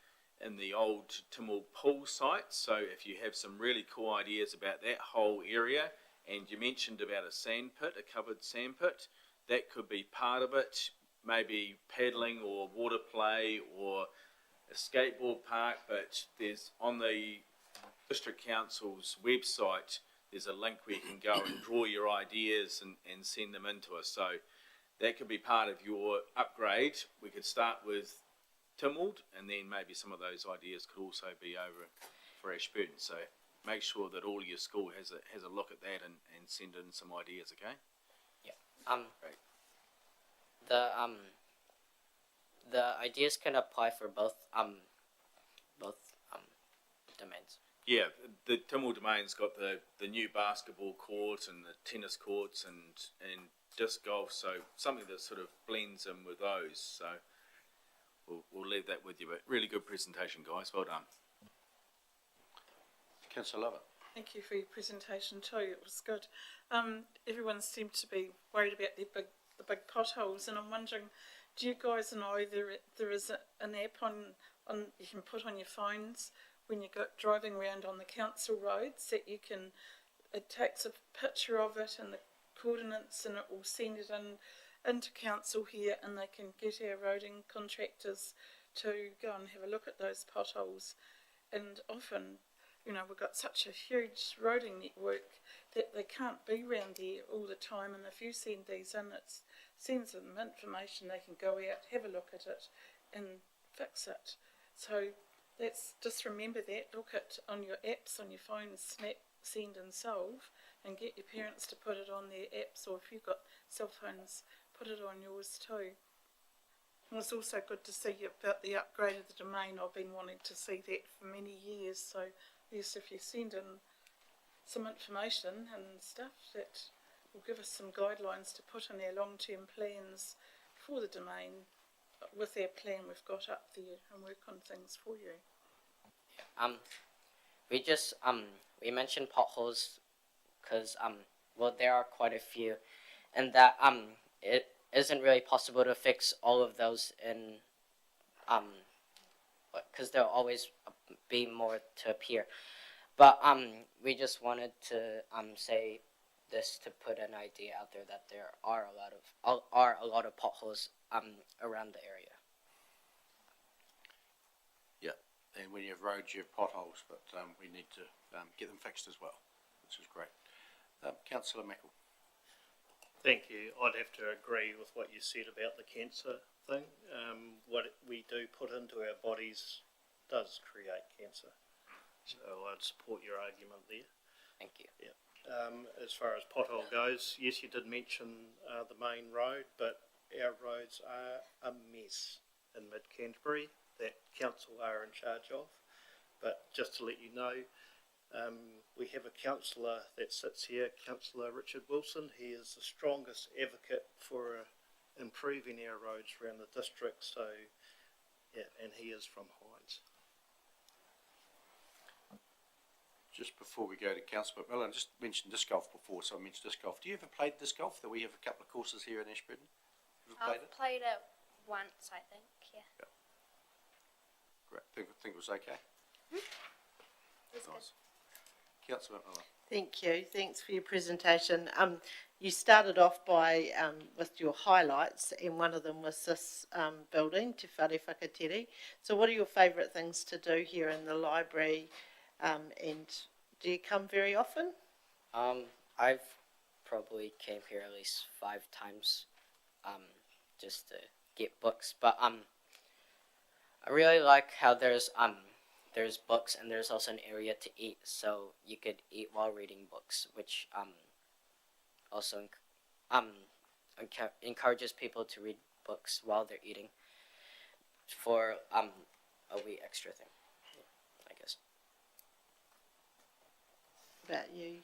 E: in the old Timmel pool site. So if you have some really cool ideas about that whole area, and you mentioned about a sand pit, a covered sand pit, that could be part of it, maybe paddling or water play or a skateboard park, but there's on the District Council's website, there's a link where you can go and draw your ideas and send them in to us. So that could be part of your upgrade. We could start with Tynwald, and then maybe some of those ideas could also be over for Ashburton. So make sure that all your school has a look at that and send in some ideas, okay?
I: Yeah.
E: Great.
I: The ideas can apply for both domains.
E: Yeah, the Tynwald domain's got the new basketball court and the tennis courts and disc golf, so something that sort of blends in with those. So we'll leave that with you. But really good presentation, guys. Well done.
A: Councillor Lovett.
D: Thank you for your presentation too. It was good. Everyone seemed to be worried about the big potholes, and I'm wondering, do you guys know there is an app on you can put on your phones when you go driving around on the council roads that you can, it takes a picture of it and the coordinates, and it will send it into council here, and they can get our roading contractors to go and have a look at those potholes. And often, you know, we've got such a huge roading network that they can't be round there all the time. And if you send these in, it sends them information. They can go out, have a look at it, and fix it. So just remember that. Look at on your apps on your phone, Snap, Send, and Solve, and get your parents to put it on their apps, or if you've got cell phones, put it on yours too. And it's also good to see about the upgrade of the domain. I've been wanting to see that for many years. So yes, if you send in some information and stuff, that will give us some guidelines to put in our long-term plans for the domain with our plan we've got up there, and work on things for you.
I: We mentioned potholes because well, there are quite a few, and that it isn't really possible to fix all of those in because there'll always be more to appear. But we just wanted to say this to put an idea out there that there are a lot of potholes around the area.
A: Yeah, and when you have roads, you have potholes, but we need to get them fixed as well, which is great. Councillor Mickle.
H: Thank you. I'd have to agree with what you said about the cancer thing. What we do put into our bodies does create cancer. So I'd support your argument there.
I: Thank you.
H: Yeah. As far as pothole goes, yes, you did mention the main road, but our roads are a mess in mid-Canterbury that council are in charge of. But just to let you know, we have a councillor that sits here, Councillor Richard Wilson. He is the strongest advocate for improving our roads around the district. So, yeah, and he is from Hinds.
A: Just before we go to Councillor McMillan, just mentioned disc golf before, so I mentioned disc golf. Do you ever play disc golf? That we have a couple of courses here in Ashburton. Have you
B: Played it once, I think. Yeah.
A: Great. Think it was okay.
B: It's
A: Nice. Councillor McMillan.
G: Thank you. Thanks for your presentation. You started off by with your highlights, and one of them was this building, Te Whare Whakatere. So what are your favourite things to do here in the library, and do you come very often?
I: I've probably came here at least 5 times just to get books, but I really like how there's books and there's also an area to eat, so you could eat while reading books, which also encourages people to read books while they're eating for a wee extra thing, I guess.
G: About you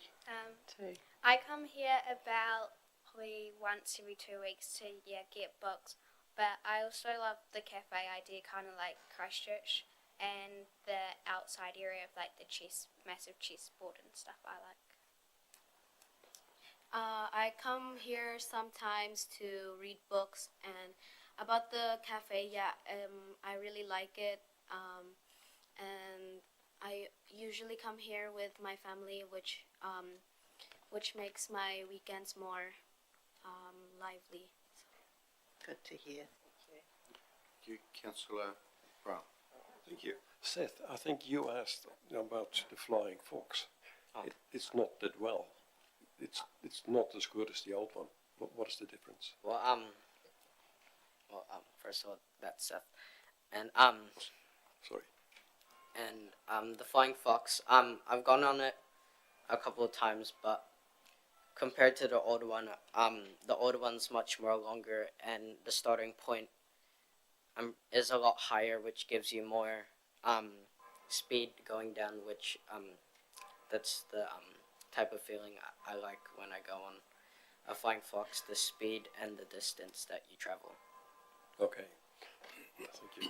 G: too?
B: I come here about probably once every 2 weeks to get books, but I also love the cafe idea, kind of like Christchurch, and the outside area of like the massive chessboard and stuff I like. I come here sometimes to read books, and about the cafe, I really like it, and I usually come here with my family, which makes my weekends more lively.
G: Good to hear.
A: Thank you, Councillor Brown.
F: Thank you. Seth, I think you asked about the Flying Fox. It's not that well. It's not as good as the old one. What is the difference?
I: Well, first of all, that's Seth, and
F: Sorry.
I: And the Flying Fox, I've gone on it a couple of times, but compared to the older one, the older one's much more longer, and the starting point is a lot higher, which gives you more speed going down, which that's the type of feeling I like when I go on a Flying Fox, the speed and the distance that you travel.
F: Okay. Thank you.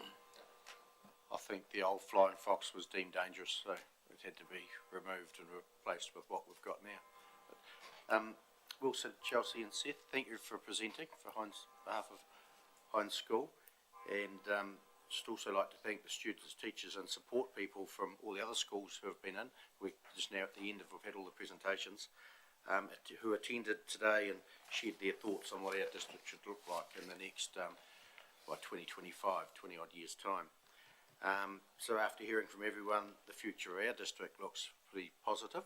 A: I think the old Flying Fox was deemed dangerous, so it had to be removed and replaced with what we've got now. But, Wilson, Chelsea and Seth, thank you for presenting for behalf of Hinds School, and just also like to thank the students, teachers and support people from all the other schools who have been in. We're just now at the end we've had all the presentations, who attended today and shared their thoughts on what our district should look like in the next by 2025, 20 odd years' time. So after hearing from everyone, the future of our district looks pretty positive.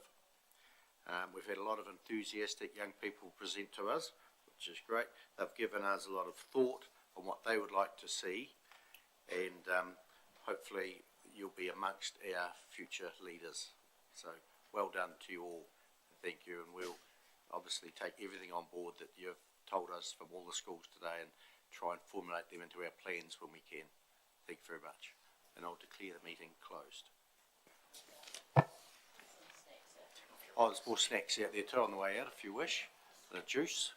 A: We've had a lot of enthusiastic young people present to us, which is great. They've given us a lot of thought on what they would like to see, and hopefully you'll be amongst our future leaders. So well done to you all, and thank you, and we'll obviously take everything on board that you've told us from all the schools today and try and formulate them into our plans when we can. Thank you very much, and I'll declare the meeting closed. Oh, there's more snacks out there too on the way out if you wish, and a juice.